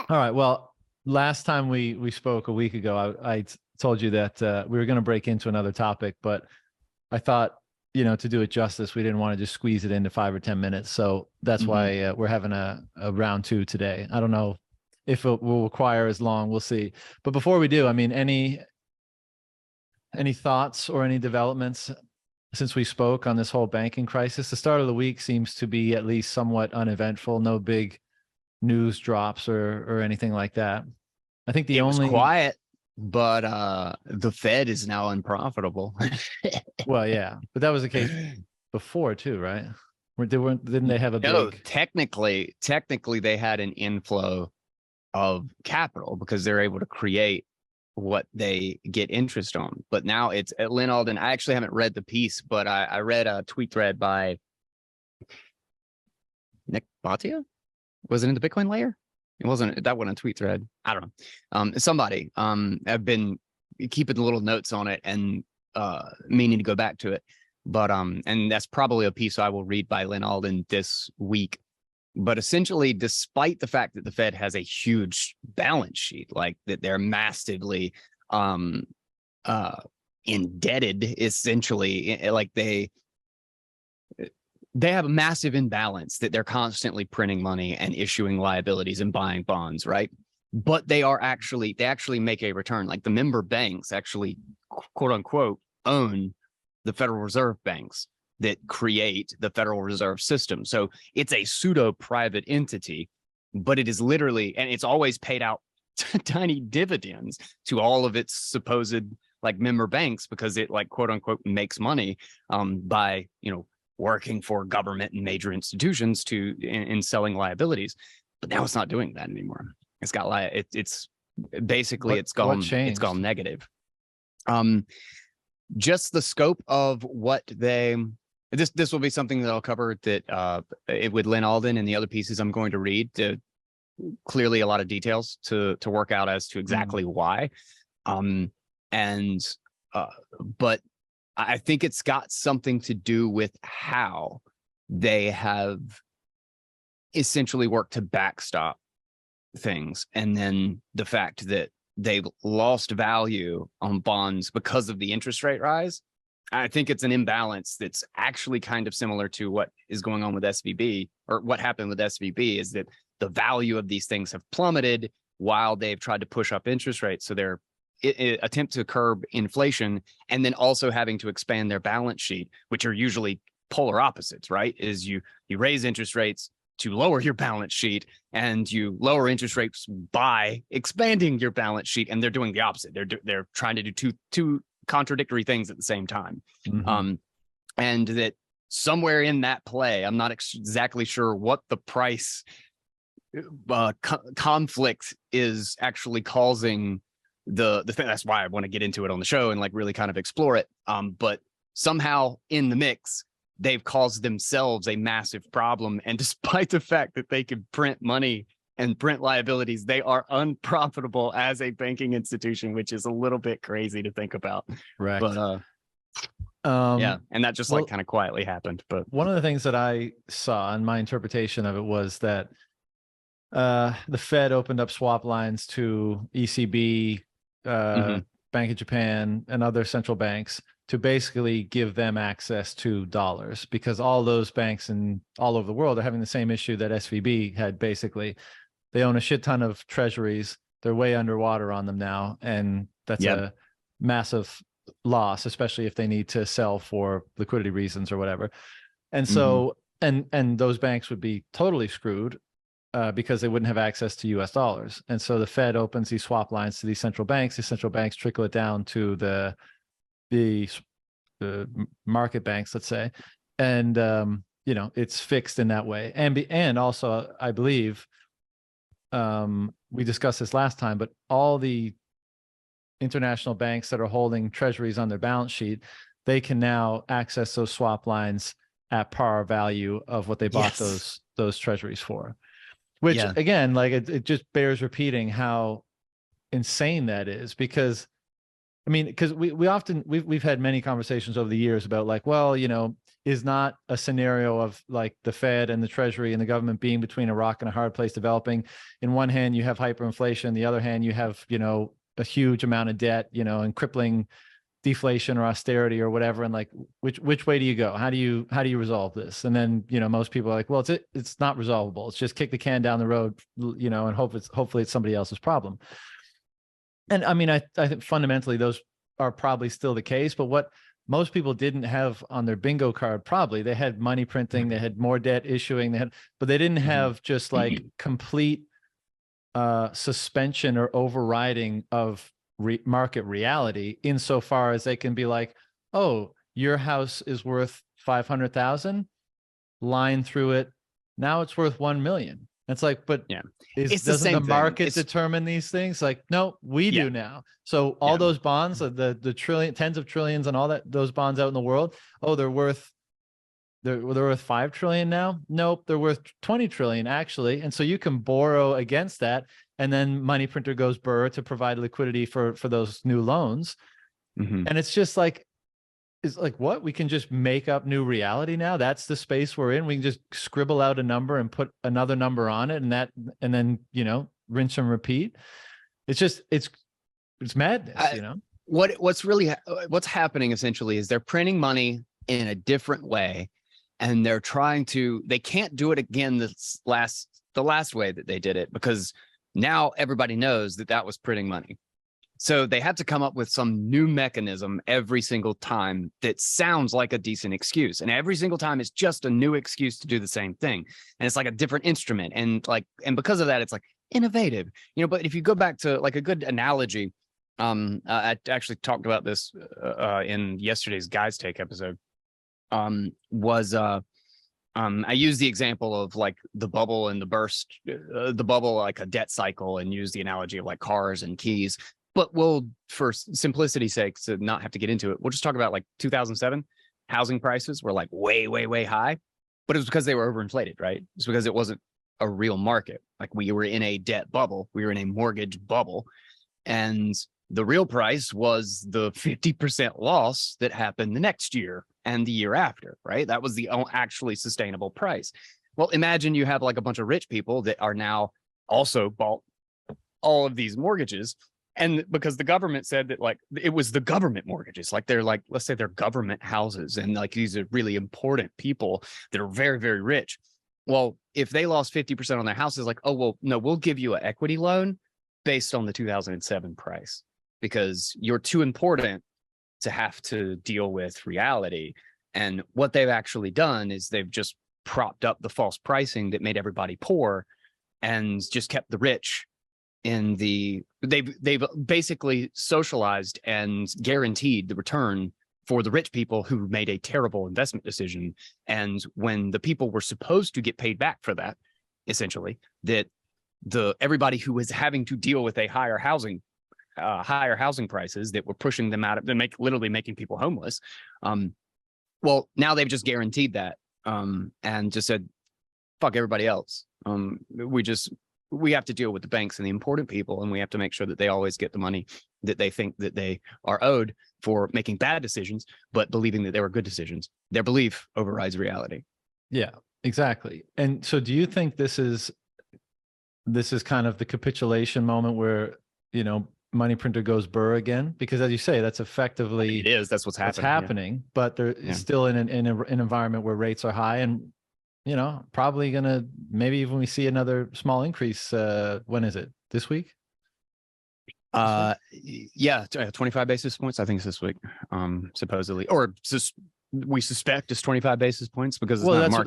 All right. Well, last time we spoke a week ago, I told you that we were going to break into another topic, but I thought, to do it justice, we didn't want to just squeeze it into 5 or 10 minutes. So that's Hmm. why we're having a round two today. I don't know if it will require as long. We'll see. But before we do, I mean, any thoughts or any developments since we spoke on this whole banking crisis? The start of the week seems to be at least somewhat uneventful. No big news drops or anything like that. I think the It was only quiet, but the Fed is now unprofitable. well, yeah, but that was the case before too, right? Didn't they have a No, big technically they had an inflow of capital because they're able to create what they get interest on. But now it's at Lynn Alden. I actually haven't read the piece, but I read a tweet thread by Nick Bhatia. Was it in the Bitcoin layer? It wasn't. That wasn't a tweet thread. I don't know. Somebody. I've been keeping the little notes on it and meaning to go back to it. But and that's probably a piece I will read by Lynn Alden this week. But essentially, despite the fact that the Fed has a huge balance sheet, like that they're massively um indebted, essentially, like they have a massive imbalance that they're constantly printing money and issuing liabilities and buying bonds, right? But they actually make a return. Like the member banks actually, quote unquote, own the Federal Reserve banks that create the Federal Reserve System. So it's a pseudo private entity, but it is literally, and it's always paid out tiny dividends to all of its supposed like member banks because it like quote unquote makes money by working for government and major institutions in selling liabilities. But now it's not doing that anymore. It's got it's basically what it's gone changed? negative. Just the scope of what this will be something that I'll cover that with Lynn Alden and the other pieces I'm going to read. Clearly a lot of details to work out as to exactly why. And but I think it's got something to do with how they have essentially worked to backstop things. And then the fact that they've lost value on bonds because of the interest rate rise. I think it's an imbalance that's actually kind of similar to what is going on with SVB, or what happened with SVB is that the value of these things have plummeted while they've tried to push up interest rates. So they're attempt to curb inflation and then also having to expand their balance sheet, which are usually polar opposites, right? Is you raise interest rates to lower your balance sheet and you lower interest rates by expanding your balance sheet, and they're doing the opposite. They're trying to do two contradictory things at the same time. And that somewhere in that play, I'm not exactly sure what the price conflict is actually causing the thing. That's why I want to get into it on the show and like really kind of explore it. But somehow in the mix, they've caused themselves a massive problem. And despite the fact that they could print money and print liabilities, they are unprofitable as a banking institution, which is a little bit crazy to think about. Correct. But yeah, and that just like kind of quietly happened. But one of the things that I saw, and my interpretation of it, was that the Fed opened up swap lines to ECB, Bank of Japan, and other central banks to basically give them access to dollars, because all those banks and all over the world are having the same issue that SVB had. Basically, they own a shit ton of treasuries. They're way underwater on them now, and that's a massive loss, especially if they need to sell for liquidity reasons or whatever. And so, and those banks would be totally screwed because they wouldn't have access to US dollars. And so the Fed opens these swap lines to these central banks. The central banks trickle it down to the market banks, let's say. And, it's fixed in that way. And also, I believe, we discussed this last time, but all the international banks that are holding treasuries on their balance sheet, they can now access those swap lines at par value of what they bought those treasuries for. Which again, like it just bears repeating how insane that is, because I mean, because we've had many conversations over the years about like, well, is not a scenario of like the Fed and the Treasury and the government being between a rock and a hard place developing. In one hand, you have hyperinflation. The other hand, you have, a huge amount of debt, and crippling deflation or austerity or whatever. And like, which way do you go? How do you resolve this? And then, most people are like, well, it's not resolvable. It's just kick the can down the road, and hopefully it's somebody else's problem. And I mean, I think fundamentally those are probably still the case, but what most people didn't have on their bingo card, probably they had money printing, they had more debt issuing, but they didn't have just like complete suspension or overriding of market reality, insofar as they can be like, oh, your house is worth 500,000, line through it, now it's worth 1 million. It's like, but yeah, doesn't the market determine these things? Like, no, we do now. So all those bonds, the trillion, tens of trillions, and all that, those bonds out in the world, oh, they're worth 5 trillion now. Nope, they're worth 20 trillion actually. And so you can borrow against that, and then money printer goes burr to provide liquidity for those new loans. And it's just like, it's like, what? We can just make up new reality now. That's the space we're in. We can just scribble out a number and put another number on it, and then rinse and repeat. It's just it's madness. What's happening essentially is they're printing money in a different way, and they're they can't do it again the last way that they did it, because now everybody knows that was printing money. So they have to come up with some new mechanism every single time that sounds like a decent excuse. And every single time it's just a new excuse to do the same thing. And it's like a different instrument. And because of that, it's like innovative, but if you go back to like a good analogy, I actually talked about this in yesterday's Guys Take episode, I used the example of like the bubble and the burst, the bubble, like a debt cycle, and use the analogy of like cars and keys. But for simplicity's sake, to not have to get into it, we'll just talk about like 2007 housing prices were like way, way, way high, but it was because they were overinflated, right? It's because it wasn't a real market. Like, we were in a debt bubble, we were in a mortgage bubble, and the real price was the 50% loss that happened the next year and the year after, right? That was the actually sustainable price. Well, imagine you have like a bunch of rich people that are now also bought all of these mortgages. And because the government said that, like, it was the government mortgages, like they're like, let's say they're government houses, and like these are really important people that are very, very rich. Well, if they lost 50% on their houses, like, oh, well, no, we'll give you an equity loan based on the 2007 price, because you're too important to have to deal with reality. And what they've actually done is they've just propped up the false pricing that made everybody poor, and just kept the rich they've basically socialized and guaranteed the return for the rich people who made a terrible investment decision. And when the people were supposed to get paid back for that, essentially, that everybody who was having to deal with a higher housing prices that were pushing them out of, literally making people homeless. Well, now they've just guaranteed that, and just said, fuck everybody else. We have to deal with the banks and the important people, and we have to make sure that they always get the money that they think that they are owed for making bad decisions, but believing that they were good decisions. Their belief overrides reality. Yeah, exactly. And so do you think this is kind of the capitulation moment where, money printer goes burr again? Because as you say, that's effectively, it is. That's what's happening. Yeah. But they're still in an environment where rates are high, and probably gonna, maybe even we see another small increase. When is it? This week? Yeah, 25 basis points. I think it's this week, supposedly, or we suspect it's 25 basis points, because it's not a market.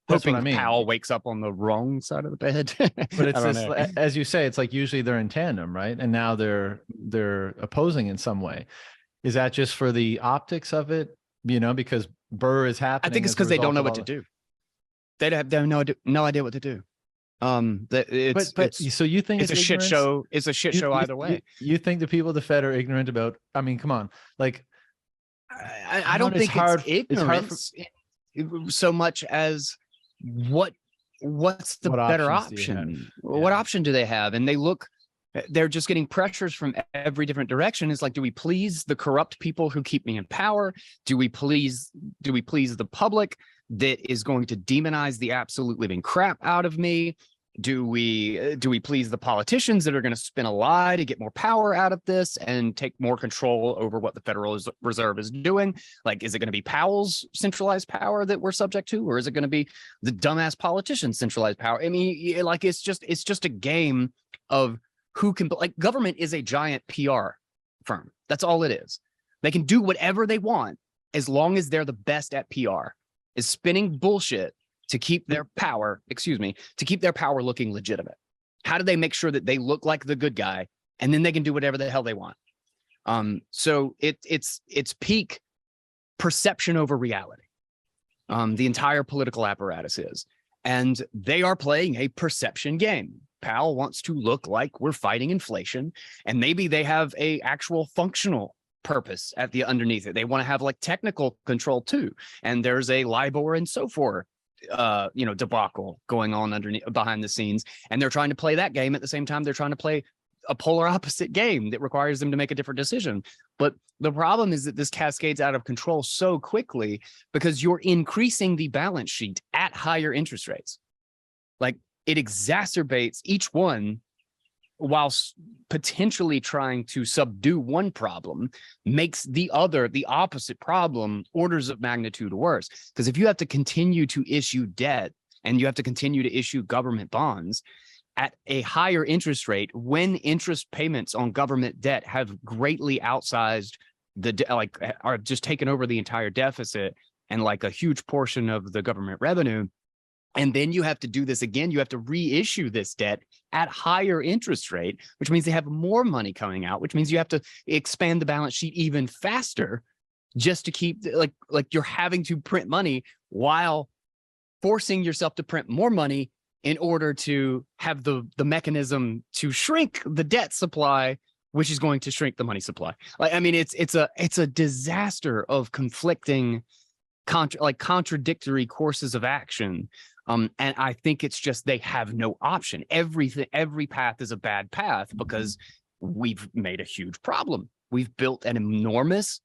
That's what I mean. Powell wakes up on the wrong side of the bed. But it's just, as you say, it's like usually they're in tandem, right? And now they're opposing in some way. Is that just for the optics of it? Because burr is happening. I think it's because they don't know what to do. They have no idea what to do. So you think it's a shit show? It's a shit show either way. You think the people at the Fed are ignorant about? I mean, come on, like, I don't think it's ignorance so much as what's the better option? What option do they have? And they look they're just getting pressures from every different direction. It's like, do we please the corrupt people who keep me in power? Do we please the public that is going to demonize the absolute living crap out of me? Do we please the politicians that are going to spin a lie to get more power out of this and take more control over what the Federal Reserve is doing? Like, is it going to be Powell's centralized power that we're subject to, or is it going to be the dumbass politicians' centralized power? I mean, like, it's just a game of who can, like, government is a giant PR firm. That's all it is. They can do whatever they want as long as they're the best at PR, is spinning bullshit to keep their power, to keep their power looking legitimate. How do they make sure that they look like the good guy, and then they can do whatever the hell they want? So it's peak perception over reality. The entire political apparatus is, and they are playing a perception game. Powell wants to look like we're fighting inflation, and maybe they have a actual functional purpose at the underneath it. They want to have like technical control too, and there's a LIBOR and so forth debacle going on behind the scenes, and they're trying to play that game at the same time they're trying to play a polar opposite game that requires them to make a different decision. But the problem is that this cascades out of control so quickly because you're increasing the balance sheet at higher interest rates. Like, it exacerbates each one whilst potentially trying to subdue one problem, makes the opposite problem orders of magnitude worse. Because if you have to continue to issue debt and you have to continue to issue government bonds at a higher interest rate, when interest payments on government debt have greatly outsized are just taken over the entire deficit and like a huge portion of the government revenue, and then you have to do this again. You have to reissue this debt at higher interest rate, which means they have more money coming out, which means you have to expand the balance sheet even faster just to keep like you're having to print money while forcing yourself to print more money in order to have the mechanism to shrink the debt supply, which is going to shrink the money supply. Like, I mean, it's a disaster of conflicting contradictory courses of action. And I think it's just they have no option. Every path is a bad path because we've made a huge problem. We've built an enormous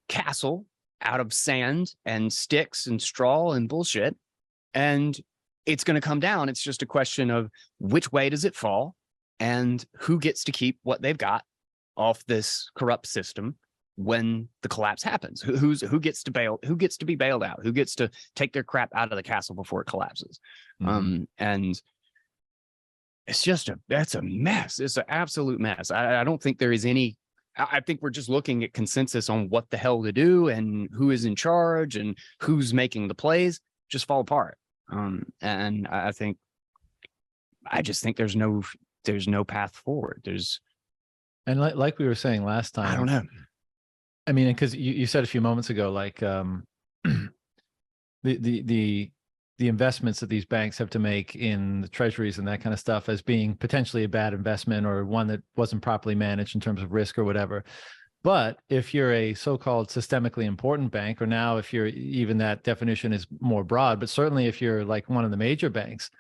castle out of sand and sticks and straw and bullshit, and it's going to come down. It's just a question of which way does it fall and who gets to keep what they've got off this corrupt system when the collapse happens. Who gets to bail? Who gets to be bailed out? Who gets to take their crap out of the castle before it collapses? And that's a mess. It's an absolute mess. I don't think there is any. I think we're just looking at consensus on what the hell to do and who is in charge and who's making the plays just fall apart. And I just think there's no path forward. And like we were saying last time, I don't know. I mean, because you said a few moments ago, like the investments that these banks have to make in the treasuries and that kind of stuff as being potentially a bad investment or one that wasn't properly managed in terms of risk or whatever. But if you're a so-called systemically important bank, or now if you're even that definition is more broad, but certainly if you're like one of the major banks,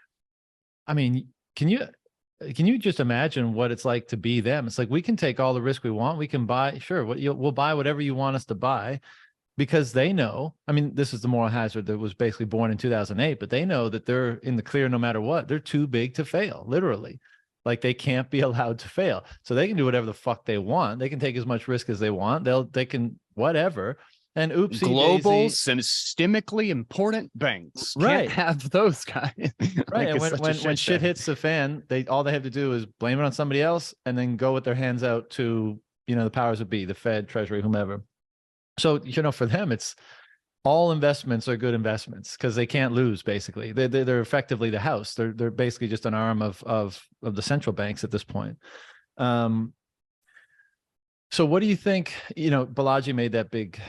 I mean, can you just imagine what it's like to be them? It's like, we can take all the risk we want. We can buy, sure, we'll buy whatever you want us to buy, because they know, I mean, this is the moral hazard that was basically born in 2008, but they know that they're in the clear no matter what. They're too big to fail, literally. Like, they can't be allowed to fail. So they can do whatever the fuck they want. They can take as much risk as they want. They can whatever. And oopsie global daisy, systemically important banks right? Can't have those guys. Right. And when shit shit hits the fan, all they have to do is blame it on somebody else and then go with their hands out to, the powers that be, the Fed, Treasury, whomever. So, for them, it's all investments are good investments because they can't lose. Basically, they're effectively the house. They're basically just an arm of the central banks at this point. So, what do you think? Balaji made that big,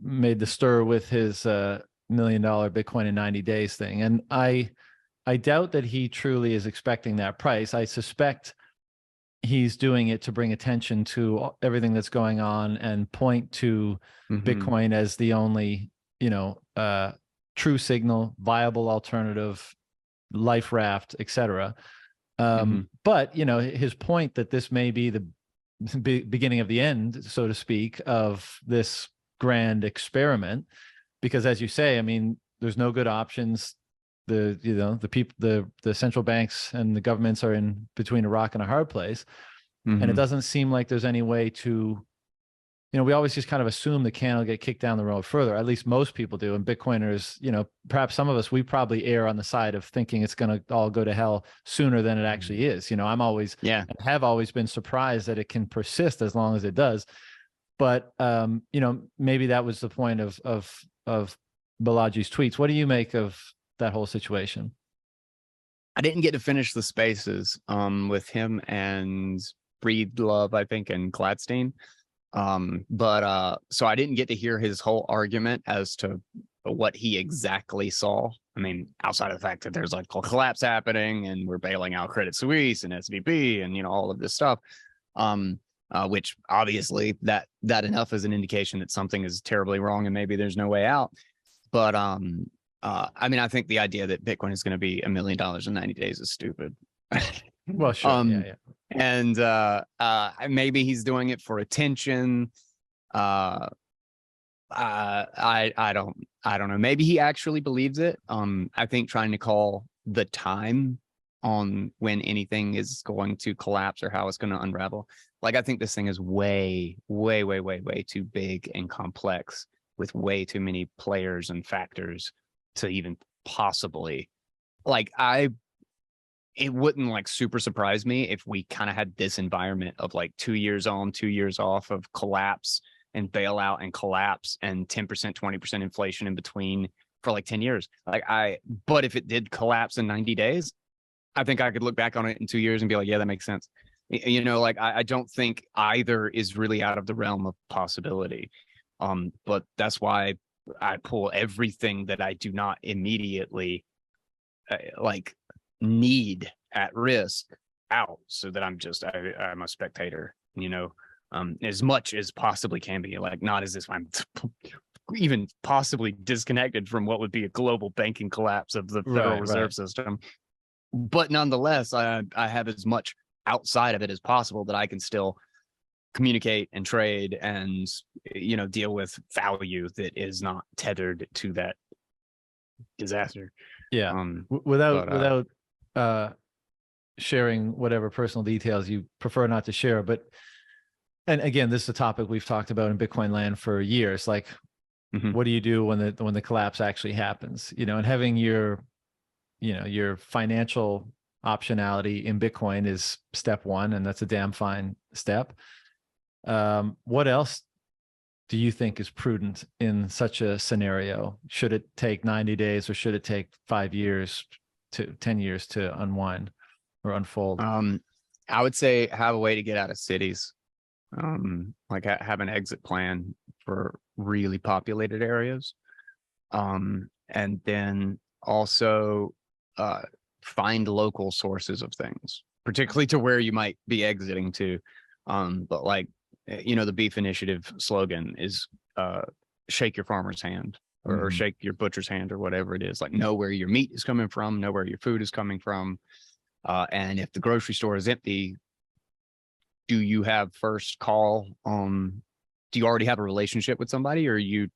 made the stir with his $1 million Bitcoin in 90 days thing, and I doubt that he truly is expecting that price. I suspect he's doing it to bring attention to everything that's going on and point to Bitcoin as the only, true signal, viable alternative, life raft, etc. But, you know, his point that this may be the beginning of the end, so to speak, of this grand experiment, because as you say, I mean, there's no good options. The people, the central banks and the governments are in between a rock and a hard place. And it doesn't seem like there's any way to, you know, we always just kind of assume the can will get kicked down the road further. At least most people do. And Bitcoiners, you know, perhaps some of us, we probably err on the side of thinking it's going to all go to hell sooner than it actually is. You know, I'm always, have always been surprised that it can persist as long as it does. But, you know, maybe that was the point of Balaji's tweets. What do you make of that whole situation? I didn't get to finish the spaces with him and Breedlove, I think, and Gladstein. So I didn't get to hear his whole argument as to what he exactly saw. I mean, outside of the fact that there's like a collapse happening and we're bailing out Credit Suisse and SVB and, you know, all of this stuff, which obviously that enough is an indication that something is terribly wrong and maybe there's no way out. But I mean, I think the idea that Bitcoin is going to be $1 million in 90 days is stupid. Well, sure. Yeah. And maybe he's doing it for attention. I don't know. Maybe he actually believes it. I think trying to call the time on when anything is going to collapse or how it's going to unravel. Like, I think this thing is way too big and complex with way too many players and factors to even possibly, like, it wouldn't like super surprise me if we kind of had this environment of like 2 years on, 2 years off of collapse and bailout and collapse and 10%, 20% inflation in between for like 10 years. But if it did collapse in 90 days, I think I could look back on it in 2 years and be like, yeah, that makes sense. You know, like, I don't think either is really out of the realm of possibility. But that's why I pull everything that I do not immediately need at risk out, so that I'm a spectator, you know, as much as possibly can be. Like, not as if I'm even possibly disconnected from what would be a global banking collapse of the Federal Reserve System. But nonetheless, I have as much outside of it as possible that I can still communicate and trade and, you know, deal with value that is not tethered to that disaster. Yeah. Without sharing whatever personal details you prefer not to share. But, and again, this is a topic we've talked about in Bitcoin land for years. Like, what do you do when the collapse actually happens? You know, and having your financial optionality in Bitcoin is step one, and that's a damn fine step. What else do you think is prudent in such a scenario? Should it take 90 days or should it take 5 years to 10 years to unwind or unfold? I would say have a way to get out of cities. Like, have an exit plan for really populated areas. And then also find local sources of things, particularly to where you might be exiting to. But like, you know, the Beef Initiative slogan is shake your farmer's hand or shake your butcher's hand or whatever it is. Like, know where your meat is coming from, know where your food is coming from. And if the grocery store is empty, do you have first call? Do you already have a relationship with somebody, or are you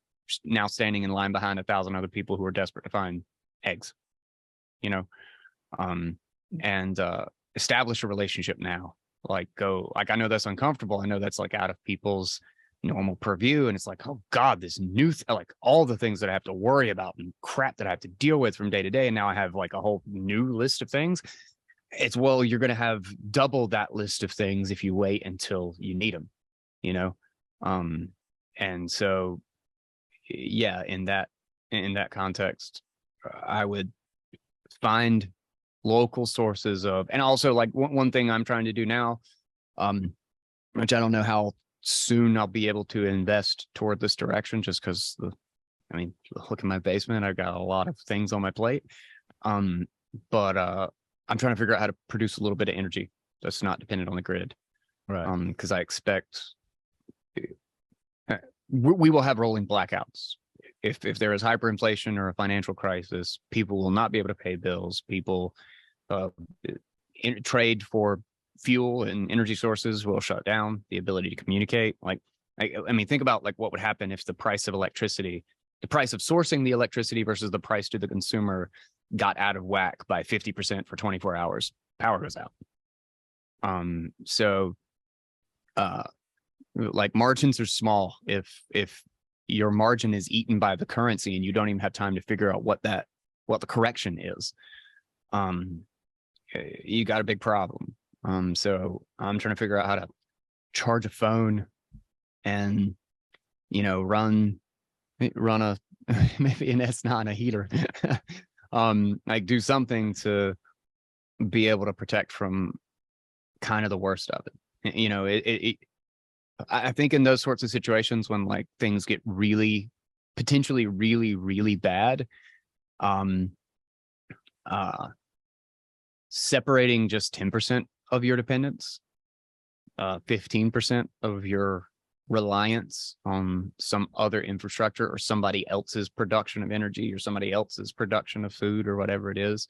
now standing in line behind 1,000 other people who are desperate to find eggs? You know, and establish a relationship now. Like, I know that's uncomfortable. I know that's like out of people's normal purview. And it's like, oh God, this new, like all the things that I have to worry about and crap that I have to deal with from day to day. And now I have like a whole new list of things. It's, well, you're going to have double that list of things if you wait until you need them, you know? And so, yeah, in that context, I would find local sources of, and also like one thing I'm trying to do now, which I don't know how soon I'll be able to invest toward this direction, just because look in my basement, I've got a lot of things on my plate. But I'm trying to figure out how to produce a little bit of energy that's not dependent on the grid. Right. Because I expect we will have rolling blackouts. If there is hyperinflation or a financial crisis, people will not be able to pay bills. People, trade for fuel and energy sources will shut down. The ability to communicate, like, I mean, think about like what would happen if the price of electricity, the price of sourcing the electricity versus the price to the consumer got out of whack by 50% for 24 hours. Power goes out. So like margins are small. If your margin is eaten by the currency and you don't even have time to figure out what the correction is, you got a big problem. So I'm trying to figure out how to charge a phone and, you know, run a maybe an S9, a heater, like do something to be able to protect from kind of the worst of it. You know, I think in those sorts of situations when like things get really, potentially really, really bad, separating just 10% of your dependence, 15% of your reliance on some other infrastructure or somebody else's production of energy or somebody else's production of food or whatever it is,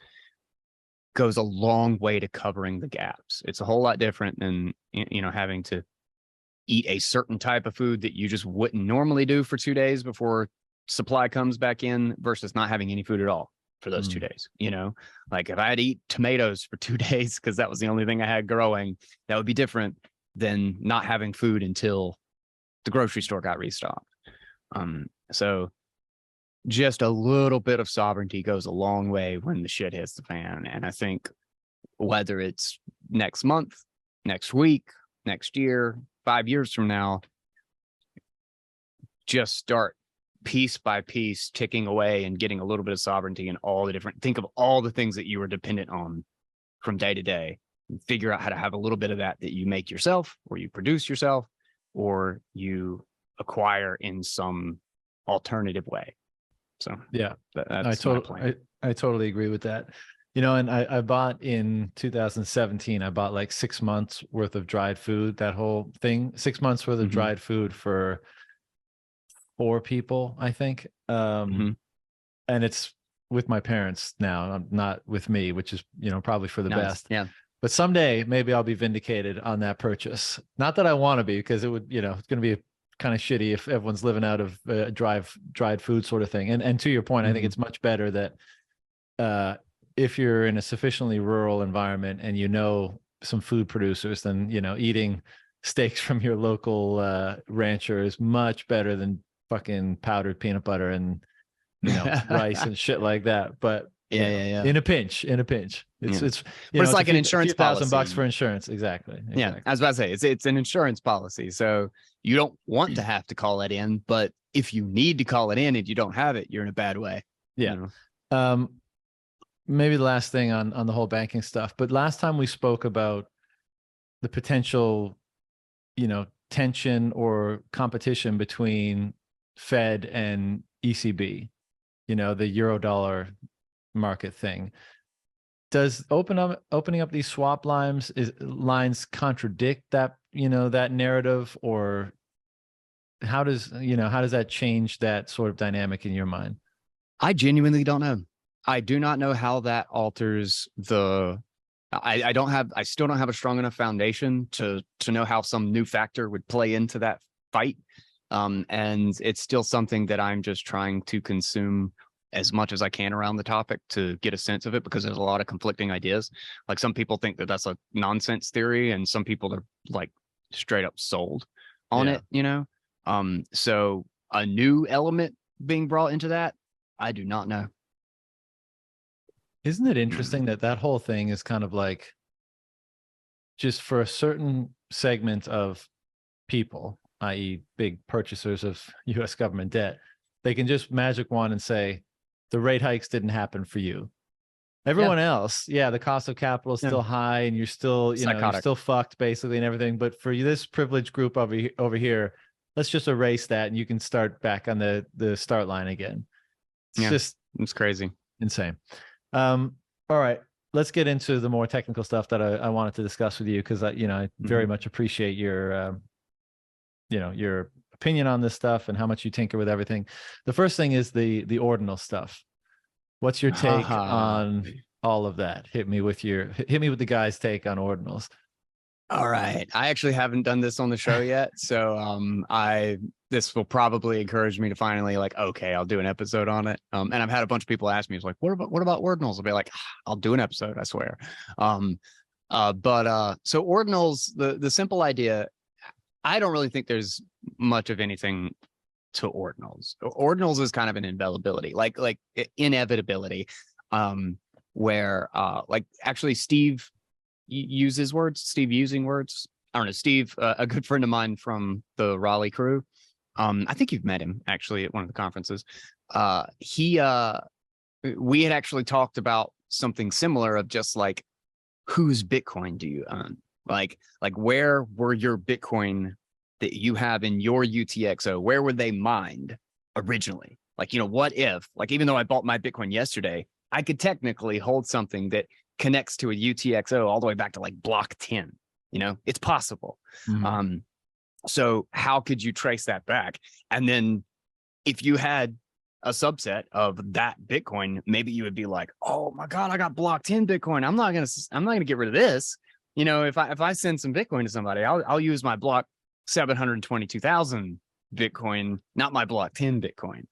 goes a long way to covering the gaps. It's a whole lot different than, you know, having to eat a certain type of food that you just wouldn't normally do for 2 days before supply comes back in versus not having any food at all for those 2 days. You know, like if I had to eat tomatoes for 2 days because that was the only thing I had growing, that would be different than not having food until the grocery store got restocked. So just a little bit of sovereignty goes a long way when the shit hits the fan. And I think whether it's next month, next week, next year, 5 years from now, just start piece by piece ticking away and getting a little bit of sovereignty in all the different, think of all the things that you were dependent on from day to day, and figure out how to have a little bit of that you make yourself or you produce yourself or you acquire in some alternative way. So yeah, that's my plan. I totally agree with that. You know, and I bought in 2017, I bought like 6 months worth of dried food, that whole thing, 6 months worth of dried food for 4 people, I think. And it's with my parents now, not with me, which is, you know, probably for the best. Yeah. But someday maybe I'll be vindicated on that purchase. Not that I want to be, because it would, you know, it's going to be kind of shitty if everyone's living out of dried food sort of thing. And to your point, I think it's much better that if you're in a sufficiently rural environment and you know some food producers, then, you know, eating steaks from your local rancher is much better than fucking powdered peanut butter and, you know, rice and shit like that. But yeah. In a pinch, it's but it's like an insurance policy. $1,000 for insurance. Exactly. Yeah, I was about to say it's an insurance policy, so you don't want to have to call it in, but if you need to call it in and you don't have it, you're in a bad way. Yeah. You know? Maybe the last thing on the whole banking stuff, but last time we spoke about the potential, you know, tension or competition between Fed and ECB, you know, the Eurodollar market thing. Does opening up these swap lines contradict that, you know, that narrative, or how does that change that sort of dynamic in your mind? I genuinely don't know. I do not know how that alters the. I still don't have a strong enough foundation to know how some new factor would play into that fight. And it's still something that I'm just trying to consume as much as I can around the topic to get a sense of it, because there's a lot of conflicting ideas. Like some people think that that's a nonsense theory, and some people are like straight up sold on it, you know? So a new element being brought into that, I do not know. Isn't it interesting that whole thing is kind of like just for a certain segment of people, i.e. big purchasers of US government debt, they can just magic wand and say, the rate hikes didn't happen for you. Everyone else, the cost of capital is still high and you're still, you know, you're still fucked basically and everything. But for this privileged group over here, let's just erase that and you can start back on the start line again. It's crazy. Insane. All right, let's get into the more technical stuff that I wanted to discuss with you, because I very much appreciate your your opinion on this stuff and how much you tinker with everything. The first thing is the ordinal stuff. What's your take on all of that. Hit me with the guy's take on ordinals. All right. I actually haven't done this on the show yet. So this will probably encourage me to finally like, okay, I'll do an episode on it. And I've had a bunch of people ask me, it's like, what about ordinals? I'll be like, I'll do an episode, I swear. So ordinals, the simple idea, I don't really think there's much of anything to ordinals. Ordinals is kind of an inevitability, like inevitability, where like actually Steve uses words, Steve using words. I don't know, Steve, a good friend of mine from the Raleigh crew. I think you've met him actually at one of the conferences. We had actually talked about something similar of just like, whose Bitcoin do you own? Like where were your Bitcoin that you have in your UTXO? Where were they mined originally? Like, what if, like, even though I bought my Bitcoin yesterday, I could technically hold something that connects to a UTXO all the way back to like block 10. It's possible. Mm-hmm. So how could you trace that back? And then if you had a subset of that Bitcoin, maybe you would be like, oh my God, I got block 10 Bitcoin. I'm not gonna get rid of this. If I send some Bitcoin to somebody, I'll use my block 722,000 Bitcoin, not my block 10 Bitcoin.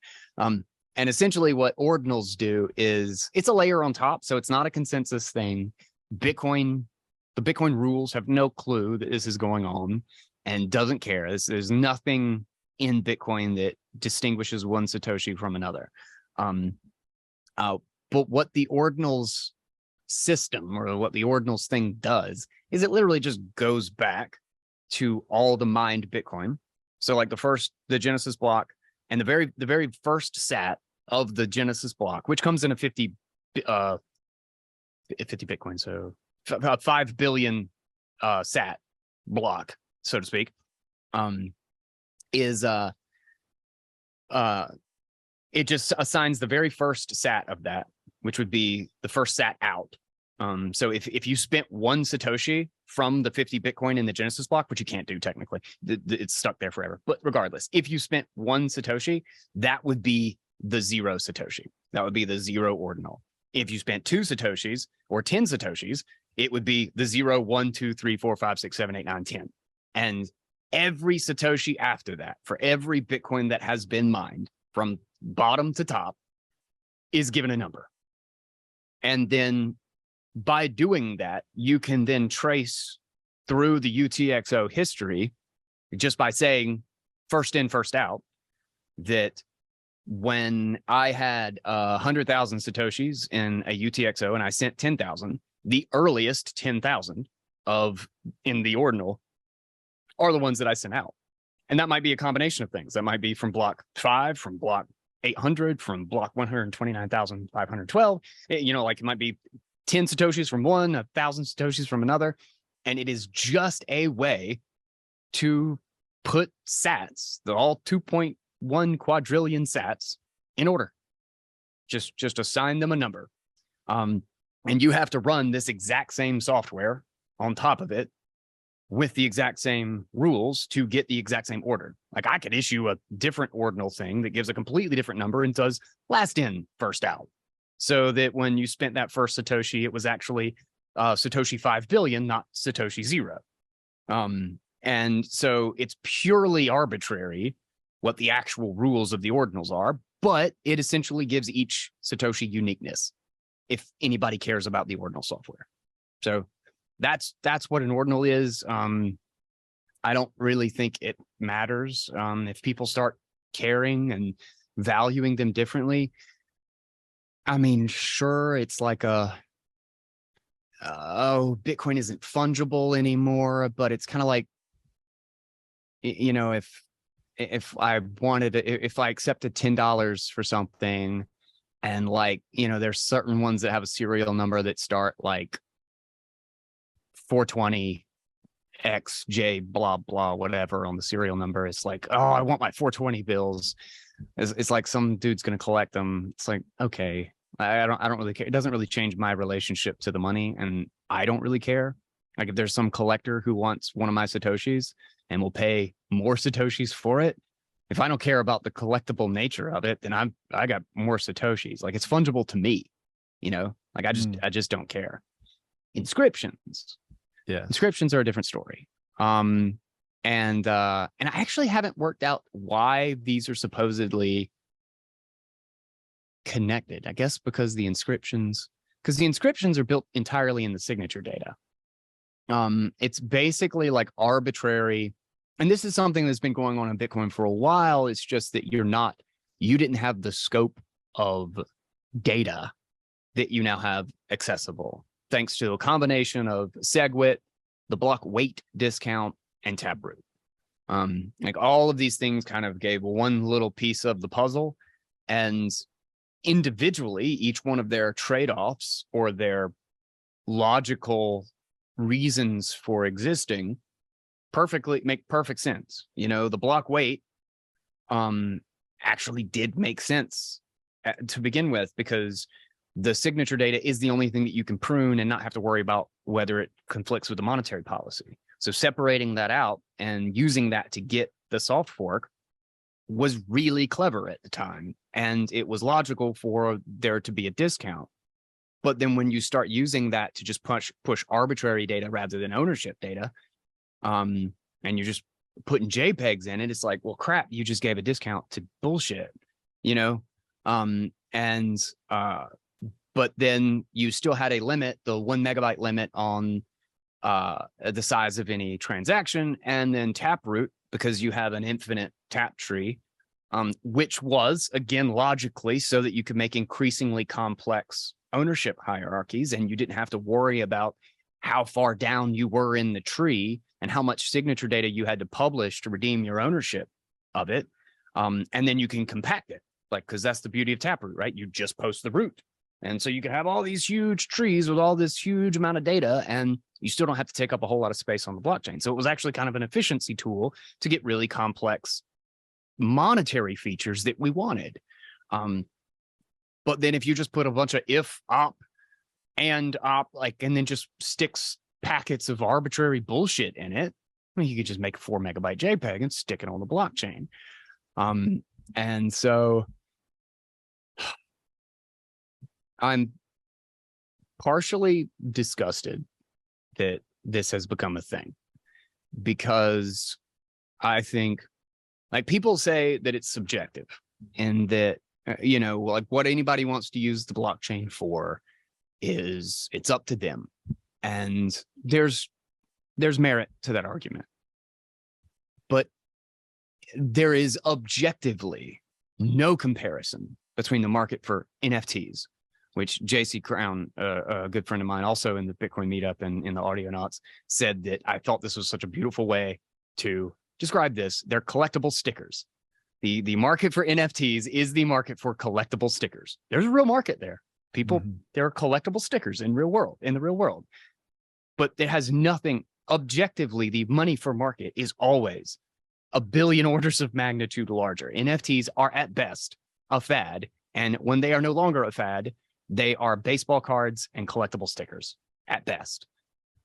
And essentially what ordinals do is it's a layer on top. So it's not a consensus thing. The Bitcoin rules have no clue that this is going on and doesn't care. There's nothing in Bitcoin that distinguishes one Satoshi from another. But what the ordinals system or what the ordinals thing does is it literally just goes back to all the mined Bitcoin. So like the Genesis block and the very first sat of the Genesis block, which comes in a 50 Bitcoin, so 5 billion sat block, so to speak, it just assigns the very first sat of that, which would be the first sat out. So if you spent one Satoshi from the 50 Bitcoin in the Genesis block, which you can't do technically, it's stuck there forever. But regardless, if you spent one Satoshi, that would be the 0 Satoshi. That would be the 0 ordinal. If you spent 2 Satoshis or 10 Satoshis, it would be the 0, 1, 2, 3, 4, 5, 6, 7, 8, 9, 10. And every Satoshi after that, for every Bitcoin that has been mined from bottom to top, is given a number. And then by doing that, you can then trace through the UTXO history just by saying first in, first out, that when I had 100,000 Satoshis in a UTXO and I sent 10,000, the earliest 10,000 in the ordinal are the ones that I sent out. And that might be a combination of things. That might be from block 5, from block 800, from block 129,512. Like it might be 10 Satoshis from one, 1,000 Satoshis from another. And it is just a way to put sats, the all 2.1 quadrillion sats, in order. Just assign them a number. And you have to run this exact same software on top of it with the exact same rules to get the exact same order. Like I could issue a different ordinal thing that gives a completely different number and does last in, first out. So that when you spent that first Satoshi, it was actually Satoshi 5 billion, not Satoshi 0. And so it's purely arbitrary what the actual rules of the ordinals are, but it essentially gives each Satoshi uniqueness if anybody cares about the ordinal software. So that's what an ordinal is. I don't really think it matters if people start caring and valuing them differently. I mean, sure, it's like Bitcoin isn't fungible anymore, but it's kind of like, if I accepted $10 for something, and there's certain ones that have a serial number that start like 420 XJ blah blah whatever on the serial number. It's like, oh, I want my 420 bills. It's like some dude's gonna collect them. It's like, okay, I don't really care. It doesn't really change my relationship to the money, and I don't really care. Like if there's some collector who wants one of my Satoshis and will pay more Satoshis for it, if I don't care about the collectible nature of it, then I got more Satoshis. Like it's fungible to me, Like I just don't care. Inscriptions. Yeah. Inscriptions are a different story. And I actually haven't worked out why these are supposedly connected. I guess because the inscriptions are built entirely in the signature data. It's basically like arbitrary, and this is something that's been going on in Bitcoin for a while. It's just that you didn't have the scope of data that you now have accessible, thanks to a combination of SegWit, the block weight discount, and Taproot. Like all of these things kind of gave one little piece of the puzzle, and individually, each one of their trade-offs or their logical reasons for existing make perfect sense. You know, the block weight actually did make sense to begin with, because the signature data is the only thing that you can prune and not have to worry about whether it conflicts with the monetary policy. So separating that out and using that to get the soft fork was really clever at the time. And it was logical for there to be a discount. But then when you start using that to just push arbitrary data rather than ownership data, and you're just putting JPEGs in it, it's like, well, crap, you just gave a discount to bullshit, you know? But then you still had a limit, the 1 megabyte limit on the size of any transaction, and then Taproot, because you have an infinite tap tree, which was, again, logically so that you could make increasingly complex ownership hierarchies, and you didn't have to worry about how far down you were in the tree and how much signature data you had to publish to redeem your ownership of it. And then you can compact it, like, because that's the beauty of Taproot, right? You just post the root. And so you can have all these huge trees with all this huge amount of data, and you still don't have to take up a whole lot of space on the blockchain. So it was actually kind of an efficiency tool to get really complex monetary features that we wanted. But then if you just put a bunch of if, op, and op, like, and then just sticks packets of arbitrary bullshit in it, I mean, you could just make a 4 megabyte JPEG and stick it on the blockchain. And so I'm partially disgusted that this has become a thing, because I think, like, people say that it's subjective and that, you know, like, what anybody wants to use the blockchain for is it's up to them. And there's merit to that argument. But there is objectively no comparison between the market for NFTs, which JC Crown, a good friend of mine, also in the Bitcoin meetup and in the Audionauts, said that I thought this was such a beautiful way to describe this. They're collectible stickers. The market for NFTs is the market for collectible stickers. There's a real market there. People, there are collectible stickers in the real world. But it has nothing, objectively, the money for market is always a billion orders of magnitude larger. NFTs are at best a fad. And when they are no longer a fad, they are baseball cards and collectible stickers at best.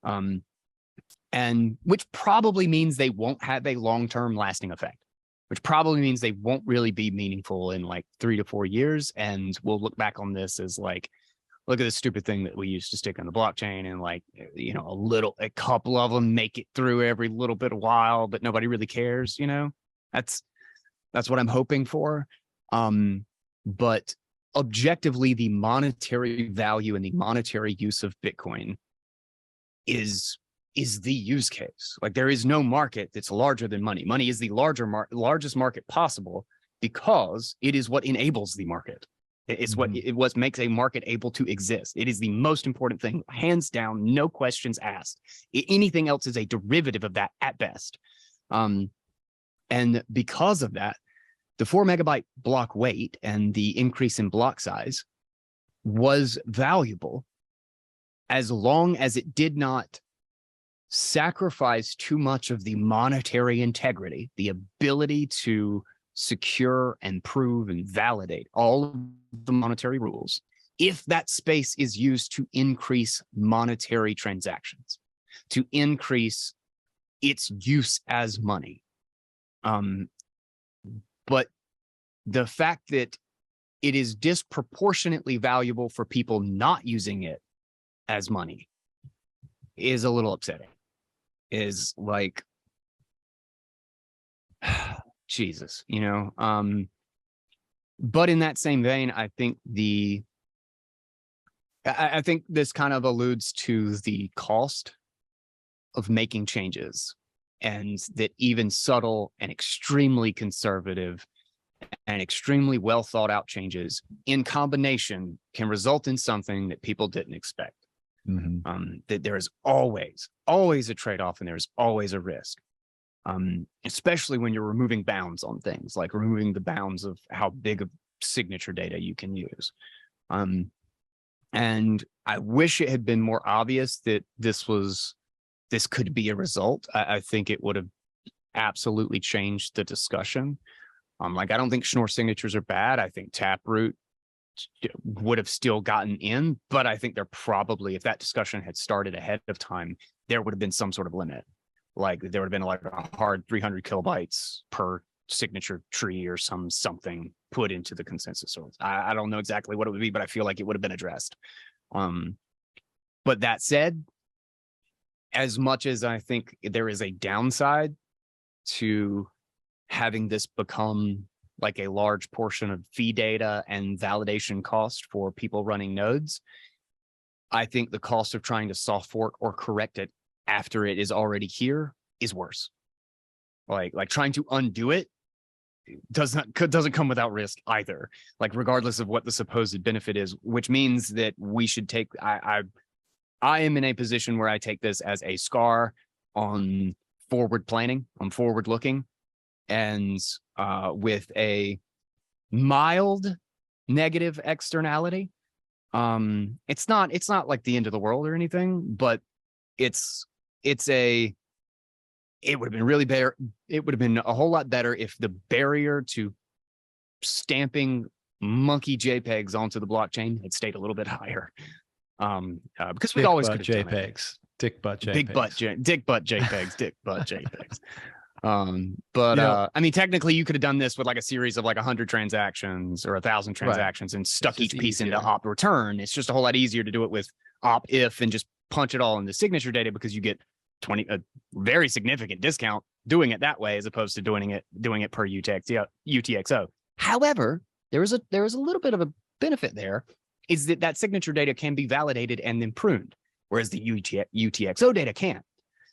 And which probably means they won't have a long-term lasting effect, which probably means they won't really be meaningful in like 3 to 4 years. And we'll look back on this as like, look at this stupid thing that we used to stick on the blockchain, and like, you know, a couple of them make it through every little bit of while, but nobody really cares, you know? That's what I'm hoping for. But objectively, the monetary value and the monetary use of Bitcoin is the use case. Like, there is no market that's larger than money. Money is the largest market possible because it is what enables the market. It's what makes a market able to exist. It is the most important thing, hands down, no questions asked. Anything else is a derivative of that at best. And because of that, the 4 megabyte block weight and the increase in block size was valuable as long as it did not sacrifice too much of the monetary integrity, the ability to secure and prove and validate all of the monetary rules, if that space is used to increase monetary transactions, to increase its use as money. But the fact that it is disproportionately valuable for people not using it as money is a little upsetting. Is like, Jesus, you know. But in that same vein, I think I think this kind of alludes to the cost of making changes, and that even subtle and extremely conservative and extremely well thought out changes in combination can result in something that people didn't expect. That there is always a trade-off, and there's always a risk. Especially when you're removing bounds on things, like removing the bounds of how big of signature data you can use. And I wish it had been more obvious that this could be a result. I think it would have absolutely changed the discussion. Like, I don't think Schnorr signatures are bad. I think Taproot would have still gotten in, but I think they're probably, if that discussion had started ahead of time, there would have been some sort of limit. Like, there would have been like a hard 300 kilobytes per signature tree or something put into the consensus source. I don't know exactly what it would be, but I feel like it would have been addressed. But that said, as much as I think there is a downside to having this become like a large portion of fee data and validation cost for people running nodes, I think the cost of trying to soft fork or correct it after it is already here is worse. Like trying to undo it doesn't come without risk either. Like, regardless of what the supposed benefit is, which means that we should take. I am in a position where I take this as a scar on forward planning, on forward looking, and with a mild negative externality. It's not like the end of the world or anything, but it would have been really better. It would have been a whole lot better if the barrier to stamping monkey JPEGs onto the blockchain had stayed a little bit higher. Because we always could have done it. Dick butt JPEGs. Dick butt JPEGs. Dick butt JPEGs. But Yeah. I mean, technically you could have done this with like a series of like 100 transactions or 1,000 transactions, and stuck each piece into op return. It's just a whole lot easier to do it with op if and just punch it all into signature data, because you get a very significant discount doing it that way, as opposed to doing it per UTXO. However, there is a little bit of a benefit there, is that signature data can be validated and then pruned, whereas the UTXO data can't.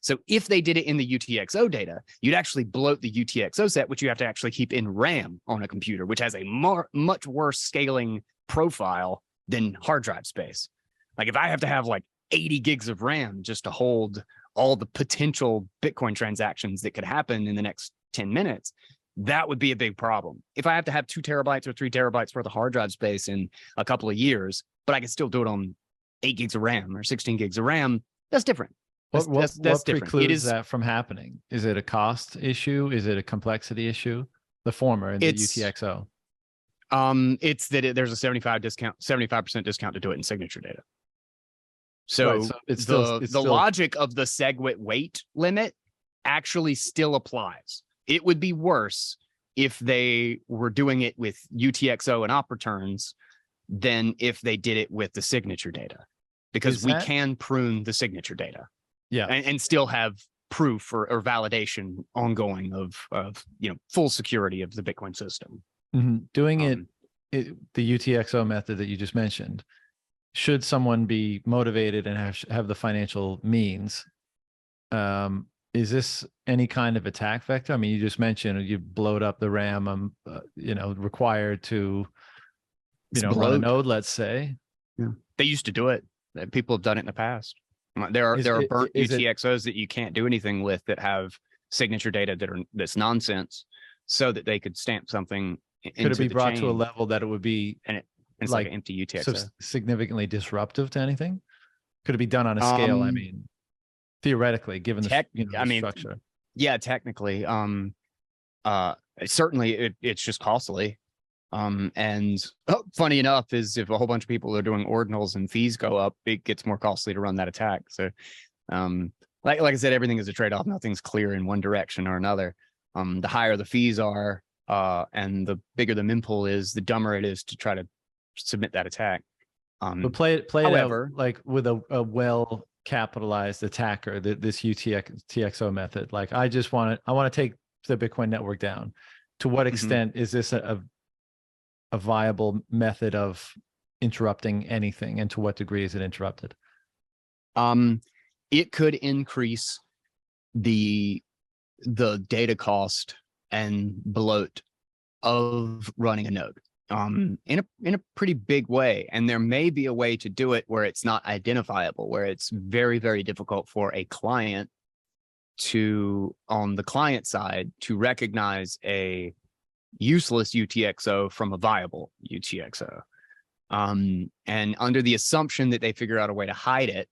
So if they did it in the UTXO data, you'd actually bloat the UTXO set, which you have to actually keep in RAM on a computer, which has a much worse scaling profile than hard drive space. Like, if I have to have like 80 gigs of RAM just to hold all the potential Bitcoin transactions that could happen in the next 10 minutes, that would be a big problem. If I have to have 2 terabytes or 3 terabytes worth of hard drive space in a couple of years, but I can still do it on 8 gigs of RAM or 16 gigs of RAM, that's different. That's what different. precludes that from happening? Is it a cost issue? Is it a complexity issue? The former, in the UTXO. It's that there's a 75% discount to do it in signature data. So, right, so it's the logic of the SegWit weight limit actually still applies. It would be worse if they were doing it with UTXO and op returns than if they did it with the signature data, because we can prune the signature data, and still have proof or validation ongoing of full security of the Bitcoin system. Doing it the UTXO method that you just mentioned, should someone be motivated and have the financial means, is this any kind of attack vector? I mean, you just mentioned you blowed up the RAM, required to, run a node, let's say. Yeah. They used to do it. People have done it in the past. There are burnt UTXOs that you can't do anything with, that have signature data that's nonsense, so that they could stamp something. Could it be brought to a level that it would be, and it's like an empty UTXO, significantly disruptive to anything? Could it be done on a scale? I mean, theoretically, given the structure. Yeah, technically. Certainly it's just costly. And funny enough is, if a whole bunch of people are doing ordinals and fees go up, it gets more costly to run that attack. So, like I said, everything is a trade-off. Nothing's clear in one direction or another. The higher the fees are, And the bigger the mempool is, the dumber it is to try to submit that attack. But play it however, out like with a well capitalized attacker, this UTXO method. Like I want to take the Bitcoin network down. To what extent is this a viable method of interrupting anything, and to what degree is it interrupted? It could increase the data cost and bloat of running a node in a pretty big way. And there may be a way to do it where it's not identifiable, where it's very, very difficult for a client to, on the client side, to recognize a useless UTXO from a viable UTXO. And under the assumption that they figure out a way to hide it,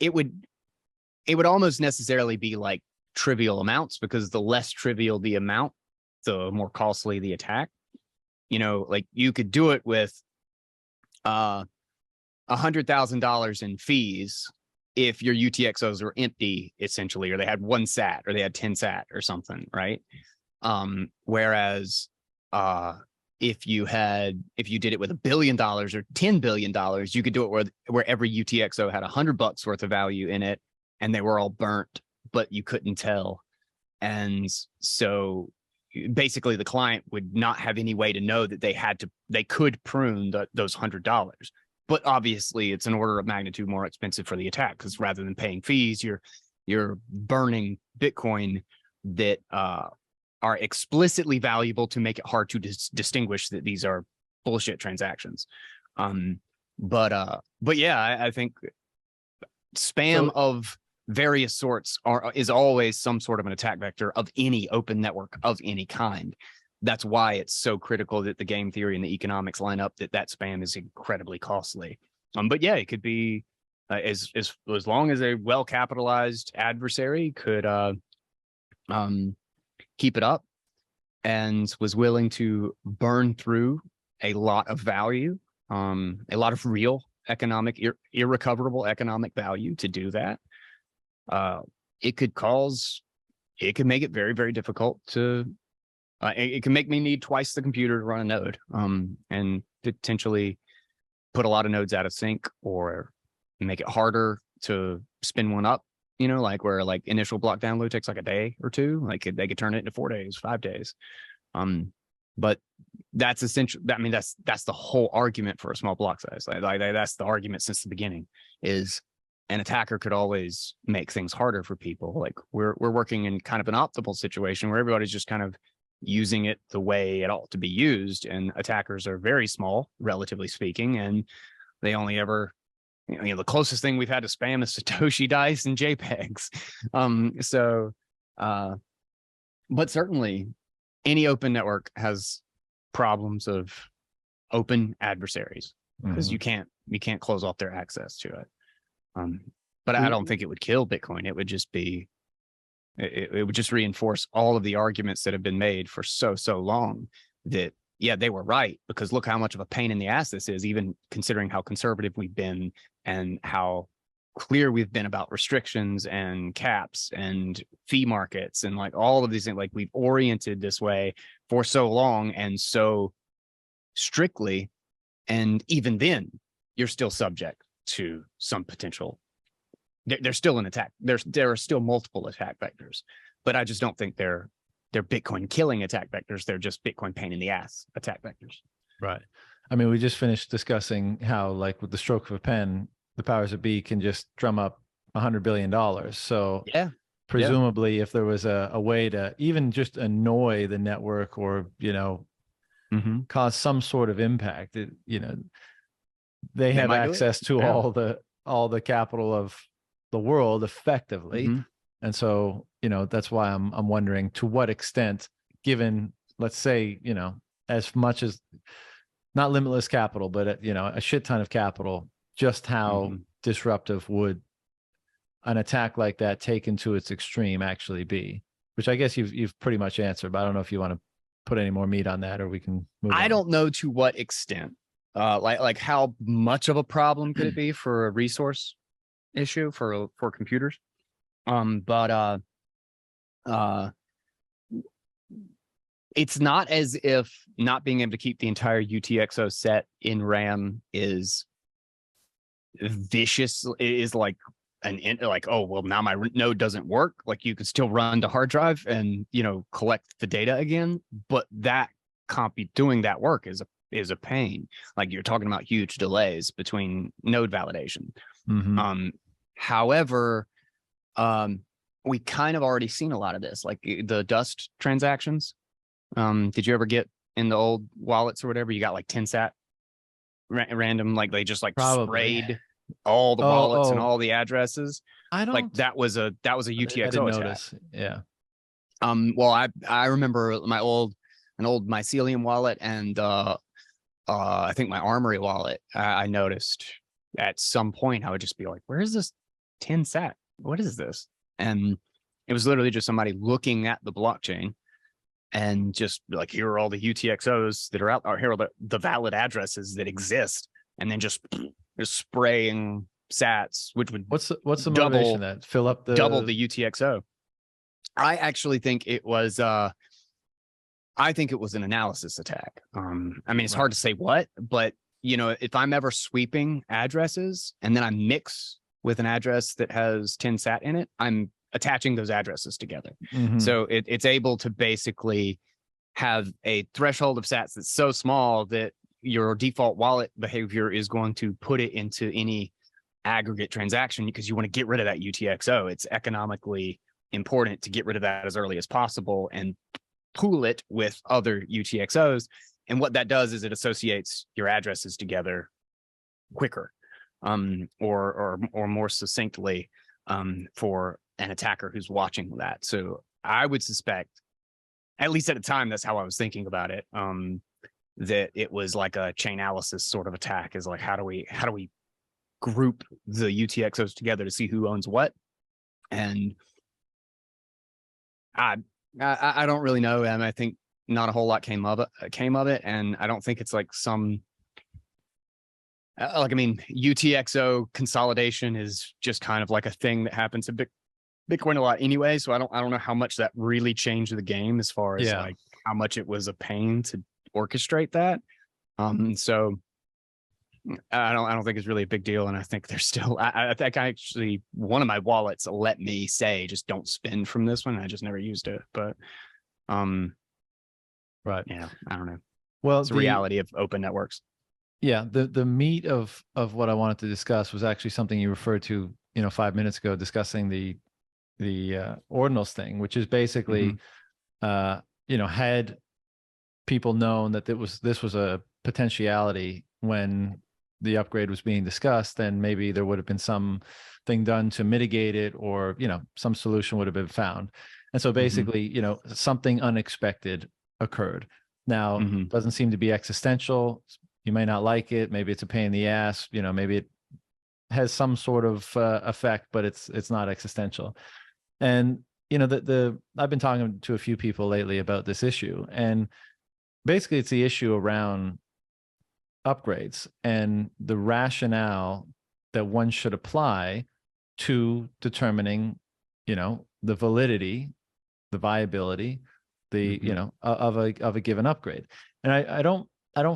it would almost necessarily be like trivial amounts, because the less trivial the amount, the more costly the attack. You know, like you could do it with $100,000 in fees if your UTXOs were empty, essentially, or they had 1 sat or they had 10 sat or something, right? Whereas if you did it with $1 billion or $10 billion, you could do it where every UTXO had $100 worth of value in it and they were all burnt, but you couldn't tell. And so basically the client would not have any way to know that they could prune those $100. But obviously it's an order of magnitude more expensive for the attack, because rather than paying fees, you're burning Bitcoin that are explicitly valuable to make it hard to distinguish that these are bullshit transactions. But yeah, I think spam of various sorts is always some sort of an attack vector of any open network of any kind. That's why it's so critical that the game theory and the economics line up, that spam is incredibly costly. But yeah, it could be as long as a well-capitalized adversary could keep it up and was willing to burn through a lot of value, a lot of real economic, irrecoverable economic value to do that. It could make it very, very difficult to, it can make me need twice the computer to run a node, and potentially put a lot of nodes out of sync, or make it harder to spin one up, you know, like where like initial block download takes like a day or two, like they could turn it into 4 days, 5 days. But that's essential. I mean, that's the whole argument for a small block size. Like that's the argument since the beginning, is an attacker could always make things harder for people. Like we're working in kind of an optimal situation where everybody's just kind of using it the way it ought to be used, and attackers are very small, relatively speaking, and they only ever, you know, the closest thing we've had to spam is Satoshi dice and JPEGs. But certainly any open network has problems of open adversaries, because you can't close off their access to it. But I don't think it would kill Bitcoin. It would just be, it would just reinforce all of the arguments that have been made for so long, that yeah, they were right, because look how much of a pain in the ass this is, even considering how conservative we've been and how clear we've been about restrictions and caps and fee markets and like all of these things. Like we've oriented this way for so long and so strictly, and even then you're still subject to some potential. There's still an attack. There are still multiple attack vectors, but I just don't think they're Bitcoin killing attack vectors. They're just Bitcoin pain in the ass attack vectors. Right. I mean, we just finished discussing how, like, with the stroke of a pen, the powers that be can just drum up $100 billion. So yeah, presumably if there was a way to even just annoy the network, or, you know, cause some sort of impact, you know, they have access to all the capital of the world effectively. And so, you know, that's why I'm wondering to what extent, given, let's say, you know, as much as not limitless capital, but you know, a shit ton of capital, just how disruptive would an attack like that taken to its extreme actually be? Which I guess you've pretty much answered, but I don't know if you want to put any more meat on that, or we can move on. I don't know to what extent, like how much of a problem could it be for a resource issue for computers. But it's not as if not being able to keep the entire UTXO set in RAM is vicious, is like like, oh, well, now my node doesn't work. Like you could still run to hard drive and, you know, collect the data again. But that doing that work is a pain. Like you're talking about huge delays between node validation. However, we kind of already seen a lot of this, like the Dust transactions. Did you ever get in the old wallets or whatever? You got like 10 sat random, like they just like Probably sprayed all the wallets and all the addresses. I don't like that was a UTXO attack. Notice. Yeah. Well, I remember an old Mycelium wallet and I think my Armory wallet. I noticed at some point I would just be like, where is this 10 sat? What is this? And it was literally just somebody looking at the blockchain and just like, here are all the UTXOs that are out, or here are the valid addresses that exist, and then just spraying sats, which would what's the motivation that fill up double the UTXO. I actually think it was an analysis attack. I mean, it's hard to say what, but you know, if I'm ever sweeping addresses and then I mix with an address that has 10 sat in it, I'm attaching those addresses together. So it's able to basically have a threshold of sats that's so small that your default wallet behavior is going to put it into any aggregate transaction because you want to get rid of that UTXO. It's economically important to get rid of that as early as possible and pool it with other UTXOs. And what that does is it associates your addresses together quicker, or more succinctly, for an attacker who's watching that. So I would suspect, at least at the time, that's how I was thinking about it, that it was like a chainalysis sort of attack. Is like, how do we group the UTXOs together to see who owns what? And I don't really know. And I think not a whole lot came of it. And I don't think it's like some, like, I mean, UTXO consolidation is just kind of like a thing that happens to Bitcoin a lot anyway. So I don't know how much that really changed the game as far as like how much it was a pain to orchestrate that. So I don't think it's really a big deal. And I think there's still, I think actually one of my wallets let me say, just don't spend from this one. I just never used it, but, right. Yeah, I don't know. Well, it's the reality of open networks. Yeah. The meat of what I wanted to discuss was actually something you referred to, 5 minutes ago, discussing the ordinals thing, which is basically, had people known that this was a potentiality when the upgrade was being discussed, then maybe there would have been something done to mitigate it, or some solution would have been found. And so basically, something unexpected occurred. Now, it doesn't seem to be existential. You may not like it. Maybe it's a pain in the ass. Maybe it has some sort of effect, but it's not existential. And I've been talking to a few people lately about this issue, and basically it's the issue around upgrades and the rationale that one should apply to determining, the validity, the viability, of a given upgrade. And I don't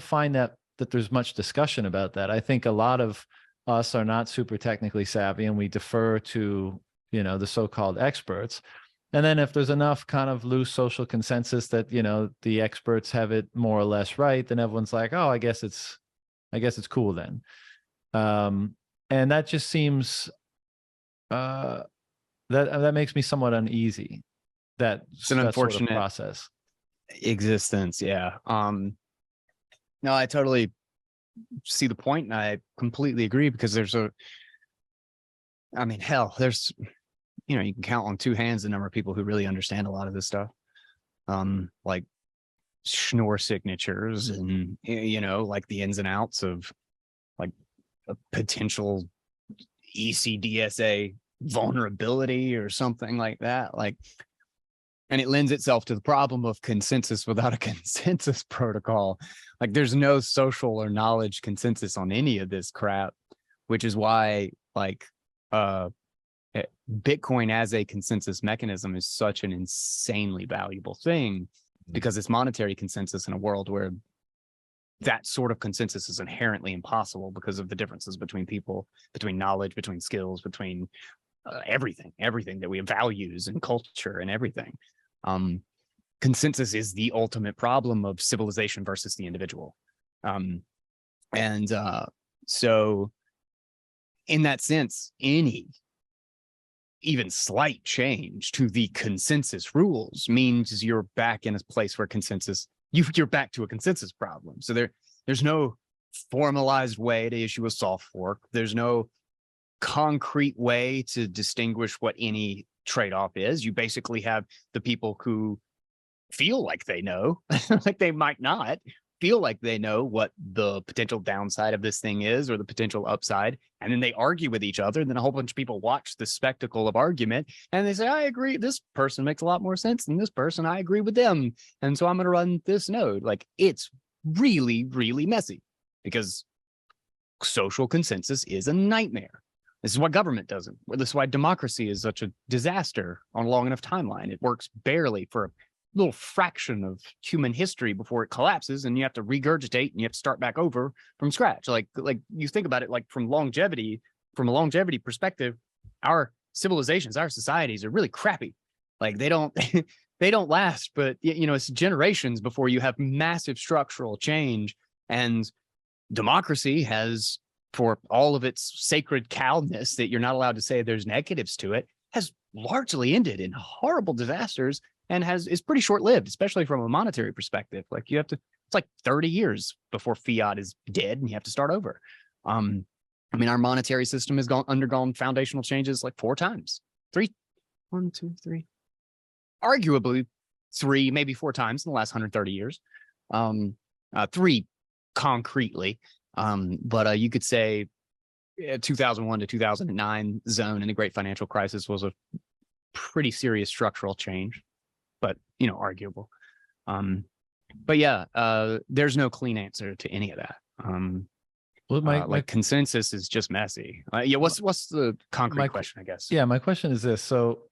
find that there's much discussion about that. I think a lot of us are not super technically savvy, and we defer to, the so-called experts. And then if there's enough kind of loose social consensus that, the experts have it more or less right, then everyone's like, oh, I guess it's cool then. And that just seems, that makes me somewhat uneasy. It's an unfortunate sort of process. Existence. Yeah. No, I totally see the point, and I completely agree, because there's you can count on two hands the number of people who really understand a lot of this stuff. Like Schnorr signatures and, like the ins and outs of like a potential ECDSA vulnerability or something like that. Like, and it lends itself to the problem of consensus without a consensus protocol. Like there's no social or knowledge consensus on any of this crap, which is why Bitcoin as a consensus mechanism is such an insanely valuable thing, because it's monetary consensus in a world where that sort of consensus is inherently impossible because of the differences between people, between knowledge, between skills, between everything that we have, values and culture and everything. Consensus is the ultimate problem of civilization versus the individual. So in that sense, any even slight change to the consensus rules means you're back in a place where you're back to a consensus problem. So there's no formalized way to issue a soft fork. There's no concrete way to distinguish what any trade-off is. You basically have the people who feel like they know, like they might not feel like they know what the potential downside of this thing is or the potential upside. And then they argue with each other. And then a whole bunch of people watch the spectacle of argument and they say, I agree. This person makes a lot more sense than this person. I agree with them. And so I'm going to run this node. Like, it's really, really messy because social consensus is a nightmare. This is why government doesn't. This is why democracy is such a disaster on a long enough timeline. It works barely for a little fraction of human history before it collapses, and you have to regurgitate and you have to start back over from scratch. Like you think about it, like from a longevity perspective, our civilizations, our societies are really crappy. Like they don't they don't last, but it's generations before you have massive structural change. And democracy has, for all of its sacred cowness that you're not allowed to say there's negatives to it, has largely ended in horrible disasters and is pretty short-lived, especially from a monetary perspective. Like it's like 30 years before fiat is dead and you have to start over. Our monetary system has undergone foundational changes like 4 times. 3, 1, 2, 3, arguably 3, maybe 4 times in the last 130 years. 3 concretely. But you could say 2001 to 2009 zone in the Great Financial Crisis was a pretty serious structural change, but arguable. But yeah, there's no clean answer to any of that. Well, consensus is just messy. What's the concrete question, I guess? Yeah, my question is this. So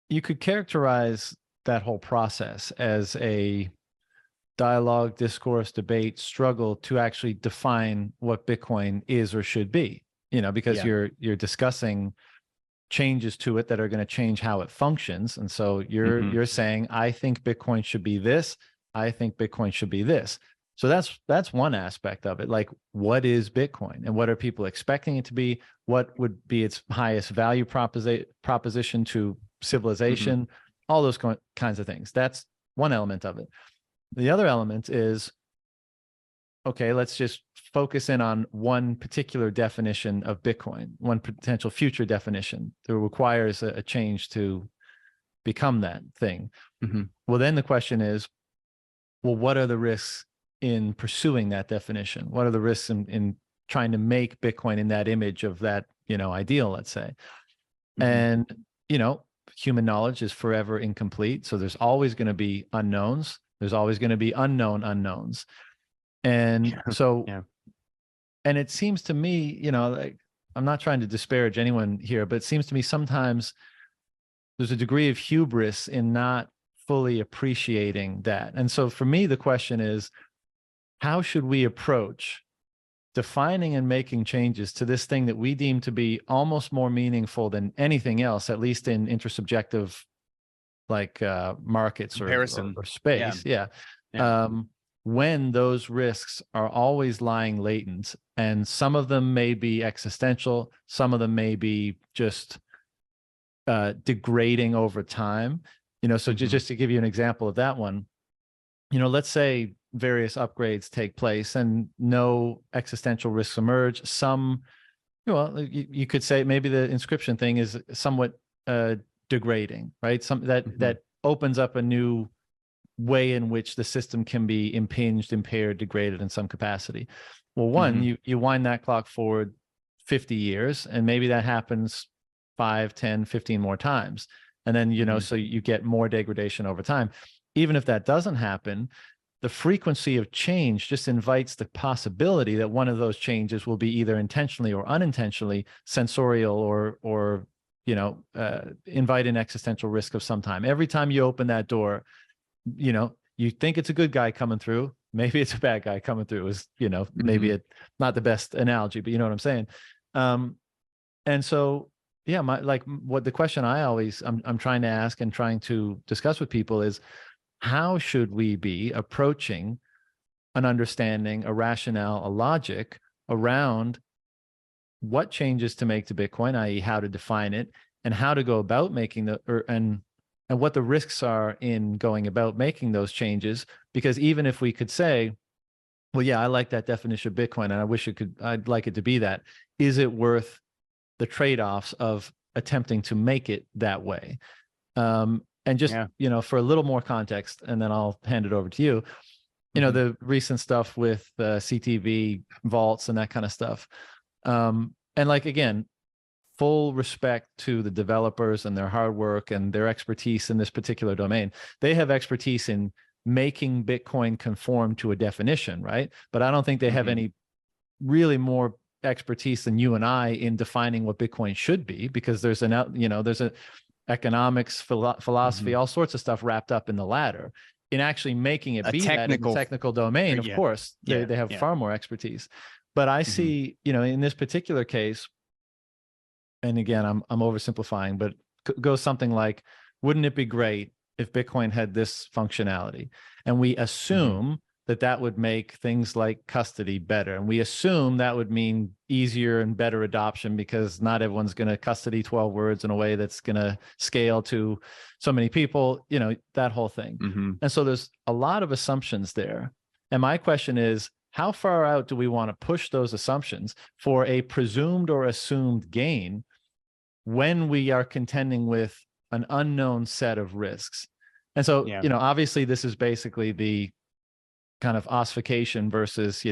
you could characterize that whole process as a dialogue, discourse, debate, struggle to actually define what Bitcoin is or should be, because you're discussing changes to it that are going to change how it functions. And so you're saying, I think Bitcoin should be this. I think Bitcoin should be this. So that's one aspect of it. Like, what is Bitcoin and what are people expecting it to be? What would be its highest value proposition to civilization? All those kinds of things. That's one element of it. The other element is, okay, let's just focus in on one particular definition of Bitcoin, one potential future definition that requires a change to become that thing. Well, then the question is, well, what are the risks in pursuing that definition? What are the risks in trying to make Bitcoin in that image of that, ideal, let's say? And, human knowledge is forever incomplete. So there's always going to be unknowns. There's always going to be unknown unknowns. And so, and it seems to me, like, I'm not trying to disparage anyone here, but it seems to me sometimes there's a degree of hubris in not fully appreciating that. And so for me, the question is, how should we approach defining and making changes to this thing that we deem to be almost more meaningful than anything else, at least in intersubjective markets or space. When those risks are always lying latent, and some of them may be existential, some of them may be just degrading over time. So just to give you an example of that one, let's say various upgrades take place and no existential risks emerge. Some, you could say maybe the inscription thing is somewhat degrading, right? That opens up a new way in which the system can be impinged, impaired, degraded in some capacity. Well, one, you wind that clock forward 50 years, and maybe that happens 5, 10, 15 more times. And then, so you get more degradation over time. Even if that doesn't happen, the frequency of change just invites the possibility that one of those changes will be either intentionally or unintentionally sensorial or invite an existential risk of some time. Every time you open that door, you think it's a good guy coming through. Maybe it's a bad guy coming through is, maybe it not the best analogy, but you know what I'm saying? And so, yeah, what the question I'm trying to ask and trying to discuss with people is, how should we be approaching an understanding, a rationale, a logic around what changes to make to Bitcoin, i.e. how to define it, and how to go about making and what the risks are in going about making those changes. Because even if we could say, well, yeah, I like that definition of Bitcoin and I'd like it to be that, is it worth the trade-offs of attempting to make it that way? And just, for a little more context, and then I'll hand it over to you, the recent stuff with CTV vaults and that kind of stuff. And again, full respect to the developers and their hard work and their expertise in this particular domain. They have expertise in making Bitcoin conform to a definition, right? But I don't think they have any really more expertise than you and I in defining what Bitcoin should be, because there's there's a economics, philosophy, all sorts of stuff wrapped up in the latter. In actually making it be that in the technical domain, of course, they have far more expertise. But I see, in this particular case, and again, I'm oversimplifying, but goes something like, wouldn't it be great if Bitcoin had this functionality? And we assume that would make things like custody better. And we assume that would mean easier and better adoption, because not everyone's going to custody 12 words in a way that's going to scale to so many people, that whole thing. And so there's a lot of assumptions there. And my question is, how far out do we want to push those assumptions for a presumed or assumed gain when we are contending with an unknown set of risks? And so, obviously this is basically the kind of ossification versus,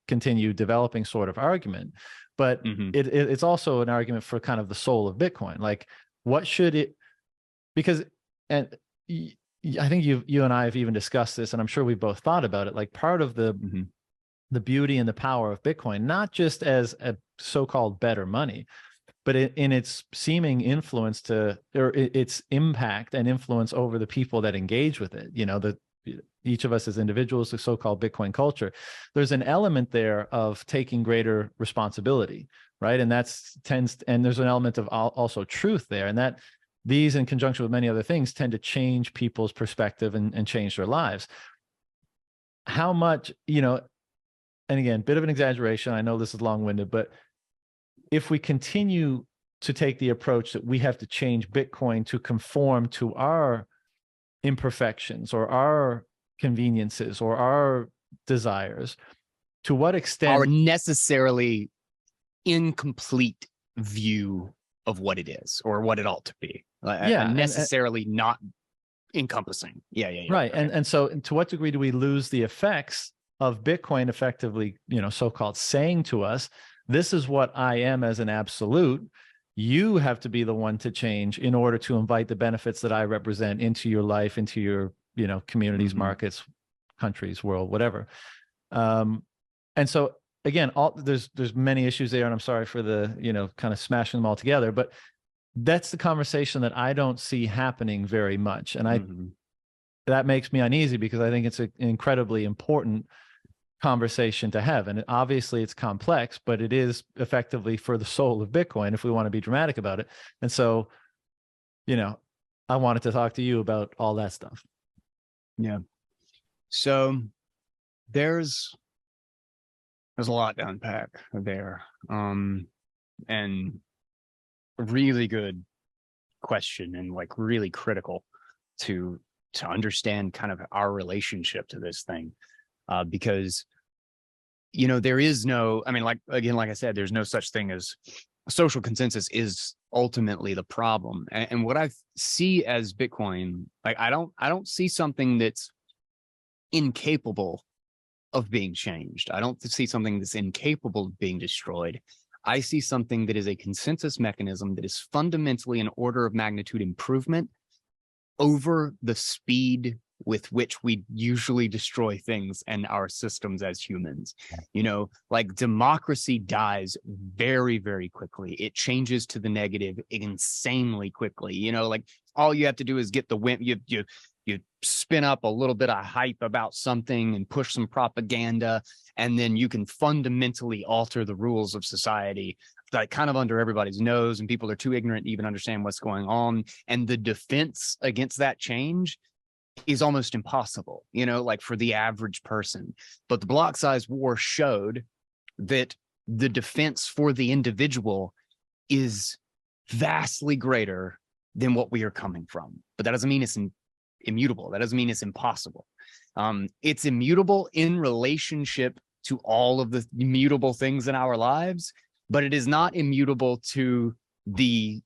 continued developing sort of argument, but it's also an argument for kind of the soul of Bitcoin. Like, what should it, because, and I think you and I have even discussed this, and I'm sure we both thought about it, like part of the beauty and the power of Bitcoin, not just as a so-called better money, but in its seeming influence or its impact and influence over the people that engage with it, each of us as individuals, the so-called Bitcoin culture, there's an element there of taking greater responsibility, right? And and there's an element of also truth there, and that these, in conjunction with many other things, tend to change people's perspective and change their lives. How much, and again, bit of an exaggeration, I know this is long-winded, but if we continue to take the approach that we have to change Bitcoin to conform to our imperfections or our conveniences or our desires, to what extent our necessarily incomplete view of what it is or what it ought to be, necessarily not encompassing. Right. And so to what degree do we lose the effects of Bitcoin effectively, so-called saying to us, this is what I am as an absolute. You have to be the one to change in order to invite the benefits that I represent into your life, into your, communities, markets, countries, world, whatever. And so again, there's many issues there, and I'm sorry for the, kind of smashing them all together, but that's the conversation that I don't see happening very much. And that makes me uneasy, because I think it's an incredibly important conversation to have. And obviously it's complex, but it is effectively for the soul of Bitcoin, if we want to be dramatic about it. And so, I wanted to talk to you about all that stuff. Yeah. So there's a lot to unpack there. And a really good question, and like really critical to understand kind of our relationship to this thing. Because, there is no, like I said, there's no such thing as social consensus is ultimately the problem. And what I see as Bitcoin, like, I don't see something that's incapable of being changed. I don't see something that's incapable of being destroyed. I see something that is a consensus mechanism that is fundamentally an order of magnitude improvement over the speed with which we usually destroy things and our systems as humans. Like, democracy dies very, very quickly. It changes to the negative insanely quickly. Like, all you have to do is get the wind. you spin up a little bit of hype about something and push some propaganda, and then you can fundamentally alter the rules of society, like kind of under everybody's nose, and people are too ignorant to even understand what's going on. And the defense against that change is almost impossible, you know, like for the average person. But the block size war showed that the defense for the individual is vastly greater than what we are coming from. But that doesn't mean it's immutable. That doesn't mean it's impossible. It's immutable in relationship to all of the immutable things in our lives, but it is not immutable to the,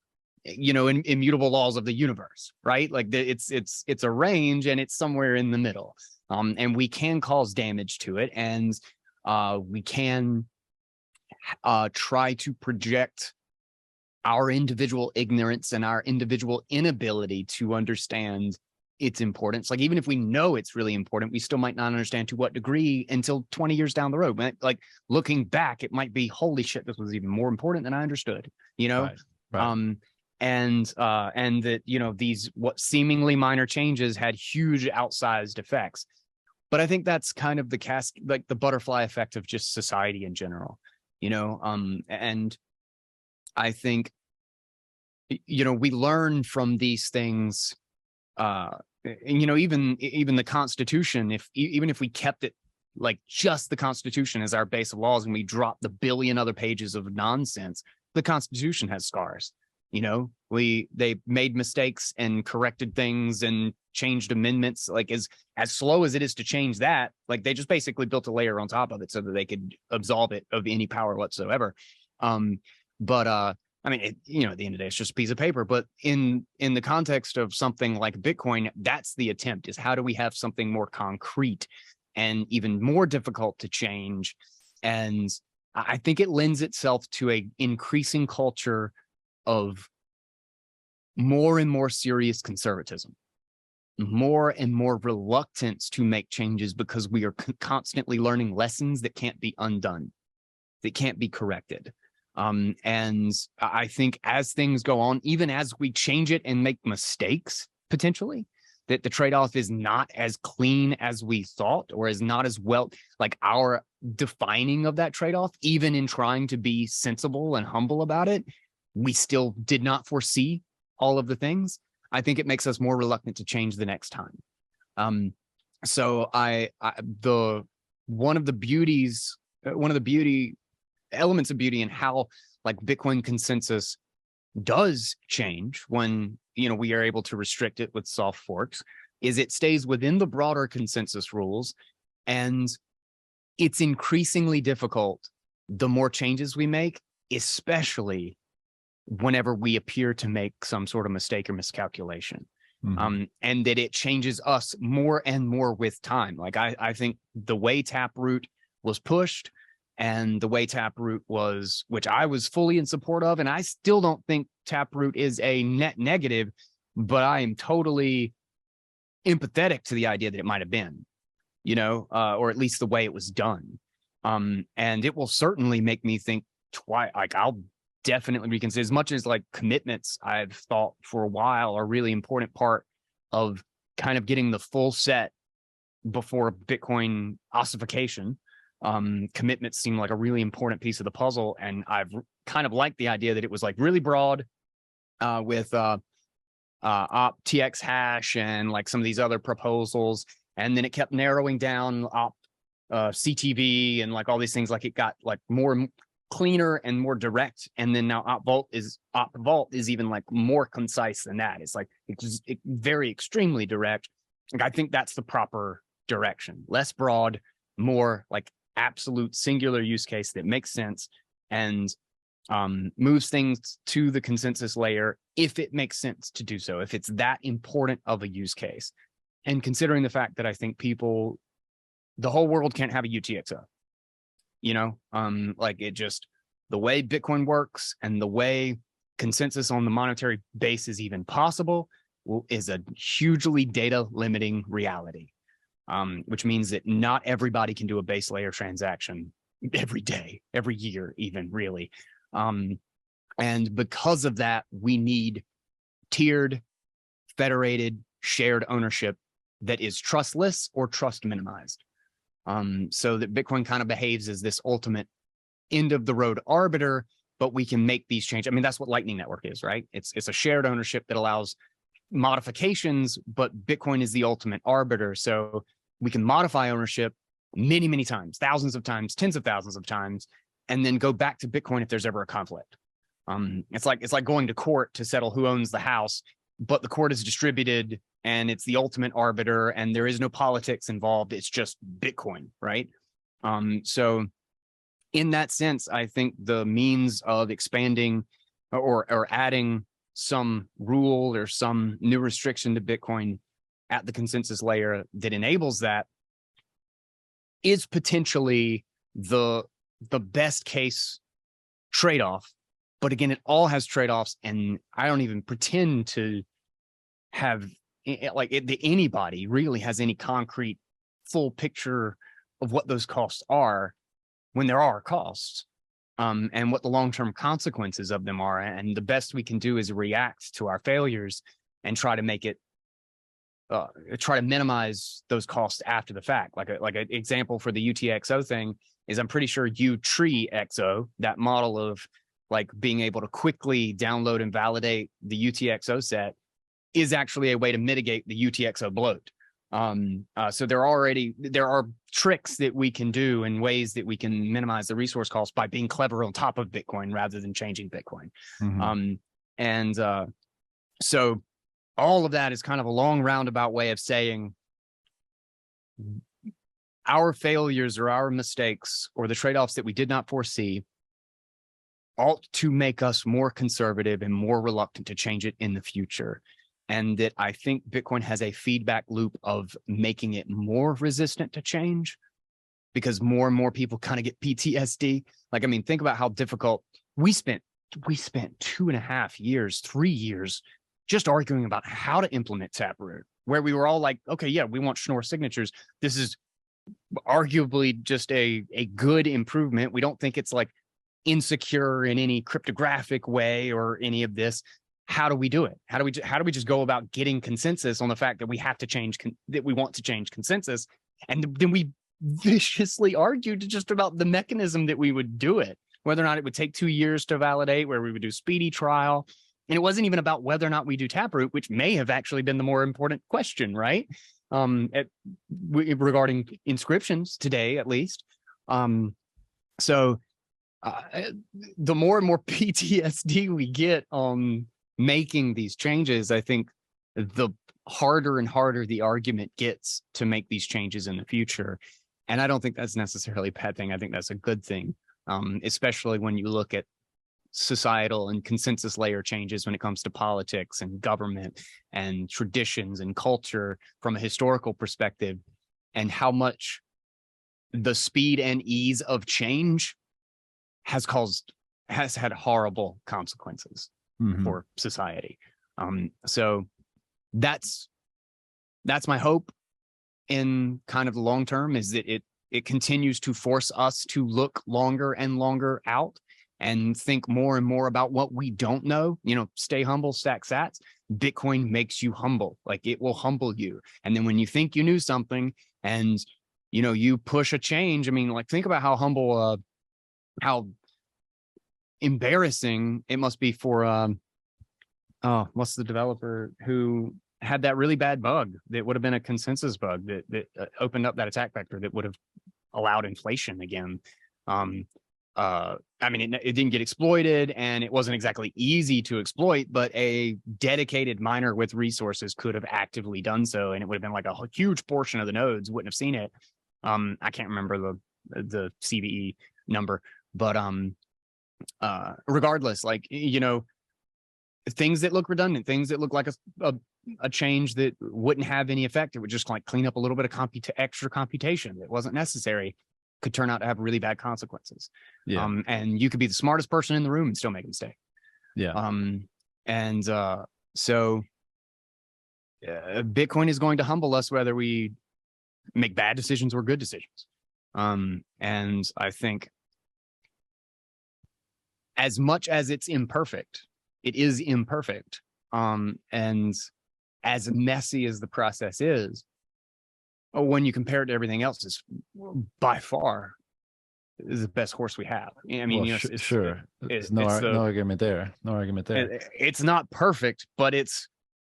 you know, immutable laws of the universe, right? Like it's a range, and it's somewhere in the middle. And we can cause damage to it, and we can try to project our individual ignorance and our individual inability to understand its importance. Like, even if we know it's really important, we still might not understand to what degree until 20 years down the road. Like, looking back, it might be, holy shit, this was even more important than I understood, you know? Right. And that, you know, these what seemingly minor changes had huge outsized effects. But I think that's kind of like the butterfly effect of just society in general, you know? And I think, you know, we learn from these things, and, you know, even the Constitution, even if we kept it like just the Constitution as our base of laws, and we dropped the billion other pages of nonsense, the Constitution has scars. You know, they made mistakes and corrected things and changed amendments. Like, as slow as it is to change that, like, they just basically built a layer on top of it so that they could absolve it of any power whatsoever. I mean, you know, at the end of the day, it's just a piece of paper. But in the context of something like Bitcoin, that's the attempt: is how do we have something more concrete and even more difficult to change? And I think it lends itself to a increasing culture of more and more serious conservatism, more and more reluctance to make changes, because we are constantly learning lessons that can't be undone, that can't be corrected. And I think as things go on, even as we change it and make mistakes, potentially, that the trade-off is not as clean as we thought, or is not as well, like, our defining of that trade-off, even in trying to be sensible and humble about it, we still did not foresee all of the things. I think it makes us more reluctant to change the next time. So one of the beauty elements of beauty in how, like, Bitcoin consensus does change when, you know, we are able to restrict it with soft forks, is it stays within the broader consensus rules, and it's increasingly difficult the more changes we make, especially whenever we appear to make some sort of mistake or miscalculation. And that it changes us more and more with time. Like, I think the way Taproot was pushed, and the way Taproot was, which I was fully in support of, and I still don't think Taproot is a net negative, but I am totally empathetic to the idea that it might have been, you know, or at least the way it was done. And it will certainly make me think twice. Like, I'll definitely reconsider, as much as, like, commitments I've thought for a while are a really important part of kind of getting the full set before Bitcoin ossification. Commitments seem like a really important piece of the puzzle, and I've kind of liked the idea that it was, like, really broad, with OpTX hash and, like, some of these other proposals, and then it kept narrowing down CTV and, like, all these things. Like, it got, like, more cleaner and more direct, and then now OpVault is even, like, more concise than that. It's like it's very extremely direct. Like, I think that's the proper direction: less broad, more, like, absolute singular use case that makes sense, and moves things to the consensus layer if it makes sense to do so, if it's that important of a use case. And considering the fact that I think the whole world can't have a UTXO, you know, like, it just, the way Bitcoin works and the way consensus on the monetary base is even possible is a hugely data limiting reality. Which means that not everybody can do a base layer transaction every day, every year, even, really. And because of that, we need tiered, federated, shared ownership that is trustless or trust minimized. So that Bitcoin kind of behaves as this ultimate end of the road arbiter, but we can make these changes. I mean, that's what Lightning Network is, right? It's a shared ownership that allows modifications, but Bitcoin is the ultimate arbiter. So we can modify ownership many, many times, thousands of times, tens of thousands of times, and then go back to Bitcoin if there's ever a conflict. It's like going to court to settle who owns the house, but the court is distributed and it's the ultimate arbiter and there is no politics involved. It's just Bitcoin, right? So in that sense, I think the means of expanding or adding some rule or some new restriction to Bitcoin at the consensus layer that enables that is potentially the best case trade-off. But again, it all has trade-offs, and I don't even pretend to have that anybody really has any concrete full picture of what those costs are when there are costs, and what the long-term consequences of them are. And the best we can do is react to our failures and try to make it, try to minimize those costs after the fact. Like an example for the UTXO thing is I'm pretty sure UTREXO, that model of like being able to quickly download and validate the UTXO set, is actually a way to mitigate the UTXO bloat. So there are tricks that we can do and ways that we can minimize the resource costs by being clever on top of Bitcoin rather than changing Bitcoin. So all of that is kind of a long roundabout way of saying our failures or our mistakes or the trade-offs that we did not foresee ought to make us more conservative and more reluctant to change it in the future. And that I think Bitcoin has a feedback loop of making it more resistant to change because more and more people kind of get PTSD. Like, I mean, think about how difficult we spent 2.5 years, 3 years just arguing about how to implement Taproot, where we were all like, okay, yeah, we want Schnorr signatures. This is arguably just a good improvement. We don't think it's like insecure in any cryptographic way or any of this. How do we do it? How do we just go about getting consensus on the fact that we have to change, that we want to change consensus? And then we viciously argued just about the mechanism that we would do it, whether or not it would take 2 years to validate, where we would do speedy trial. And it wasn't even about whether or not we do Taproot, which may have actually been the more important question, right? Regarding inscriptions today, at least. So the more and more PTSD we get on making these changes, I think the harder and harder the argument gets to make these changes in the future. And I don't think that's necessarily a bad thing. I think that's a good thing, especially when you look at societal and consensus layer changes when it comes to politics and government and traditions and culture from a historical perspective, and how much the speed and ease of change has had horrible consequences for society. So that's my hope in kind of the long term, is that it continues to force us to look longer and longer out and think more and more about what we don't know. You know, stay humble, stack sats. Bitcoin makes you humble. Like, it will humble you. And then when you think you knew something and, you know, you push a change, I mean, like, think about how humble, how embarrassing it must be for, what's the developer who had that really bad bug that would have been a consensus bug that opened up that attack vector that would have allowed inflation again. I mean, it didn't get exploited and it wasn't exactly easy to exploit, but a dedicated miner with resources could have actively done so. And it would have been like a huge portion of the nodes wouldn't have seen it. I can't remember the CVE number, but regardless, like, you know, things that look redundant, things that look like a change that wouldn't have any effect, it would just like clean up a little bit of extra computation that wasn't necessary, could turn out to have really bad consequences. Yeah. And you could be the smartest person in the room and still make a mistake. Yeah. So Bitcoin is going to humble us whether we make bad decisions or good decisions. And I think as much as it's imperfect, it is imperfect. And as messy as the process is, when you compare it to everything else, is by far is the best horse we have. I mean, well, sure. There's no argument there. No argument there. It's not perfect, but it's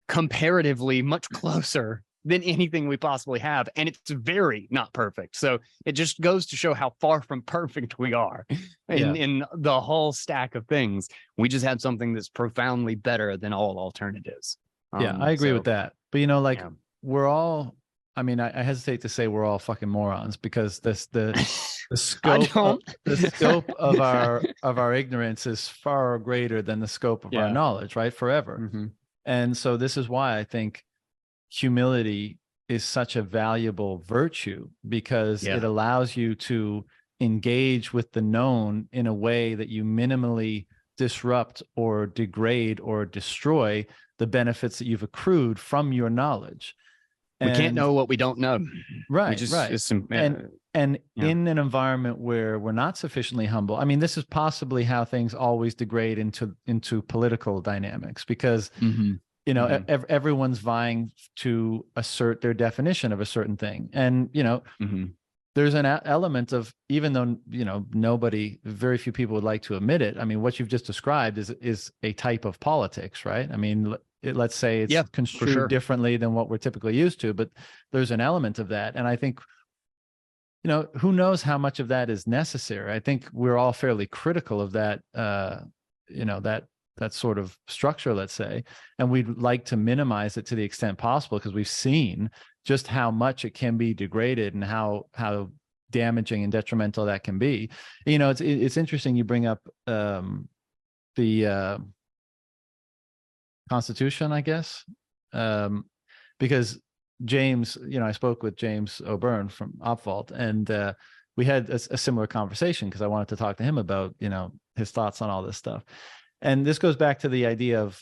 comparatively much closer than anything we possibly have. And it's very not perfect. So it just goes to show how far from perfect we are in the whole stack of things. We just have something that's profoundly better than all alternatives. Yeah, I agree with that. But, you know, like we're all, I mean, I hesitate to say we're all fucking morons, because the scope of our ignorance is far greater than the scope of our knowledge, right? Forever. Mm-hmm. And so this is why I think humility is such a valuable virtue, because it allows you to engage with the known in a way that you minimally disrupt or degrade or destroy the benefits that you've accrued from your knowledge. We can't know what we don't know. Right, and in an environment where we're not sufficiently humble, I mean, this is possibly how things always degrade into political dynamics, because you know, everyone's vying to assert their definition of a certain thing. And, you know, there's an element of, even though, you know, very few people would like to admit it. I mean, what you've just described is a type of politics, right? I mean, let's say it's construed differently than what we're typically used to, but there's an element of that. And I think, you know, who knows how much of that is necessary? I think we're all fairly critical of that, you know, that sort of structure, let's say, and we'd like to minimize it to the extent possible, because we've seen just how much it can be degraded and how damaging and detrimental that can be. You know, it's interesting you bring up the Constitution, I guess, because James, you know, I spoke with James O'Byrne from Opvault, and we had a similar conversation, because I wanted to talk to him about, you know, his thoughts on all this stuff. And this goes back to the idea of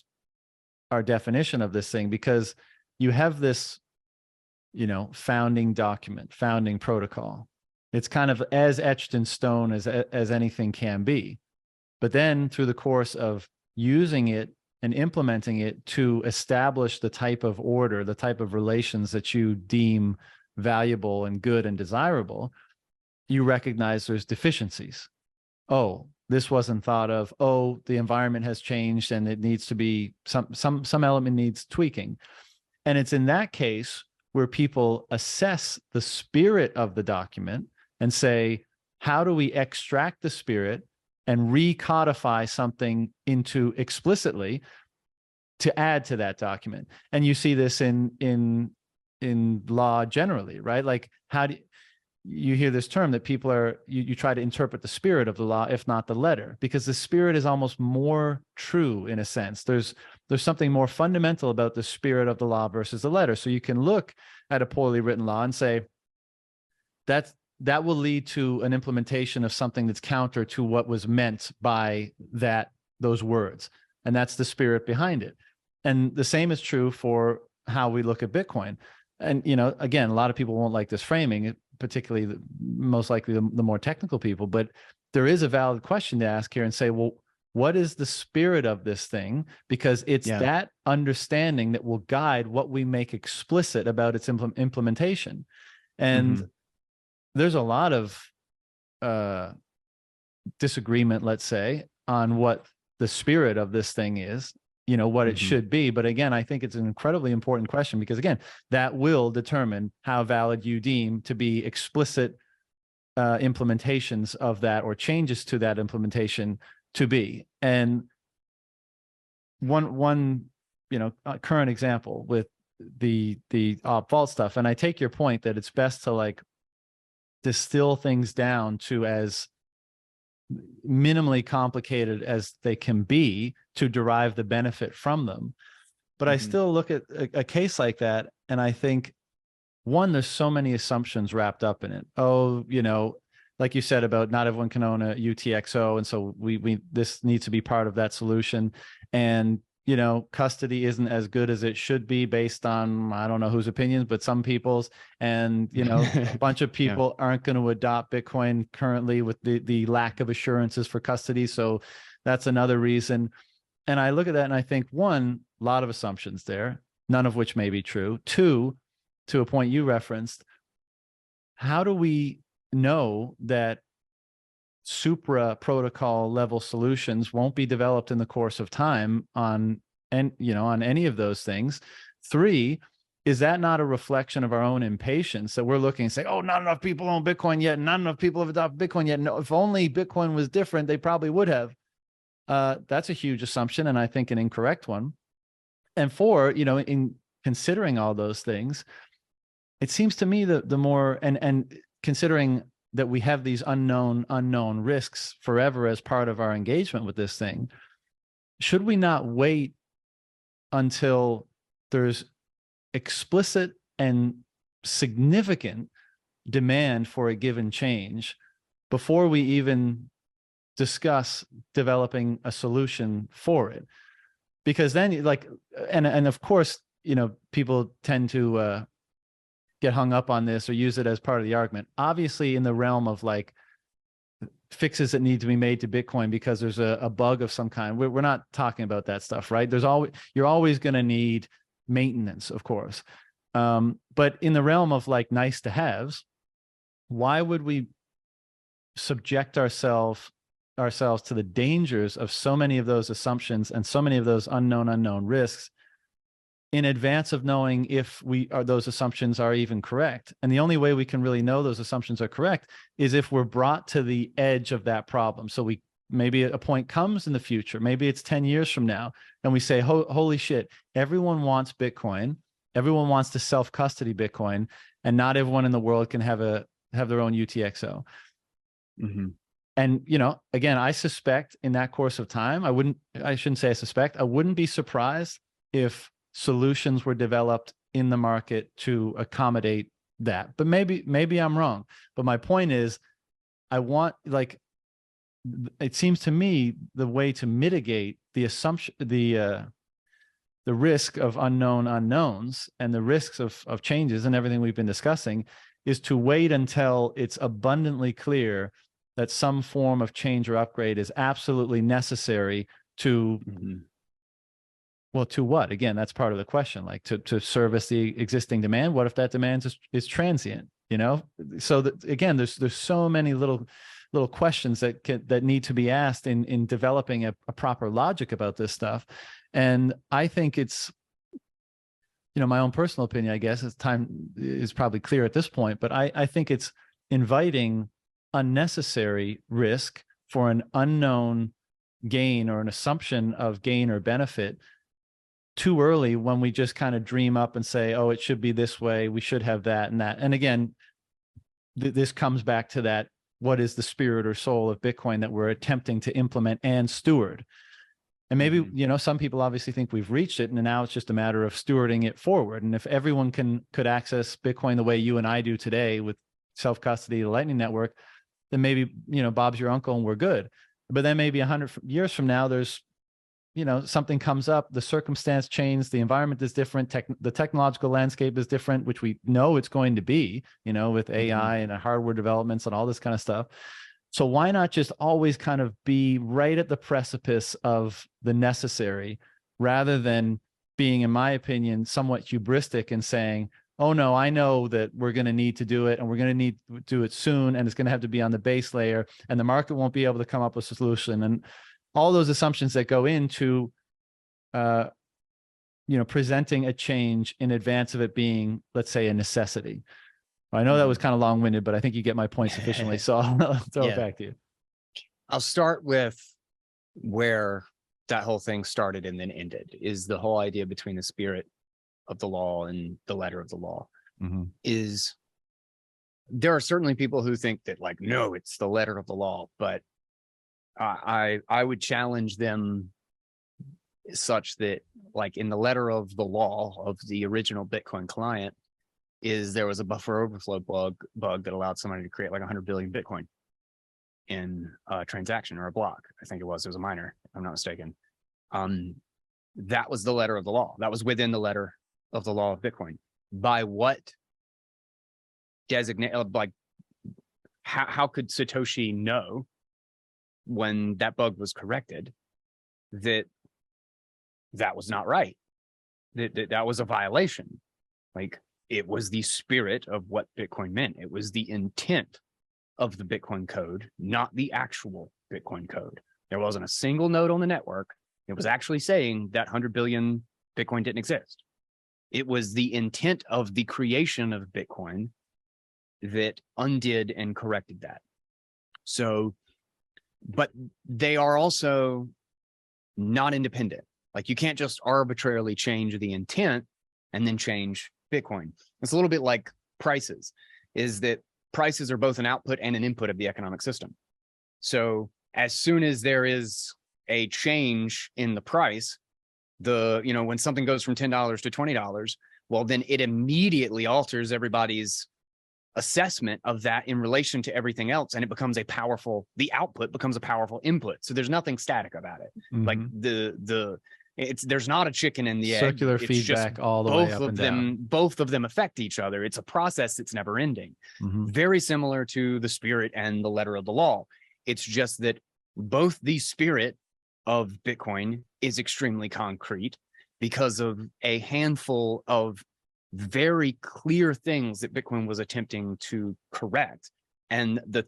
our definition of this thing, because you have this, you know, founding document, founding protocol. It's kind of as etched in stone as anything can be. But then through the course of using it and implementing it to establish the type of order, the type of relations that you deem valuable and good and desirable, you recognize there's deficiencies. Oh, this wasn't thought of. Oh, the environment has changed and it needs to be some element needs tweaking. And it's in that case where people assess the spirit of the document and say, how do we extract the spirit and recodify something into explicitly to add to that document? And you see this in law generally, right? Like, how do you hear this term that people are, you try to interpret the spirit of the law, if not the letter, because the spirit is almost more true in a sense. There's something more fundamental about the spirit of the law versus the letter. So you can look at a poorly written law and say that will lead to an implementation of something that's counter to what was meant by those words. And that's the spirit behind it. And the same is true for how we look at Bitcoin. And, you know, again, a lot of people won't like this framing, particularly most likely the more technical people, but there is a valid question to ask here and say, well, what is the spirit of this thing? Because it's that understanding that will guide what we make explicit about its implementation. And there's a lot of disagreement, let's say, on what the spirit of this thing is, you know, what it should be. But again, I think it's an incredibly important question, because again, that will determine how valid you deem to be explicit implementations of that, or changes to that implementation to be. And one you know, current example with the Opvault stuff, and I take your point that it's best to like distill things down to as minimally complicated as they can be to derive the benefit from them. But I still look at a case like that, and I think, one, there's so many assumptions wrapped up in it. Oh, you know, like you said about not everyone can own a UTXO, and so this needs to be part of that solution. And, you know, custody isn't as good as it should be based on, I don't know whose opinions, but some people's. And, you know, a bunch of people aren't going to adopt Bitcoin currently with the lack of assurances for custody. So that's another reason. And I look at that and I think, one, a lot of assumptions there, none of which may be true. Two, to a point you referenced, how do we know that supra protocol level solutions won't be developed in the course of time on, and on any of those things? 3, is that not a reflection of our own impatience that we're looking and say, oh, not enough people own Bitcoin yet, not enough people have adopted Bitcoin yet? No, if only Bitcoin was different, they probably would have. That's a huge assumption, and I think an incorrect one. And 4, in considering all those things, it seems to me that the more, and considering that we have these unknown risks forever as part of our engagement with this thing, should we not wait until there's explicit and significant demand for a given change before we even discuss developing a solution for it? Because then, like, and of course, people tend to get hung up on this or use it as part of the argument. Obviously, in the realm of like fixes that need to be made to Bitcoin because there's a bug of some kind, we're not talking about that stuff, right? You're always going to need maintenance, of course. But in the realm of like nice to haves, why would we subject ourselves to the dangers of so many of those assumptions and so many of those unknown risks in advance of knowing if those assumptions are even correct? And the only way we can really know those assumptions are correct is if we're brought to the edge of that problem. So maybe a point comes in the future, maybe it's 10 years from now, and we say, holy shit, everyone wants Bitcoin, everyone wants to self-custody Bitcoin, and not everyone in the world can have their own UTXO. Mm-hmm. And again, I suspect in that course of time, I wouldn't be surprised if solutions were developed in the market to accommodate that. But maybe I'm wrong. But my point is, it seems to me the way to mitigate the assumption, the risk of unknown unknowns and the risks of changes and everything we've been discussing is to wait until it's abundantly clear that some form of change or upgrade is absolutely necessary to, well, to what? Again, that's part of the question, like to service the existing demand. What if that demand is transient, So that, again, there's so many little questions that need to be asked in developing a proper logic about this stuff. And I think it's, my own personal opinion, I guess, time is probably clear at this point, but I think it's inviting unnecessary risk for an unknown gain or an assumption of gain or benefit too early, when we just kind of dream up and say, oh, it should be this way, we should have that and that. And again, this comes back to that, what is the spirit or soul of Bitcoin that we're attempting to implement and steward? And maybe, some people obviously think we've reached it, and now it's just a matter of stewarding it forward. And if everyone could access Bitcoin the way you and I do today with self-custody, the Lightning Network, then maybe, Bob's your uncle and we're good. But then maybe 100 years from now, there's, something comes up, the circumstance changes, the environment is different, the technological landscape is different, which we know it's going to be, with AI and hardware developments and all this kind of stuff. So why not just always kind of be right at the precipice of the necessary, rather than being, in my opinion, somewhat hubristic and saying, oh no, I know that we're going to need to do it, and we're going to need to do it soon, and it's going to have to be on the base layer, and the market won't be able to come up with a solution, and all those assumptions that go into, presenting a change in advance of it being, let's say, a necessity. I know that was kind of long-winded, but I think you get my point sufficiently, so I'll throw it back to you. I'll start with where that whole thing started and then ended, is the whole idea between the spirit of the law and the letter of the law. Is there are certainly people who think that, like, no, it's the letter of the law, but I would challenge them such that, like, in the letter of the law of the original Bitcoin client, there was a buffer overflow bug that allowed somebody to create like 100 billion Bitcoin in a transaction or a block. I think it was a miner, if I'm not mistaken. That was the letter of the law. That was within the letter of the law of Bitcoin. By what designate, like, how could Satoshi know when that bug was corrected that was not right, that was a violation? Like, it was the spirit of what Bitcoin meant. It was the intent of the Bitcoin code, not the actual Bitcoin code. There wasn't a single node on the network that was actually saying that 100 billion Bitcoin didn't exist. It was the intent of the creation of Bitcoin that undid and corrected that. So, but they are also not independent. Like, you can't just arbitrarily change the intent and then change Bitcoin. It's a little bit like prices, is that prices are both an output and an input of the economic system. So as soon as there is a change in the price, when something goes from $10 to $20, well, then it immediately alters everybody's assessment of that in relation to everything else. And it becomes the output becomes a powerful input. So there's nothing static about it. Like there's not a chicken and the egg. Circular feedback all the way up and down. Both of them affect each other. It's a process that's never ending. Very similar to the spirit and the letter of the law. It's just that both the spirit of Bitcoin is extremely concrete because of a handful of very clear things that Bitcoin was attempting to correct, and the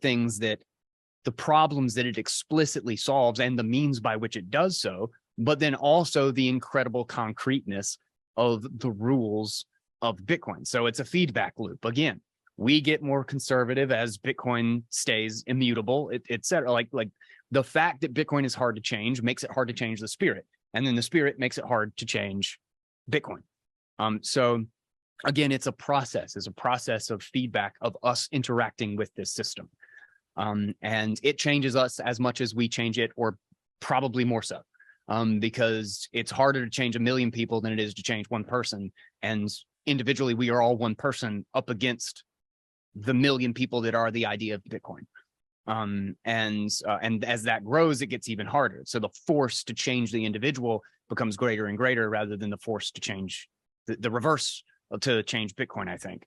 problems that it explicitly solves and the means by which it does so, but then also the incredible concreteness of the rules of Bitcoin. So it's a feedback loop. Again, we get more conservative as Bitcoin stays immutable, et cetera. Like the fact that Bitcoin is hard to change makes it hard to change the spirit. And then the spirit makes it hard to change Bitcoin. So again, it's a process of feedback of us interacting with this system. And it changes us as much as we change it, or probably more so, because it's harder to change 1 million people than it is to change one person. And individually, we are all one person up against the 1 million people that are the idea of Bitcoin. And as that grows, it gets even harder. So the force to change the individual becomes greater and greater, rather than the force to change the reverse to change Bitcoin, I think.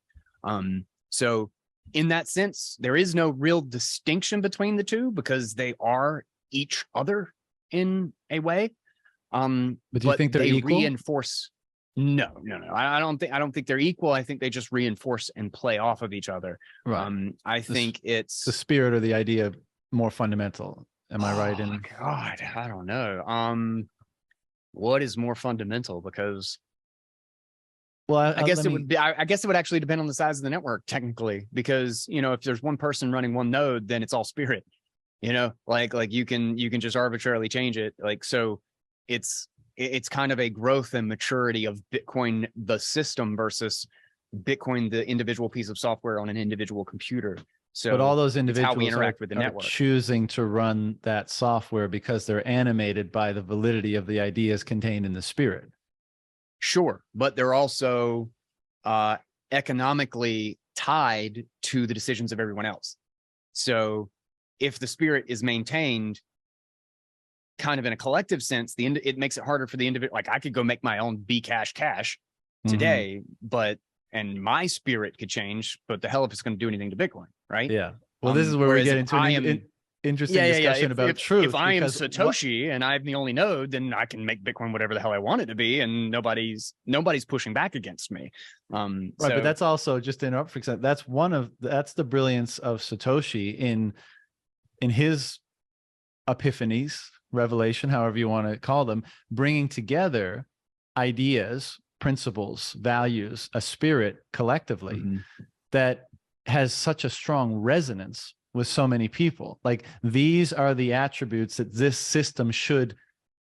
So in that sense, there is no real distinction between the two because they are each other in a way. But do you think they're equal? Reinforce. No. I don't think they're equal. I think they just reinforce and play off of each other. Right. I think it's the spirit or the idea more fundamental. Am I right? Oh God, I don't know. What is more fundamental? Because I guess it would be. I guess it would actually depend on the size of the network, technically, because if there's one person running one node, then it's all spirit. Like you can just arbitrarily change it. Like, so it's kind of a growth and maturity of Bitcoin, the system, versus Bitcoin, the individual piece of software on an individual computer. So, but all those individuals how we interact with the network, choosing to run that software because they're animated by the validity of the ideas contained in the spirit. Sure, but they're also economically tied to the decisions of everyone else. So if the spirit is maintained kind of in a collective sense, it makes it harder for the individual. Like, I could go make my own Bcash cash today, and my spirit could change, but the hell if it's going to do anything to Bitcoin, right? Yeah. Well, this is where we get into an interesting discussion about truth. If I am Satoshi and I'm the only node, then I can make Bitcoin whatever the hell I want it to be, and nobody's pushing back against me. Right, but that's also, just to interrupt for a second, that's the brilliance of Satoshi in his epiphanies, revelation, however you want to call them, bringing together ideas, principles, values, a spirit collectively that has such a strong resonance with so many people. Like, these are the attributes that this system should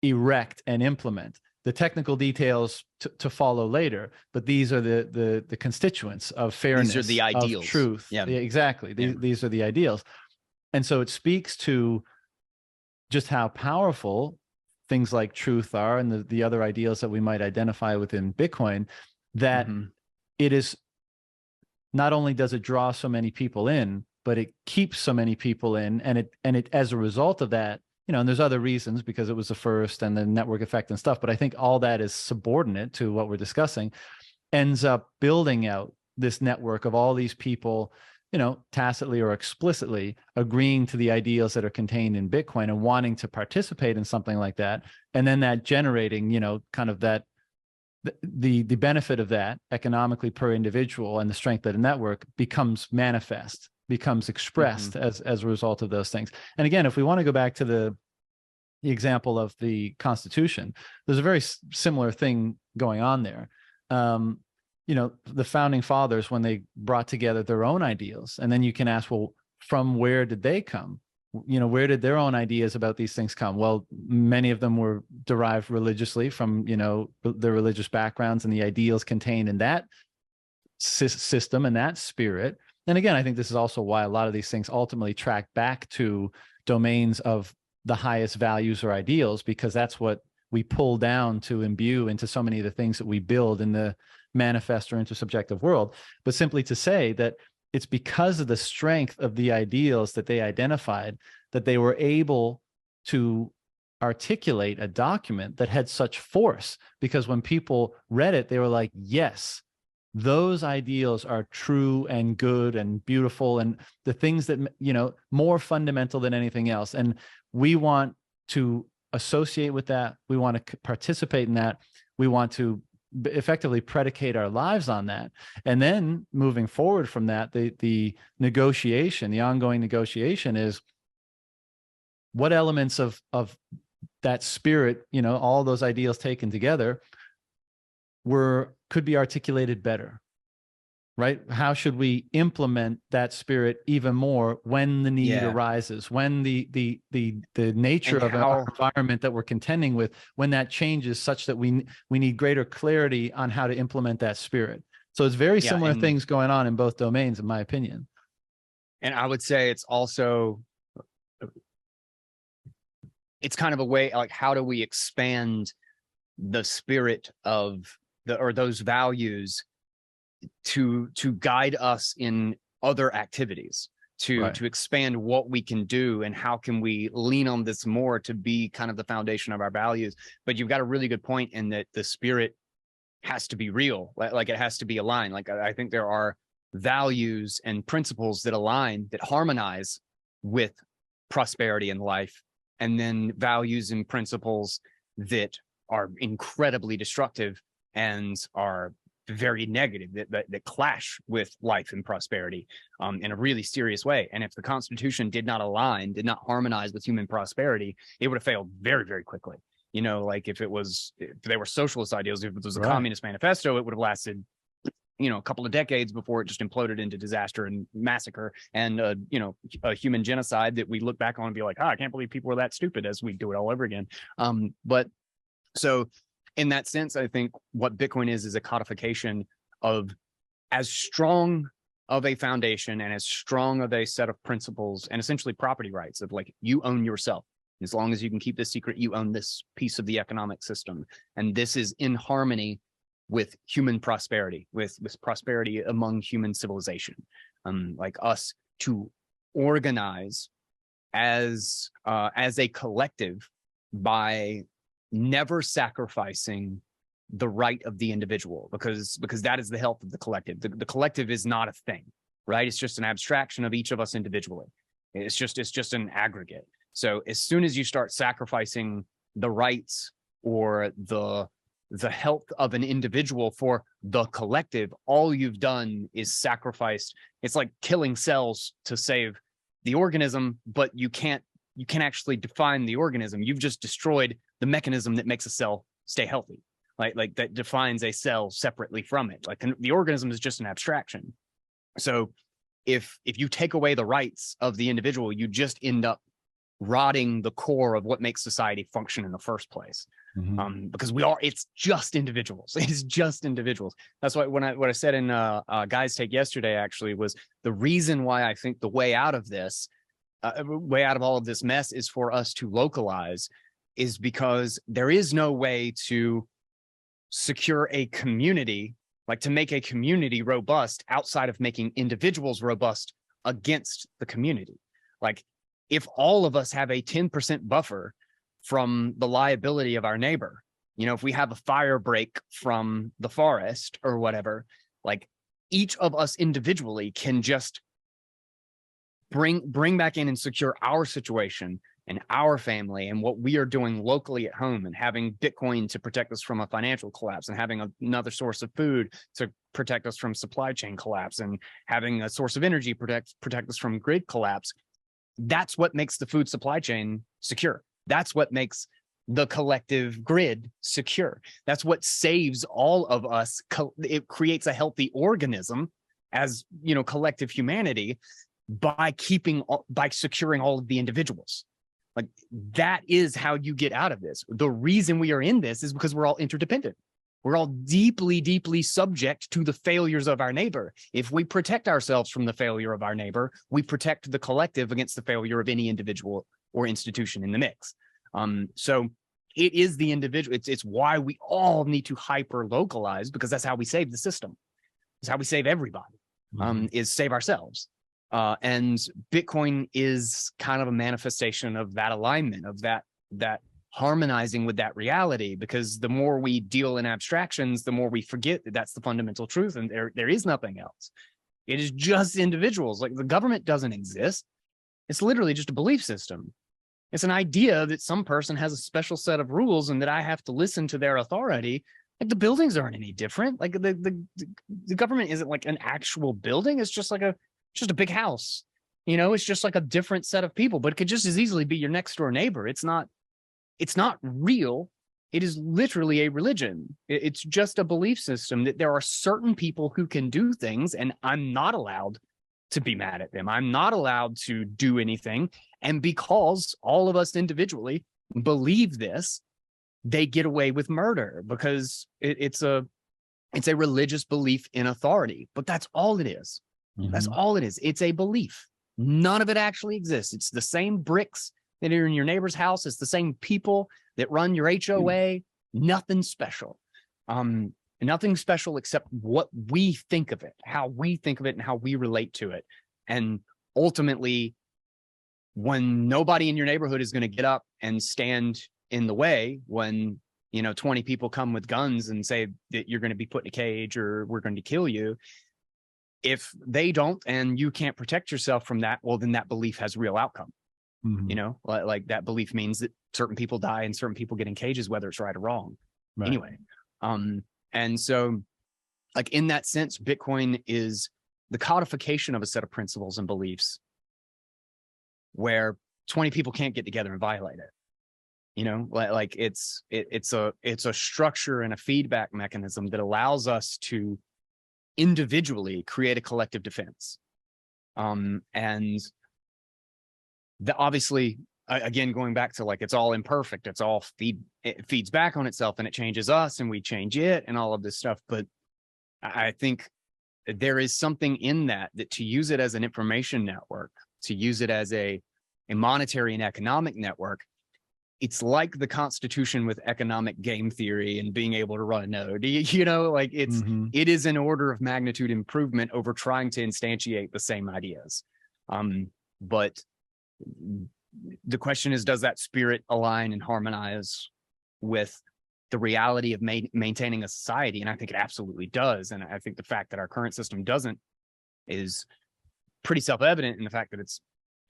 erect and implement. The technical details to follow later, but these are the constituents of fairness, these are the ideals, of truth. Yeah, exactly. These are the ideals. And so it speaks to just how powerful things like truth are, and the other ideals that we might identify within Bitcoin, that it is, not only does it draw so many people in, but it keeps so many people in, and it as a result of that, and there's other reasons, because it was the first and the network effect and stuff, but I think all that is subordinate to what we're discussing, ends up building out this network of all these people, tacitly or explicitly agreeing to the ideals that are contained in Bitcoin and wanting to participate in something like that. And then that generating, kind of that the benefit of that economically per individual and the strength of the network becomes manifest, becomes expressed as a result of those things. And again, if we want to go back to the example of the Constitution, there's a very similar thing going on there. You know, the founding fathers, when they brought together their own ideals, and then you can ask, well, from where did they come? You know, where did their own ideas about these things come? Well, many of them were derived religiously from, you know, their religious backgrounds and the ideals contained in that system and that spirit. And again, I think this is also why a lot of these things ultimately track back to domains of the highest values or ideals, because that's what we pull down to imbue into so many of the things that we build in the manifest or intersubjective world. But simply to say that it's because of the strength of the ideals that they identified that they were able to articulate a document that had such force, because when people read it, they were like, yes, those ideals are true and good and beautiful and the things that, you know, more fundamental than anything else. And we want to associate with that. We want to participate in that. We want to effectively predicate our lives on that. And then moving forward from that, the negotiation, the ongoing negotiation is what elements of that spirit, you know, all those ideals taken together could be articulated better, right? How should we implement that spirit even more when the need arises, when the nature of our environment that we're contending with, when that changes such that we need greater clarity on how to implement that spirit. So it's very similar things going on in both domains, in my opinion. And I would say it's also, it's kind of a way, like, how do we expand the spirit of those values to guide us in other activities, to expand what we can do, and how can we lean on this more to be kind of the foundation of our values. But you've got a really good point in that the spirit has to be real, like it has to be aligned. Like, I think there are values and principles that align, that harmonize with prosperity in life, and then values and principles that are incredibly destructive and are very negative, that clash with life and prosperity in a really serious way. And if the Constitution did not align, did not harmonize with human prosperity, it would have failed very, very quickly. You know, like if they were socialist ideals, if it was a communist manifesto, it would have lasted, you know, a couple of decades before it just imploded into disaster and massacre and, you know, a human genocide that we look back on and be like, I can't believe people were that stupid, as we do it all over again. But so in that sense, I think what Bitcoin is a codification of as strong of a foundation and as strong of a set of principles and essentially property rights of, like, you own yourself. As long as you can keep this secret, you own this piece of the economic system. And this is in harmony with human prosperity, with prosperity among human civilization. Like us to organize as a collective by never sacrificing the right of the individual, because that is the health of the collective. The collective is not a thing, right? It's just an abstraction of each of us individually. It's just an aggregate. So as soon as you start sacrificing the rights or the health of an individual for the collective, all you've done is sacrificed. It's like killing cells to save the organism, but you can't actually define the organism. You've just destroyed the mechanism that makes a cell stay healthy, like that defines a cell separately from it. Like the organism is just an abstraction. So if you take away the rights of the individual, you just end up rotting the core of what makes society function in the first place. Because it's just individuals. It's just individuals. That's why what I said in Guys Take yesterday actually was the reason why I think the way out of this, way out of all of this mess, is for us to localize, is because there is no way to secure a community, like to make a community robust outside of making individuals robust against the community. Like if all of us have a 10% buffer from the liability of our neighbor, you know, if we have a fire break from the forest or whatever, like each of us individually can just bring back in and secure our situation and our family and what we are doing locally at home, and having Bitcoin to protect us from a financial collapse, and having another source of food to protect us from supply chain collapse, and having a source of energy protect us from grid collapse. That's what makes the food supply chain secure. That's what makes the collective grid secure. That's what saves all of us. It creates a healthy organism as, you know, collective humanity by securing all of the individuals. Like, that is how you get out of this. The reason we are in this is because we're all interdependent. We're all deeply, deeply subject to the failures of our neighbor. If we protect ourselves from the failure of our neighbor, we protect the collective against the failure of any individual or institution in the mix. So it is the individual. It's why we all need to hyper localize, because that's how we save the system. It's how we save everybody, is save ourselves. And Bitcoin is kind of a manifestation of that alignment, of that harmonizing with that reality, because the more we deal in abstractions, the more we forget that that's the fundamental truth, and there is nothing else. It is just individuals. Like, the government doesn't exist. It's literally just a belief system. It's an idea that some person has a special set of rules and that I have to listen to their authority. Like, the buildings aren't any different. Like, the government isn't like an actual building. It's just like a big house. You know, it's just like a different set of people, but it could just as easily be your next door neighbor. It's not real. It is literally a religion. It's just a belief system that there are certain people who can do things, and I'm not allowed to be mad at them. I'm not allowed to do anything. And because all of us individually believe this, they get away with murder, because it's a religious belief in authority. But that's all it is. That's all it is. It's a belief. None of it actually exists. It's the same bricks that are in your neighbor's house. It's the same people that run your HOA. Nothing special. Nothing special except what we think of it, how we think of it, and how we relate to it. And ultimately, when nobody in your neighborhood is going to get up and stand in the way, when, you know, 20 people come with guns and say that you're going to be put in a cage or we're going to kill you, if they don't and you can't protect yourself from that, well, then that belief has real outcome. You know, like that belief means that certain people die and certain people get in cages, whether it's right or wrong. Anyway, and so, like, in that sense, Bitcoin is the codification of a set of principles and beliefs where 20 people can't get together and violate it. You know, like it's a structure and a feedback mechanism that allows us to individually create a collective defense. And obviously, again, going back to, like, it's all imperfect. It's all it feeds back on itself, and it changes us and we change it and all of this stuff. But I think there is something in that to use it as an information network, to use it as a monetary and economic network. It's like the Constitution with economic game theory and being able to run a node. You know, like it is an order of magnitude improvement over trying to instantiate the same ideas. But the question is, does that spirit align and harmonize with the reality of maintaining a society? And I think it absolutely does. And I think the fact that our current system doesn't is pretty self-evident in the fact that it's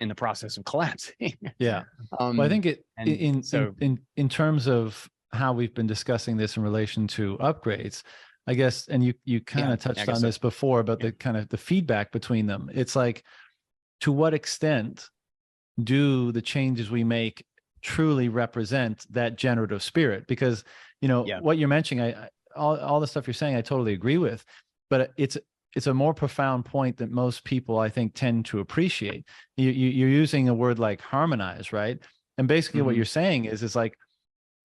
in the process of collapsing. Yeah. Well, I think in terms of how we've been discussing this in relation to upgrades, I guess, and you kind of touched on this before about the kind of the feedback between them. It's like, to what extent do the changes we make truly represent that generative spirit? Because, you know, what you're mentioning, all the stuff you're saying, I totally agree with, but it's a more profound point that most people, I think, tend to appreciate. You're using a word like harmonize, right? And basically what you're saying is like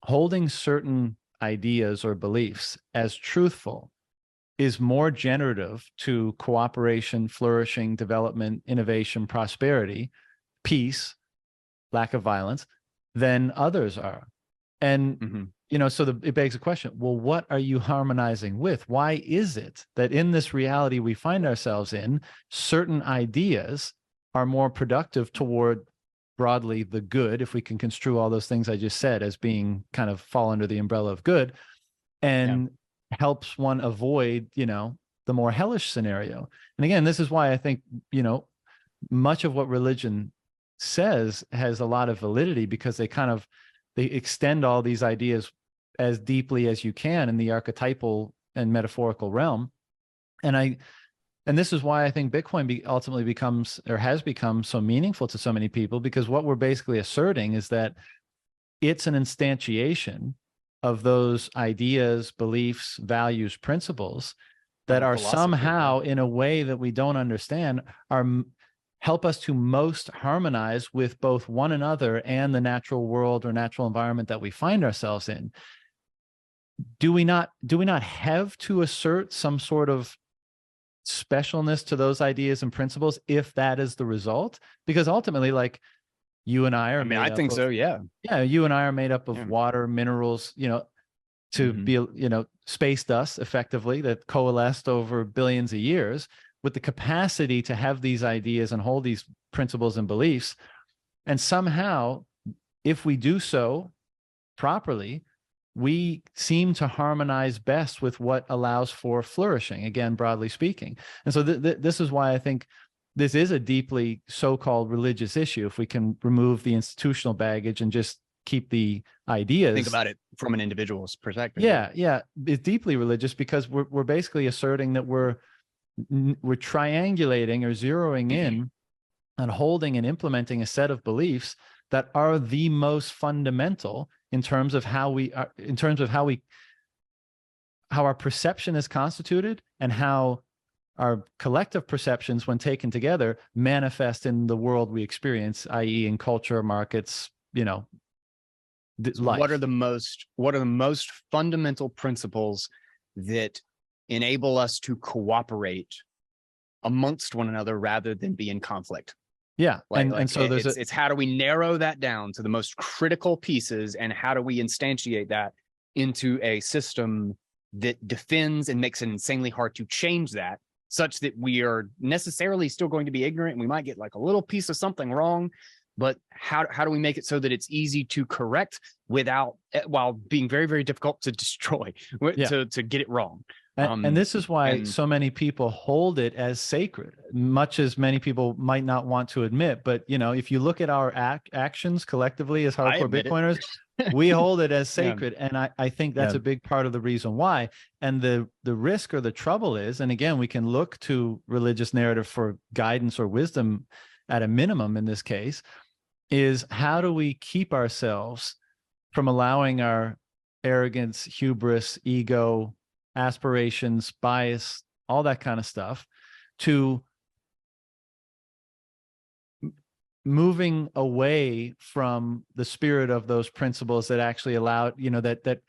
holding certain ideas or beliefs as truthful is more generative to cooperation, flourishing, development, innovation, prosperity, peace, lack of violence than others are. And you know, so it begs the question, well, what are you harmonizing with? Why is it that in this reality we find ourselves in, certain ideas are more productive toward broadly the good, if we can construe all those things I just said as being kind of fall under the umbrella of good, and helps one avoid, you know, the more hellish scenario? And again, this is why I think, you know, much of what religion says has a lot of validity, because they extend all these ideas as deeply as you can in the archetypal and metaphorical realm. And this is why I think Bitcoin ultimately becomes, or has become, so meaningful to so many people, because what we're basically asserting is that it's an instantiation of those ideas, beliefs, values, principles that are somehow, in a way that we don't understand, help us to most harmonize with both one another and the natural world or natural environment that we find ourselves in. Do we not have to assert some sort of specialness to those ideas and principles if that is the result? Because ultimately, like, you and I are, I think so. Yeah. Yeah. You and I are made up of water, minerals, to be, space dust effectively, that coalesced over billions of years, with the capacity to have these ideas and hold these principles and beliefs. And somehow, if we do so properly, we seem to harmonize best with what allows for flourishing, again, broadly speaking. And so this is why I think this is a deeply so-called religious issue. If we can remove the institutional baggage and just keep the ideas. Think about it from an individual's perspective. Yeah. It's deeply religious, because we're basically asserting that we're triangulating or zeroing in on holding and implementing a set of beliefs that are the most fundamental in terms of how our perception is constituted, and how our collective perceptions, when taken together, manifest in the world we experience, i.e. in culture, markets, life. What are the most fundamental principles that enable us to cooperate amongst one another rather than be in conflict? Yeah. And so it's how do we narrow that down to the most critical pieces, and how do we instantiate that into a system that defends and makes it insanely hard to change that, such that we are necessarily still going to be ignorant, and we might get like a little piece of something wrong, but how do we make it so that it's easy to correct while being very, very difficult to destroy, to get it wrong? And this is why so many people hold it as sacred, much as many people might not want to admit. But, if you look at our actions collectively as hardcore Bitcoiners, we hold it as sacred. And I think that's a big part of the reason why. And the risk or the trouble is, and again, we can look to religious narrative for guidance or wisdom at a minimum in this case, is how do we keep ourselves from allowing our arrogance, hubris, ego, aspirations, bias, all that kind of stuff, to moving away from the spirit of those principles that actually allowed, that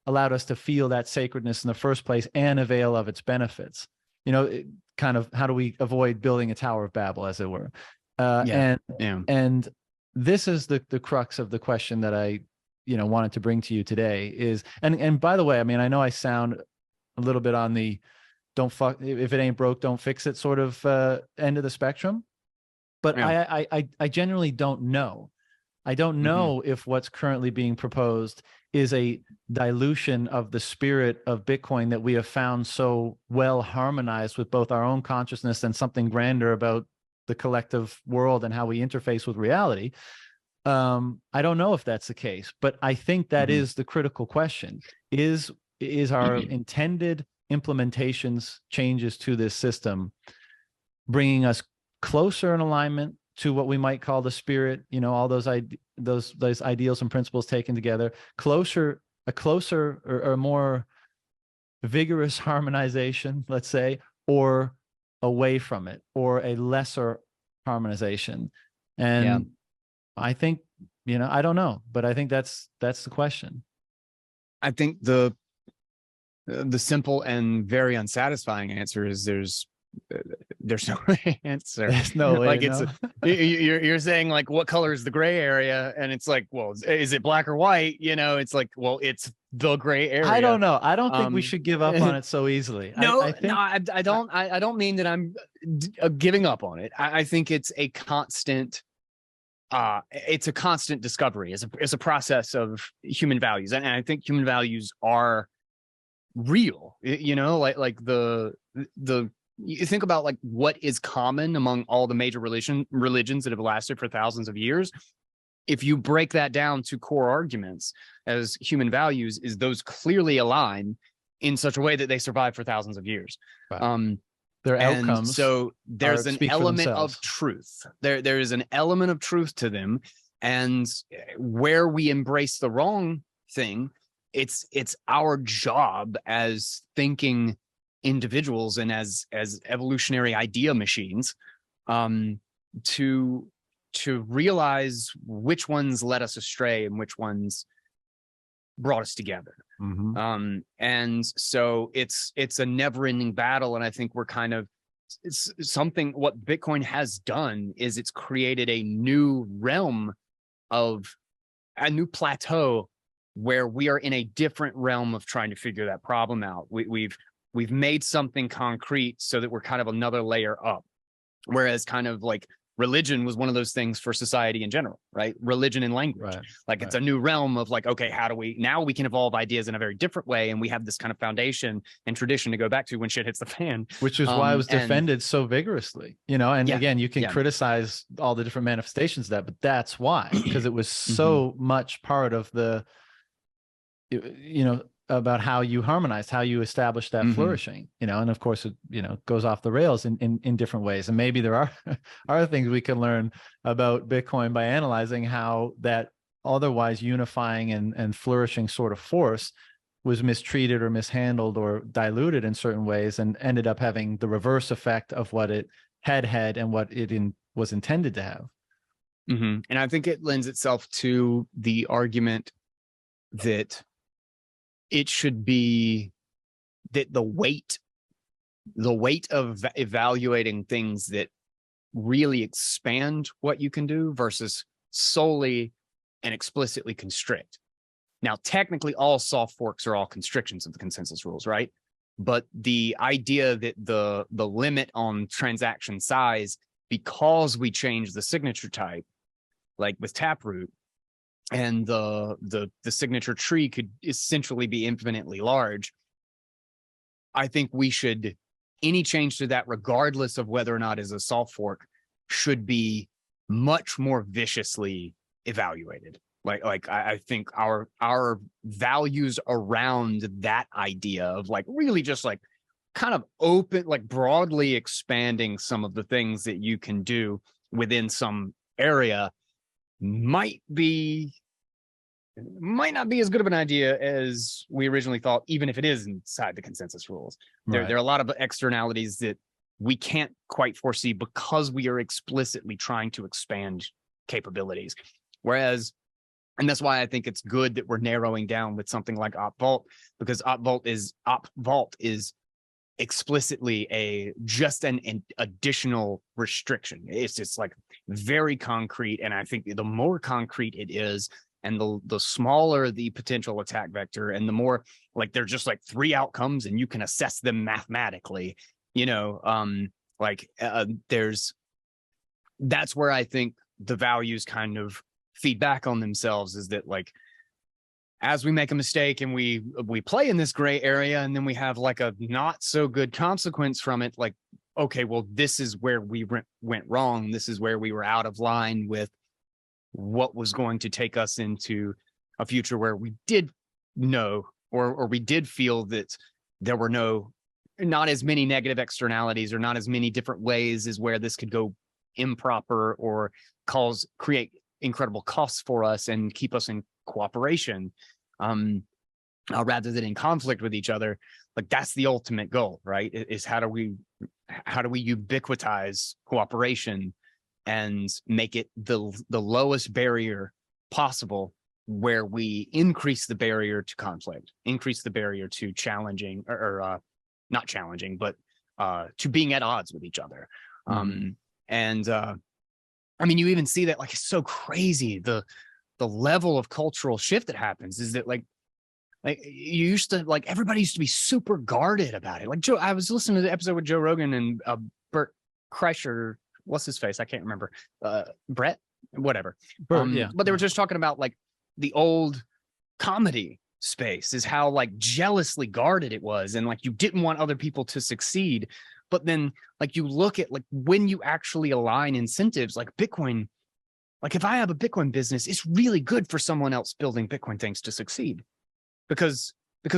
allowed us to feel that sacredness in the first place and avail of its benefits. Kind of, how do we avoid building a Tower of Babel, as it were? And this is the crux of the question that I, wanted to bring to you today is, and by the way, I mean, I know I sound a little bit on the if it ain't broke, don't fix it sort of end of the spectrum. But I genuinely don't know. I don't know if what's currently being proposed is a dilution of the spirit of Bitcoin that we have found so well harmonized with both our own consciousness and something grander about the collective world and how we interface with reality. I don't know if that's the case, but I think that is the critical question. Is our intended implementations, changes to this system, bringing us closer in alignment to what we might call the spirit, all those ideals and principles taken together, a closer or a more vigorous harmonization, let's say, or away from it, or a lesser harmonization? And I think, I don't know, but I think that's the question. I think the simple and very unsatisfying answer is there's no answer. There's no way. Like you're saying, like, what color is the gray area? And it's like, well, is it black or white? It's like, well, it's the gray area. I don't know. I don't think we should give up on it so easily. I don't mean that I'm giving up on it. I think it's a constant discovery. It's a process of human values. And I think human values are real, like the you think about like what is common among all the major religions that have lasted for thousands of years. If you break that down to core arguments as human values, is those clearly align in such a way that they survive for thousands of years. Right. Their And outcomes. so there's an element themselves. of truth. There is an element of truth to them. And where we embrace the wrong thing, it's our job as thinking individuals and as evolutionary idea machines, to realize which ones led us astray and which ones brought us together. And so it's a never-ending battle. And I think we're kind of, it's something, what Bitcoin has done is it's created a new realm of a new plateau where we are in a different realm of trying to figure that problem out. We've made something concrete so that we're kind of another layer up. Whereas kind of like religion was one of those things for society in general, right? Religion and language. Right. Like it's a new realm of like, okay, how do we, now we can evolve ideas in a very different way. And we have this kind of foundation and tradition to go back to when shit hits the fan. Which is why it was defended so vigorously, you know, and again, you can criticize all the different manifestations of that, but that's why, because it was so much part of the, you know, about how you harmonize, how you establish that flourishing, you know, and of course it, you know, goes off the rails in different ways. And maybe there are things we can learn about Bitcoin by analyzing how that otherwise unifying and flourishing sort of force was mistreated or mishandled or diluted in certain ways and ended up having the reverse effect of what it had and what it was intended to have. And I think it lends itself to the argument that it should be that the weight of evaluating things that really expand what you can do versus solely and explicitly constrict. Now, technically, all soft forks are all constrictions of the consensus rules, right? But the idea that the limit on transaction size, because we change the signature type, like with Taproot, and the signature tree could essentially be infinitely large. I think we should, any change to that, regardless of whether or not is a soft fork, should be much more viciously evaluated. Like I think our values around that idea of like really just like kind of open, like broadly expanding some of the things that you can do within some area might not be as good of an idea as we originally thought, even if it is inside the consensus rules. There are a lot of externalities that we can't quite foresee because we are explicitly trying to expand capabilities. Whereas, and that's why I think it's good that we're narrowing down with something like OpVault, because OpVault is explicitly just an additional restriction. It's just like very concrete. And I think the more concrete it is, and the smaller the potential attack vector, and the more like they're just like 3 outcomes and you can assess them mathematically, you know, that's where I think the values kind of feed back on themselves, is that like, as we make a mistake and we play in this gray area, and then we have like a not so good consequence from it, like, okay, well, this is where we went wrong. This is where we were out of line with what was going to take us into a future where we did know, or we did feel that there were not as many negative externalities, or not as many different ways as where this could go improper or create incredible costs for us and keep us in cooperation, rather than in conflict with each other. Like that's the ultimate goal, right? Is how do we ubiquitize cooperation and make it the lowest barrier possible, where we increase the barrier to conflict, increase the barrier to challenging or not challenging, but to being at odds with each other. I mean, you even see that, like, it's so crazy, the level of cultural shift that happens is that like you used to, like, everybody used to be super guarded about it. Like I was listening to the episode with Joe Rogan and Bert Kreischer, what's his face? I can't remember. Brett, whatever. Bert, yeah. But they were just talking about like the old comedy space, is how like jealously guarded it was. And like, you didn't want other people to succeed. But then like you look at like when you actually align incentives, like Bitcoin, like if I have a Bitcoin business, it's really good for someone else building Bitcoin things to succeed because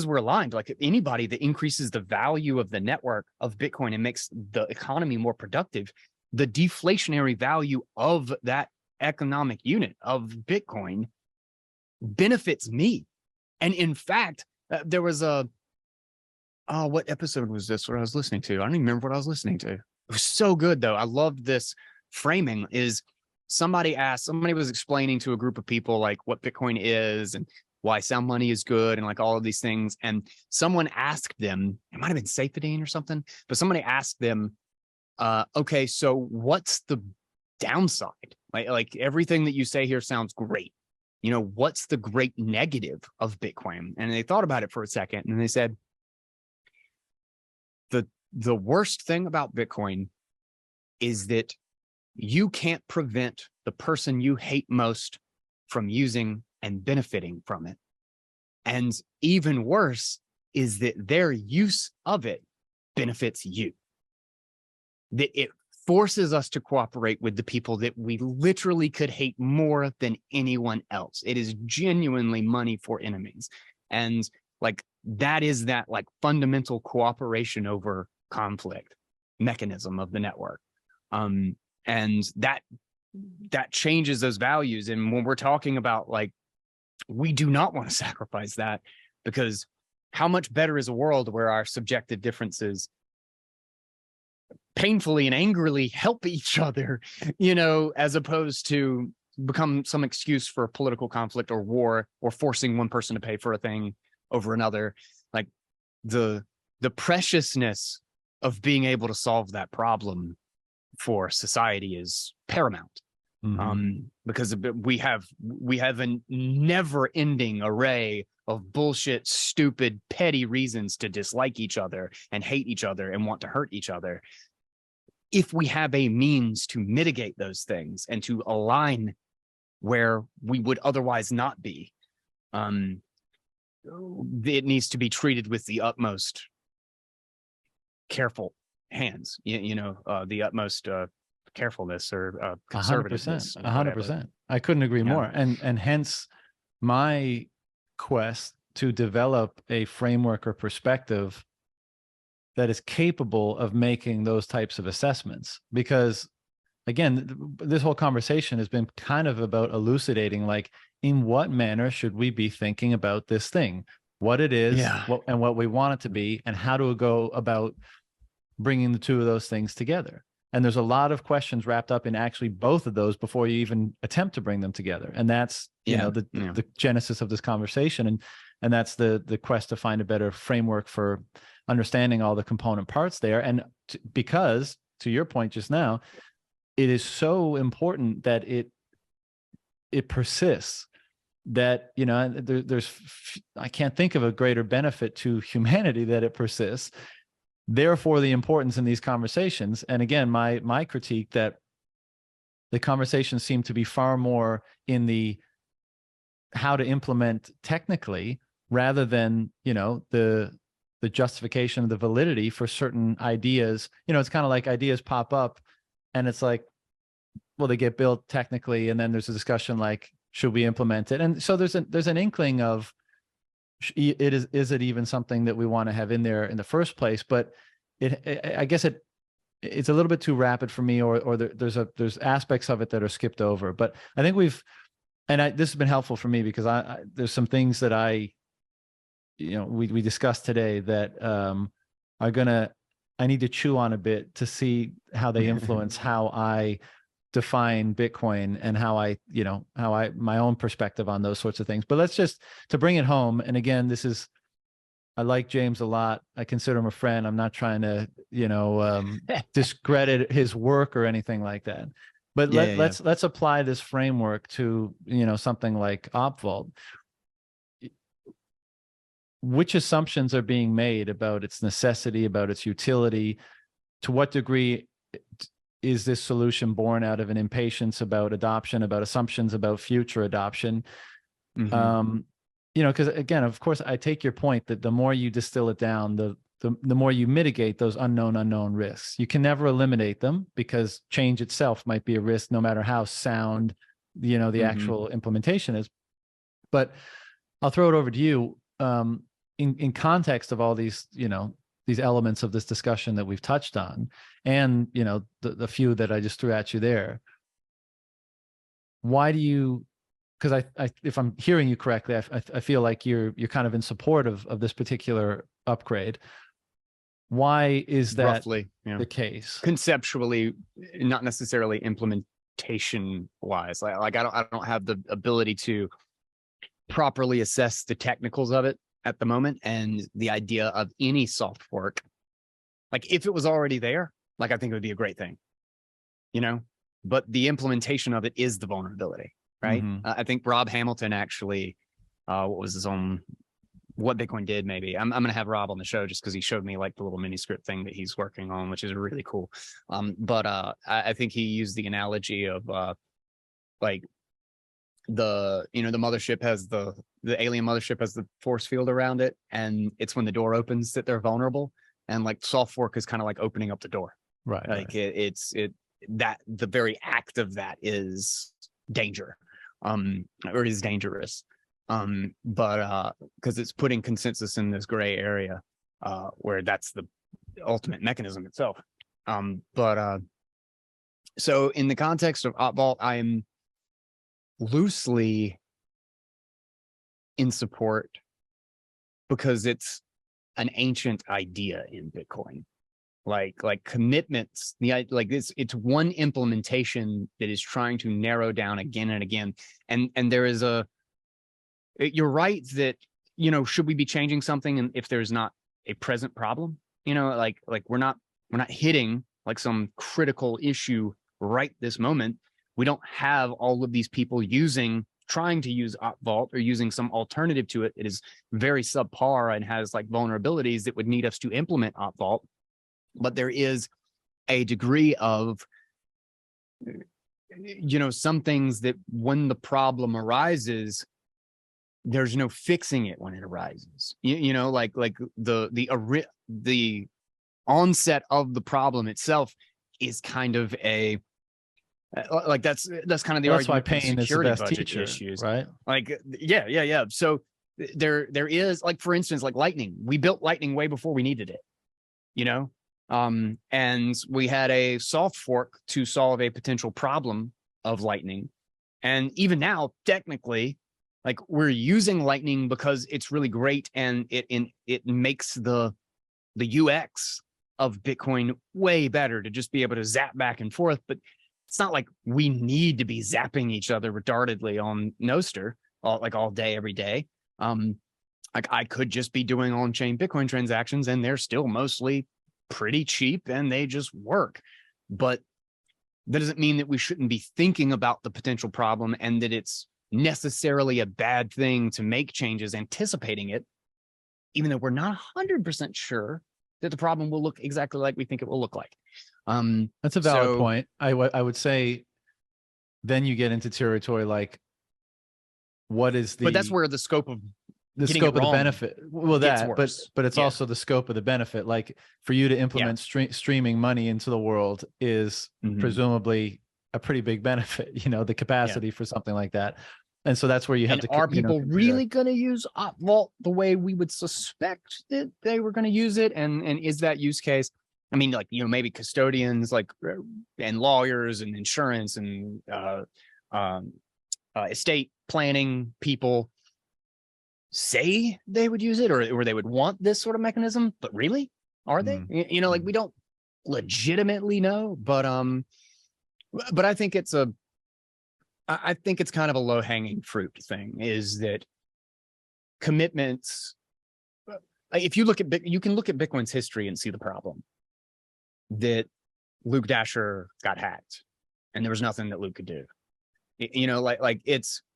we're aligned. Like anybody that increases the value of the network of Bitcoin and makes the economy more productive, the deflationary value of that economic unit of Bitcoin benefits me. And in fact, there was what episode was this where I was listening to? I don't even remember what I was listening to. It was so good though. I loved this framing. Is somebody was explaining to a group of people like what Bitcoin is and why sound money is good and like all of these things. And someone asked them, it might've been Safedine or something, but somebody asked them, okay, so what's the downside? Like everything that you say here sounds great. You know, what's the great negative of Bitcoin? And they thought about it for a second and they said, the worst thing about Bitcoin is that you can't prevent the person you hate most from using and benefiting from it. And even worse is that their use of it benefits you. That it forces us to cooperate with the people that we literally could hate more than anyone else. It is genuinely money for enemies. And like that is that like fundamental cooperation over conflict mechanism of the network. And that changes those values. And when we're talking about like, we do not want to sacrifice that, because how much better is a world where our subjective differences painfully and angrily help each other, you know, as opposed to become some excuse for political conflict or war or forcing one person to pay for a thing over another. Like the preciousness of being able to solve that problem for society is paramount. Because we have a never-ending array of bullshit, stupid, petty reasons to dislike each other and hate each other and want to hurt each other. If we have a means to mitigate those things and to align where we would otherwise not be, it needs to be treated with the utmost careful hands, the utmost carefulness or conservativeness. 100%. I couldn't agree more. And hence my quest to develop a framework or perspective that is capable of making those types of assessments. Because again, this whole conversation has been kind of about elucidating, like, in what manner should we be thinking about this thing, what it is, and what we want it to be, and how to go about bringing the two of those things together. And there's a lot of questions wrapped up in actually both of those before you even attempt to bring them together. And that's, the genesis of this conversation. And that's the quest to find a better framework for understanding all the component parts there. And because, to your point just now, it is so important that it persists, that, there's I can't think of a greater benefit to humanity that it persists. Therefore, the importance in these conversations. And again, my critique that the conversations seem to be far more in the how to implement technically, rather than, the justification of the validity for certain ideas. It's kind of like ideas pop up and it's like, well, they get built technically, and then there's a discussion like, should we implement it? And so there's an inkling of, is it even something that we want to have in there in the first place? But I guess it's a little bit too rapid for me, or there's aspects of it that are skipped over. But I think this has been helpful for me, because there's some things that we discussed today that I need to chew on a bit to see how they influence how I define Bitcoin and how my own perspective on those sorts of things. But let's just, to bring it home. And again, I like James a lot. I consider him a friend. I'm not trying to, discredit his work or anything like that. But let's apply this framework to, something like Opvault. Which assumptions are being made about its necessity, about its utility? To what degree is this solution born out of an impatience about adoption, about assumptions about future adoption? Because again, of course, I take your point that the more you distill it down, the the more you mitigate those unknown risks. You can never eliminate them because change itself might be a risk, no matter how sound, the actual implementation is. But I'll throw it over to you. In context of all these, these elements of this discussion that we've touched on, and the few that I just threw at you there, why do you? Because if I'm hearing you correctly, I feel like you're kind of in support of this particular upgrade. Why is that roughly the case? Conceptually, not necessarily implementation wise. Like I don't have the ability to properly assess the technicals of it at the moment, and the idea of any soft fork, like if it was already there, like I think it would be a great thing, but the implementation of it is the vulnerability, right? I think Rob Hamilton actually, what was his own, What Bitcoin Did, maybe. I'm going to have Rob on the show just because he showed me like the little mini script thing that he's working on, which is really cool. But I think he used the analogy of like the mothership has the alien mothership has the force field around it, and it's when the door opens that they're vulnerable, and like soft fork is kind of like opening up the door, right? Like it's that the very act of that is danger, or is dangerous, but because it's putting consensus in this gray area, where that's the ultimate mechanism itself. So in the context of Opvault, I am loosely in support because it's an ancient idea in Bitcoin. Like commitments, like this, it's one implementation that is trying to narrow down again and again. And there is you're right that, should we be changing something and if there's not a present problem, like we're not hitting like some critical issue right this moment. We don't have all of these people trying to use Opvault or using some alternative to it. It is very subpar and has like vulnerabilities that would need us to implement Opvault. But there is a degree of, some things that when the problem arises, there's no fixing it when it arises. Like the onset of the problem itself is kind of a, like that's kind of the that's why argument pain is the best teacher, issues, right? Like yeah. So there is, like, for instance, like Lightning. We built Lightning way before we needed it, and we had a soft fork to solve a potential problem of Lightning. And even now, technically, like we're using Lightning because it's really great and it makes the UX of Bitcoin way better to just be able to zap back and forth. But it's not like we need to be zapping each other retardedly on Nostr all day, every day. Like I could just be doing on-chain Bitcoin transactions and they're still mostly pretty cheap and they just work. But that doesn't mean that we shouldn't be thinking about the potential problem and that it's necessarily a bad thing to make changes anticipating it, even though we're not 100% sure that the problem will look exactly like we think it will look like. That's a valid point. I would say then you get into territory like, what is the? But that's where the scope of the benefit. Well, but it's also the scope of the benefit. Like for you to implement streaming money into the world is presumably a pretty big benefit. The capacity for something like that. And so that's where you have to. Are people really going to use Opvault the way we would suspect that they were going to use it? And is that use case? I mean, like, maybe custodians, like, and lawyers and insurance and estate planning people say they would use it or they would want this sort of mechanism. But really, are they? Like we don't legitimately know. But I think it's kind of a low-hanging fruit thing, is that commitments. If you you can look at Bitcoin's history and see the problem that Luke Dasher got hacked and there was nothing that Luke could do.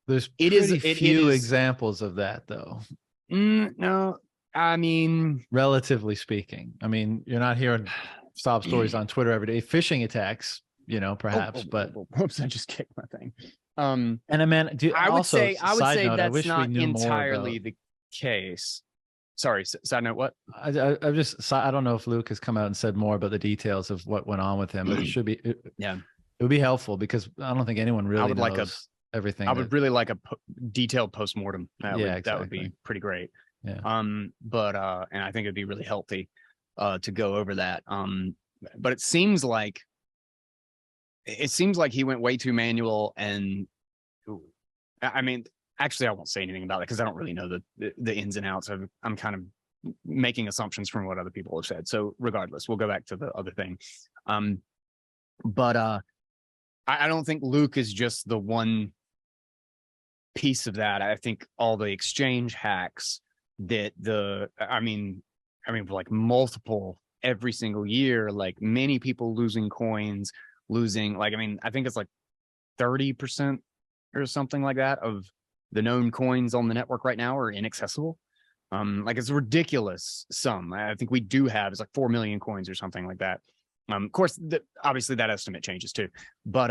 There's few examples of that though. No, I mean, relatively speaking, I mean, you're not hearing sob stories on Twitter every day. Phishing attacks, perhaps, but whoops, I just kicked my thing. And I mean, I would say that's not entirely the case. Sorry, side note, what? I don't know if Luke has come out and said more about the details of what went on with him, but it should be, Yeah. it would be helpful because I don't think anyone really knows everything. I would really like a detailed postmortem. Yeah, That would be pretty great. Yeah. But and I think it'd be really healthy to go over that. But it seems like he went way too manual, and I mean, actually, I won't say anything about it because I don't really know the ins and outs of. I'm kind of making assumptions from what other people have said. So regardless, we'll go back to the other thing. But I don't think Luke is just the one piece of that. I think all the exchange hacks that I mean, like multiple every single year, like many people losing coins, like, I mean, I think it's like 30% or something like that of the known coins on the network right now are inaccessible. Like it's a ridiculous sum. I think we do have, it's like 4 million coins or something like that. Of course, obviously that estimate changes too, but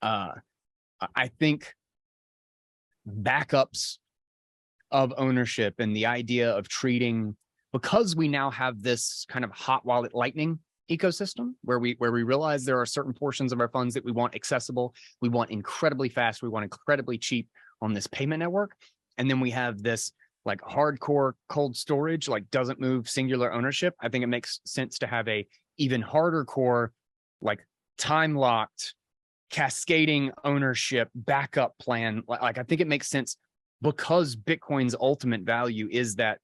I think backups of ownership and the idea of treating, because we now have this kind of hot wallet lightning ecosystem where we realize there are certain portions of our funds that we want accessible, we want incredibly fast, we want incredibly cheap on this payment network, and then we have this like hardcore cold storage, like doesn't move singular ownership. I think it makes sense to have a even harder core, like time locked, cascading ownership backup plan. Like I think it makes sense because Bitcoin's ultimate value is that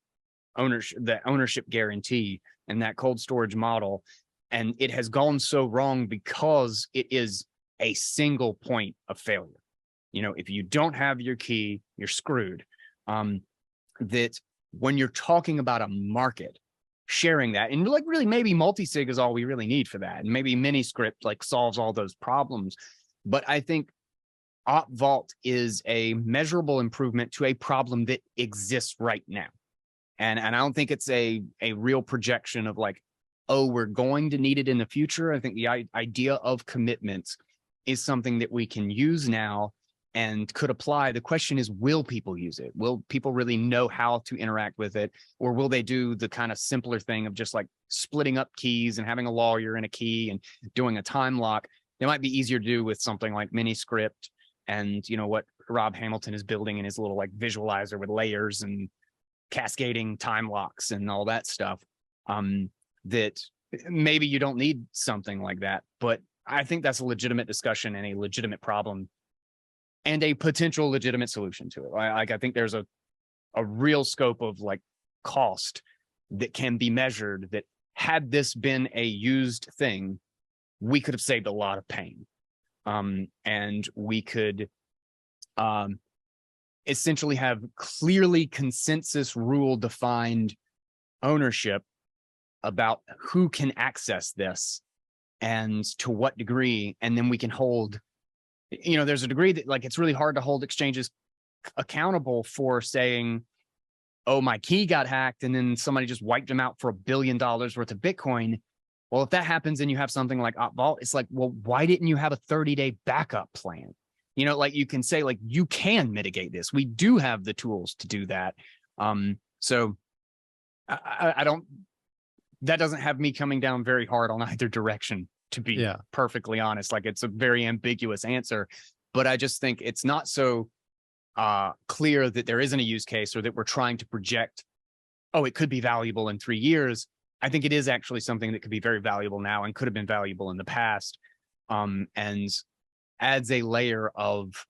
ownership guarantee and that cold storage model. And it has gone so wrong because it is a single point of failure. You know, if you don't have your key, you're screwed. That when you're talking about a market, sharing that, and like really maybe multi-sig is all we really need for that. And maybe Miniscript like solves all those problems. But I think OpVault is a measurable improvement to a problem that exists right now. And I don't think it's a real projection of like, oh, we're going to need it in the future. I think the idea of commitments is something that we can use now and could apply. The question is, will people use it? Will people really know how to interact with it? Or will they do the kind of simpler thing of just like splitting up keys and having a lawyer and a key and doing a time lock? It might be easier to do with something like Miniscript and, you know, what Rob Hamilton is building in his little like visualizer with layers and cascading time locks and all that stuff. That maybe you don't need something like that, but I think that's a legitimate discussion and a legitimate problem and a potential legitimate solution to it. Like I think there's a real scope of like cost that can be measured, that had this been a used thing, we could have saved a lot of pain. And we could essentially have clearly consensus rule defined ownership about who can access this and to what degree. And then we can hold, you know, there's a degree that like, it's really hard to hold exchanges accountable for saying, oh, my key got hacked and then somebody just wiped them out for $1 billion worth of Bitcoin. Well, if that happens and you have something like OpVault, it's like, well, why didn't you have a 30-day backup plan? You know, like you can say like, you can mitigate this. We do have the tools to do that. So I don't, that doesn't have me coming down very hard on either direction, to be perfectly honest. Like it's a very ambiguous answer, but I just think it's not so clear that there isn't a use case or that we're trying to project, oh, it could be valuable in 3 years. I think it is actually something that could be very valuable now and could have been valuable in the past, and adds a layer of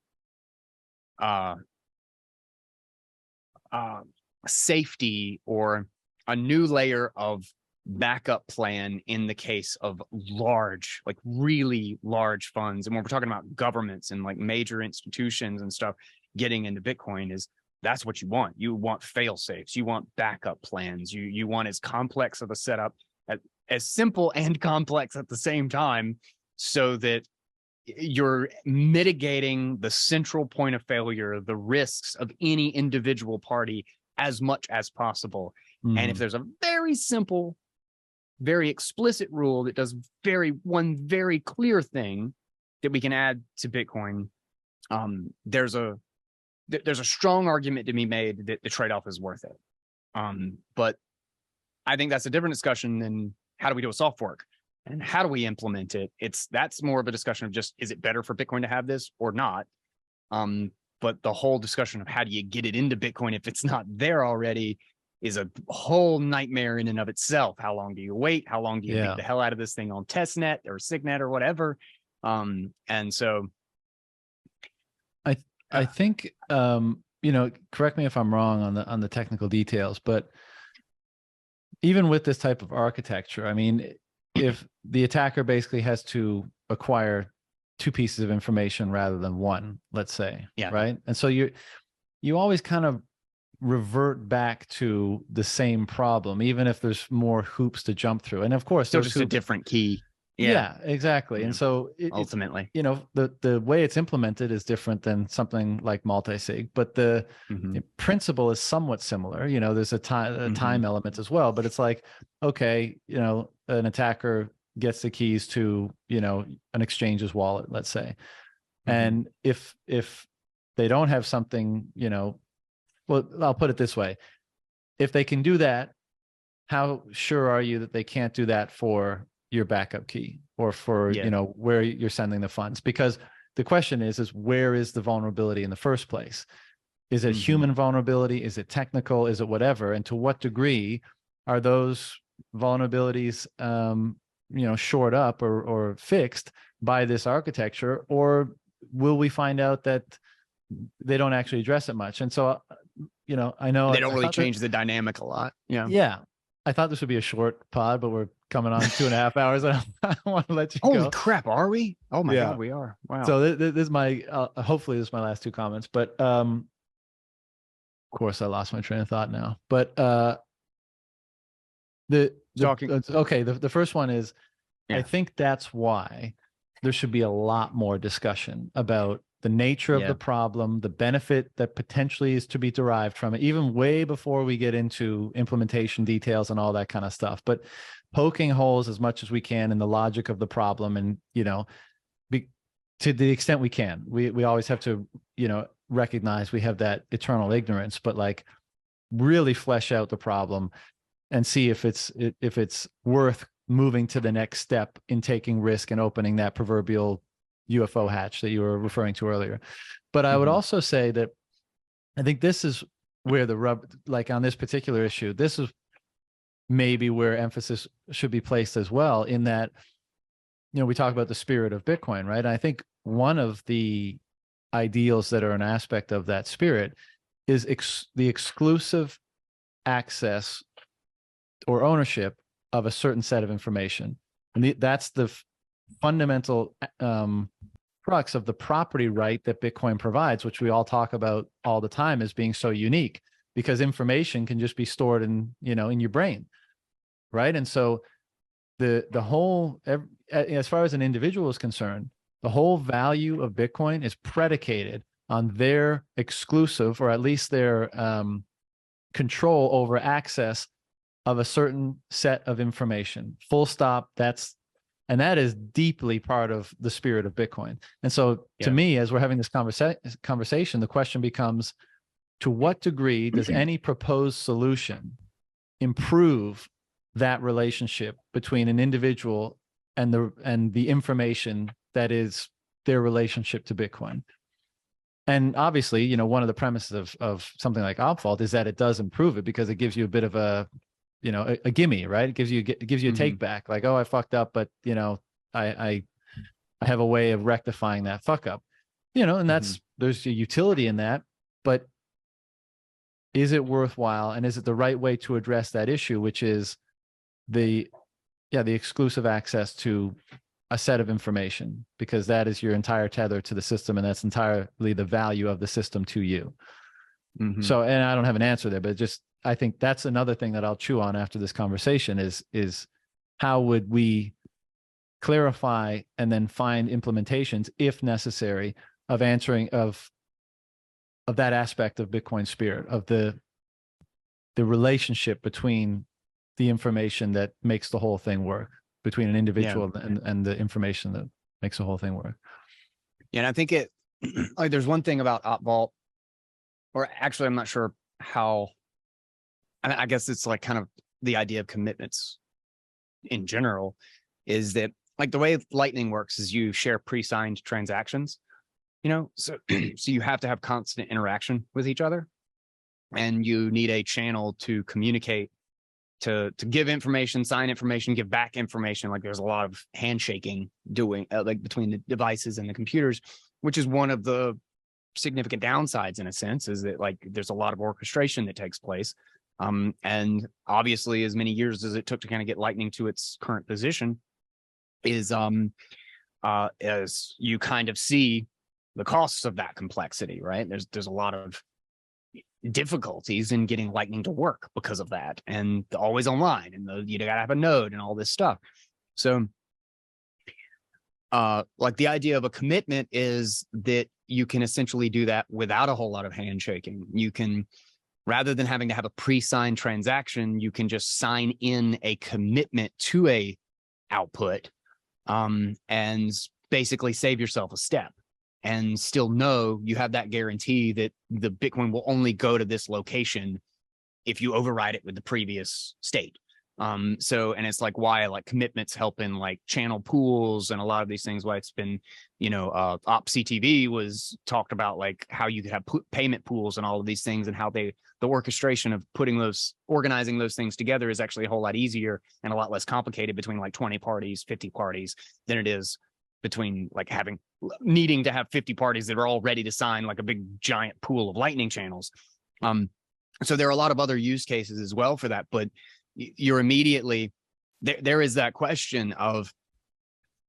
safety or a new layer of backup plan in the case of large, like really large funds. And when we're talking about governments and like major institutions and stuff getting into Bitcoin, is that's what you want. You want fail safes. You want backup plans. You want as complex of a setup, as simple and complex at the same time, so that you're mitigating the central point of failure, the risks of any individual party as much as possible. And if there's a very simple, very explicit rule that does one very clear thing that we can add to Bitcoin, there's a strong argument to be made that the trade-off is worth it. But I think that's a different discussion than how do we do a soft fork and how do we implement it. That's more of a discussion of just, is it better for Bitcoin to have this or not? But the whole discussion of how do you get it into Bitcoin if it's not there already is a whole nightmare in and of itself. How long do you wait? How long do you beat the hell out of this thing on testnet or signet or whatever? And so I think correct me if I'm wrong on the technical details, but even with this type of architecture, I mean, if the attacker basically has to acquire two pieces of information rather than one, let's say, right? And so you always kind of revert back to the same problem, even if there's more hoops to jump through. And of course, there's just a different key. Yeah, exactly. And so ultimately, the way it's implemented is different than something like multi-sig, but the principle is somewhat similar. There's a time element as well, but it's like, okay, an attacker gets the keys to, an exchange's wallet, let's say. And if they don't have something, well, I'll put it this way. If they can do that, how sure are you that they can't do that for your backup key or for, where you're sending the funds? Because the question is where is the vulnerability in the first place? Is it human vulnerability? Is it technical? Is it whatever? And to what degree are those vulnerabilities, shored up or fixed by this architecture? Or will we find out that they don't actually address it much? And so, I know they don't really change the dynamic a lot. Yeah. I thought this would be a short pod, but we're coming on 2.5 hours. And I don't want to let you go. Holy crap, are we? Oh my God, we are. Wow. So this is my, hopefully this is my last two comments, but of course I lost my train of thought now. But the first one is, I think that's why there should be a lot more discussion about the nature of the problem, the benefit that potentially is to be derived from it, even way before we get into implementation details and all that kind of stuff. But poking holes as much as we can in the logic of the problem, and to the extent we can. We always have to recognize we have that eternal ignorance, but like really flesh out the problem and see if it's worth moving to the next step in taking risk and opening that proverbial UFO hatch that you were referring to earlier. But I would also say that I think this is where the rub, like on this particular issue, this is maybe where emphasis should be placed as well, in that, we talk about the spirit of Bitcoin, right? And I think one of the ideals that are an aspect of that spirit is the exclusive access or ownership of a certain set of information. And that's the fundamental crux of the property right that Bitcoin provides, which we all talk about all the time as being so unique, because information can just be stored in your brain, right? And so the whole, as far as an individual is concerned, the whole value of Bitcoin is predicated on their exclusive, or at least their control over access of a certain set of information. Full stop. And that is deeply part of the spirit of Bitcoin. And so to me, as we're having this conversation, the question becomes, to what degree does any proposed solution improve that relationship between an individual and the information that is their relationship to Bitcoin? And obviously, one of the premises of something like Opvault is that it does improve it, because it gives you a bit of a gimme, right? It gives you a take back, like, oh, I fucked up, but I have a way of rectifying that fuck up, and there's a utility in that. But is it worthwhile, and is it the right way to address that issue, which is the exclusive access to a set of information, because that is your entire tether to the system, and that's entirely the value of the system to you. So, and I don't have an answer there, but I think that's another thing that I'll chew on after this conversation is how would we clarify and then find implementations, if necessary, of answering of that aspect of Bitcoin spirit, of the relationship between the information that makes the whole thing work, between an individual and the information that makes the whole thing work. Yeah, and I think there's one thing about Opvault, or actually I'm not sure how, I guess it's like kind of the idea of commitments in general is that like the way Lightning works is you share pre-signed transactions, so so you have to have constant interaction with each other, and you need a channel to communicate, to give information, sign information, give back information. Like there's a lot of handshaking doing like between the devices and the computers, which is one of the significant downsides in a sense, is that like there's a lot of orchestration that takes place. And obviously as many years as it took to kind of get Lightning to its current position is as you kind of see the costs of that complexity, right? There's a lot of difficulties in getting Lightning to work because of that, and always online, and you gotta have a node and all this stuff. So like the idea of a commitment is that you can essentially do that without a whole lot of handshaking. You can, rather than having to have a pre-signed transaction, you can just sign in a commitment to a output, and basically save yourself a step and still know you have that guarantee that the Bitcoin will only go to this location if you override it with the previous state. So, and it's like why like commitments help in like channel pools and a lot of these things, why it's been, OpCTV was talked about, like how you could have payment pools and all of these things, and how the orchestration of organizing those things together is actually a whole lot easier and a lot less complicated between like 20 parties, 50 parties than it is between like needing to have 50 parties that are all ready to sign like a big giant pool of Lightning channels. So there are a lot of other use cases as well for that, but you're immediately there is that question of,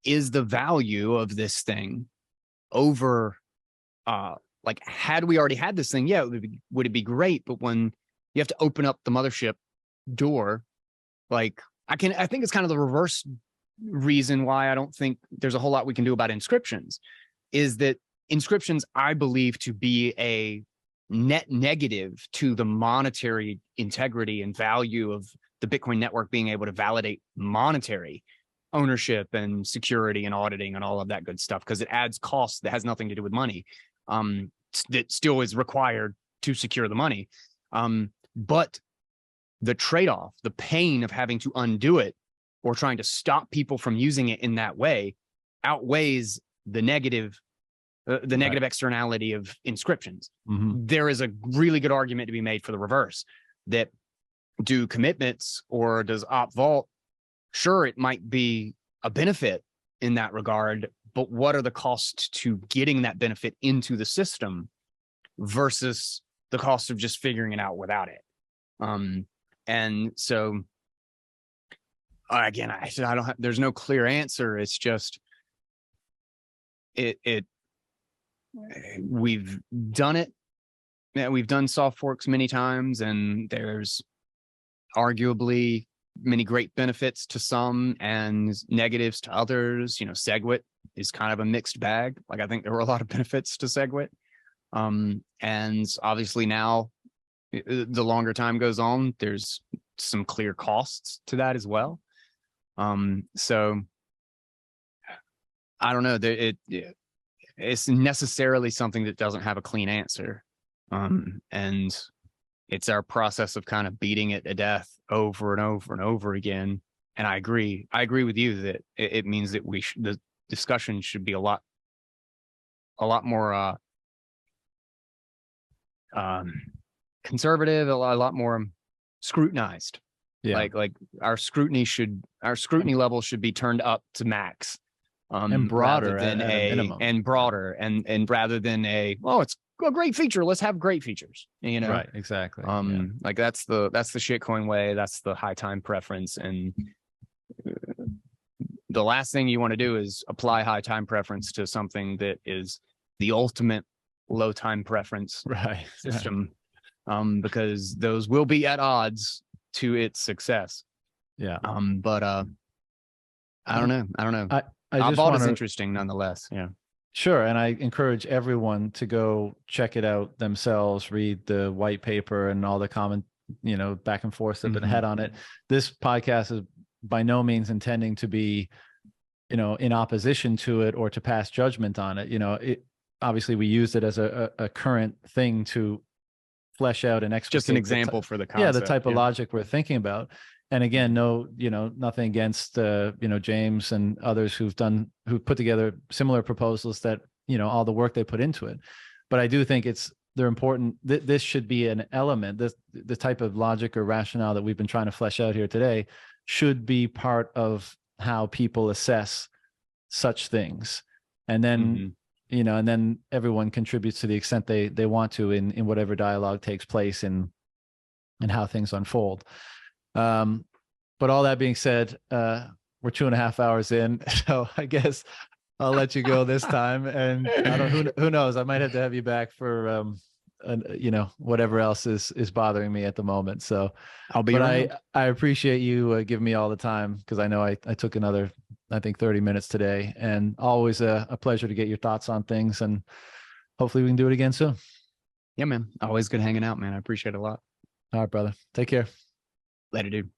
is the value of this thing over like had we already had this thing, yeah, would it be great, but when you have to open up the mothership door, like I think it's kind of the reverse reason why I don't think there's a whole lot we can do about inscriptions, is that inscriptions I believe to be a net negative to the monetary integrity and value of the Bitcoin network being able to validate monetary ownership and security and auditing and all of that good stuff, because it adds costs that has nothing to do with money, that still is required to secure the money. But the trade-off, the pain of having to undo it or trying to stop people from using it in that way outweighs the negative externality of inscriptions. Mm-hmm. There is a really good argument to be made for the reverse, that do commitments or does op vault, sure, it might be a benefit in that regard, but what are the costs to getting that benefit into the system versus the cost of just figuring it out without it? And so again, I don't have, there's no clear answer. It's just we've done it. Yeah, we've done soft forks many times, and there's arguably many great benefits to some and negatives to others. SegWit is kind of a mixed bag. Like I think there were a lot of benefits to SegWit. And obviously now the longer time goes on, there's some clear costs to that as well. So I don't know, it's necessarily something that doesn't have a clean answer. And it's our process of kind of beating it to death over and over and over again. And I agree with you that it means that the discussion should be a lot more conservative, a lot more scrutinized. Yeah. Like our scrutiny level should be turned up to max. And broader rather than at a minimum. And broader and rather than it's a great feature, let's have great features, Right, exactly. Like that's the shitcoin way, that's the high time preference, and the last thing you want to do is apply high time preference to something that is the ultimate low time preference system. Because those will be at odds to its success. Yeah. But I don't know. I Vault is interesting nonetheless. Yeah. Sure. And I encourage everyone to go check it out themselves, read the white paper and all the comment, back and forth that have been had on it. This podcast is by no means intending to be, in opposition to it or to pass judgment on it. Obviously we used it as a current thing to flesh out and Just an explicate example for the concept. yeah, the type of logic we're thinking about. And again, no, nothing against James and others who put together similar proposals that, all the work they put into it. But I do think they're important. This should be an element. The type of logic or rationale that we've been trying to flesh out here today should be part of how people assess such things. And then, and then everyone contributes to the extent they want to in whatever dialogue takes place and how things unfold. But all that being said, we're 2.5 hours in, so I guess I'll let you go this time. And I don't, who knows, I might have to have you back for, whatever else is bothering me at the moment. So I'll be around. I appreciate you giving me all the time, because I know I took another, I think 30 minutes today, and always a pleasure to get your thoughts on things, and hopefully we can do it again soon. Yeah, man. Always good hanging out, man. I appreciate it a lot. All right, brother. Take care. Later, dude.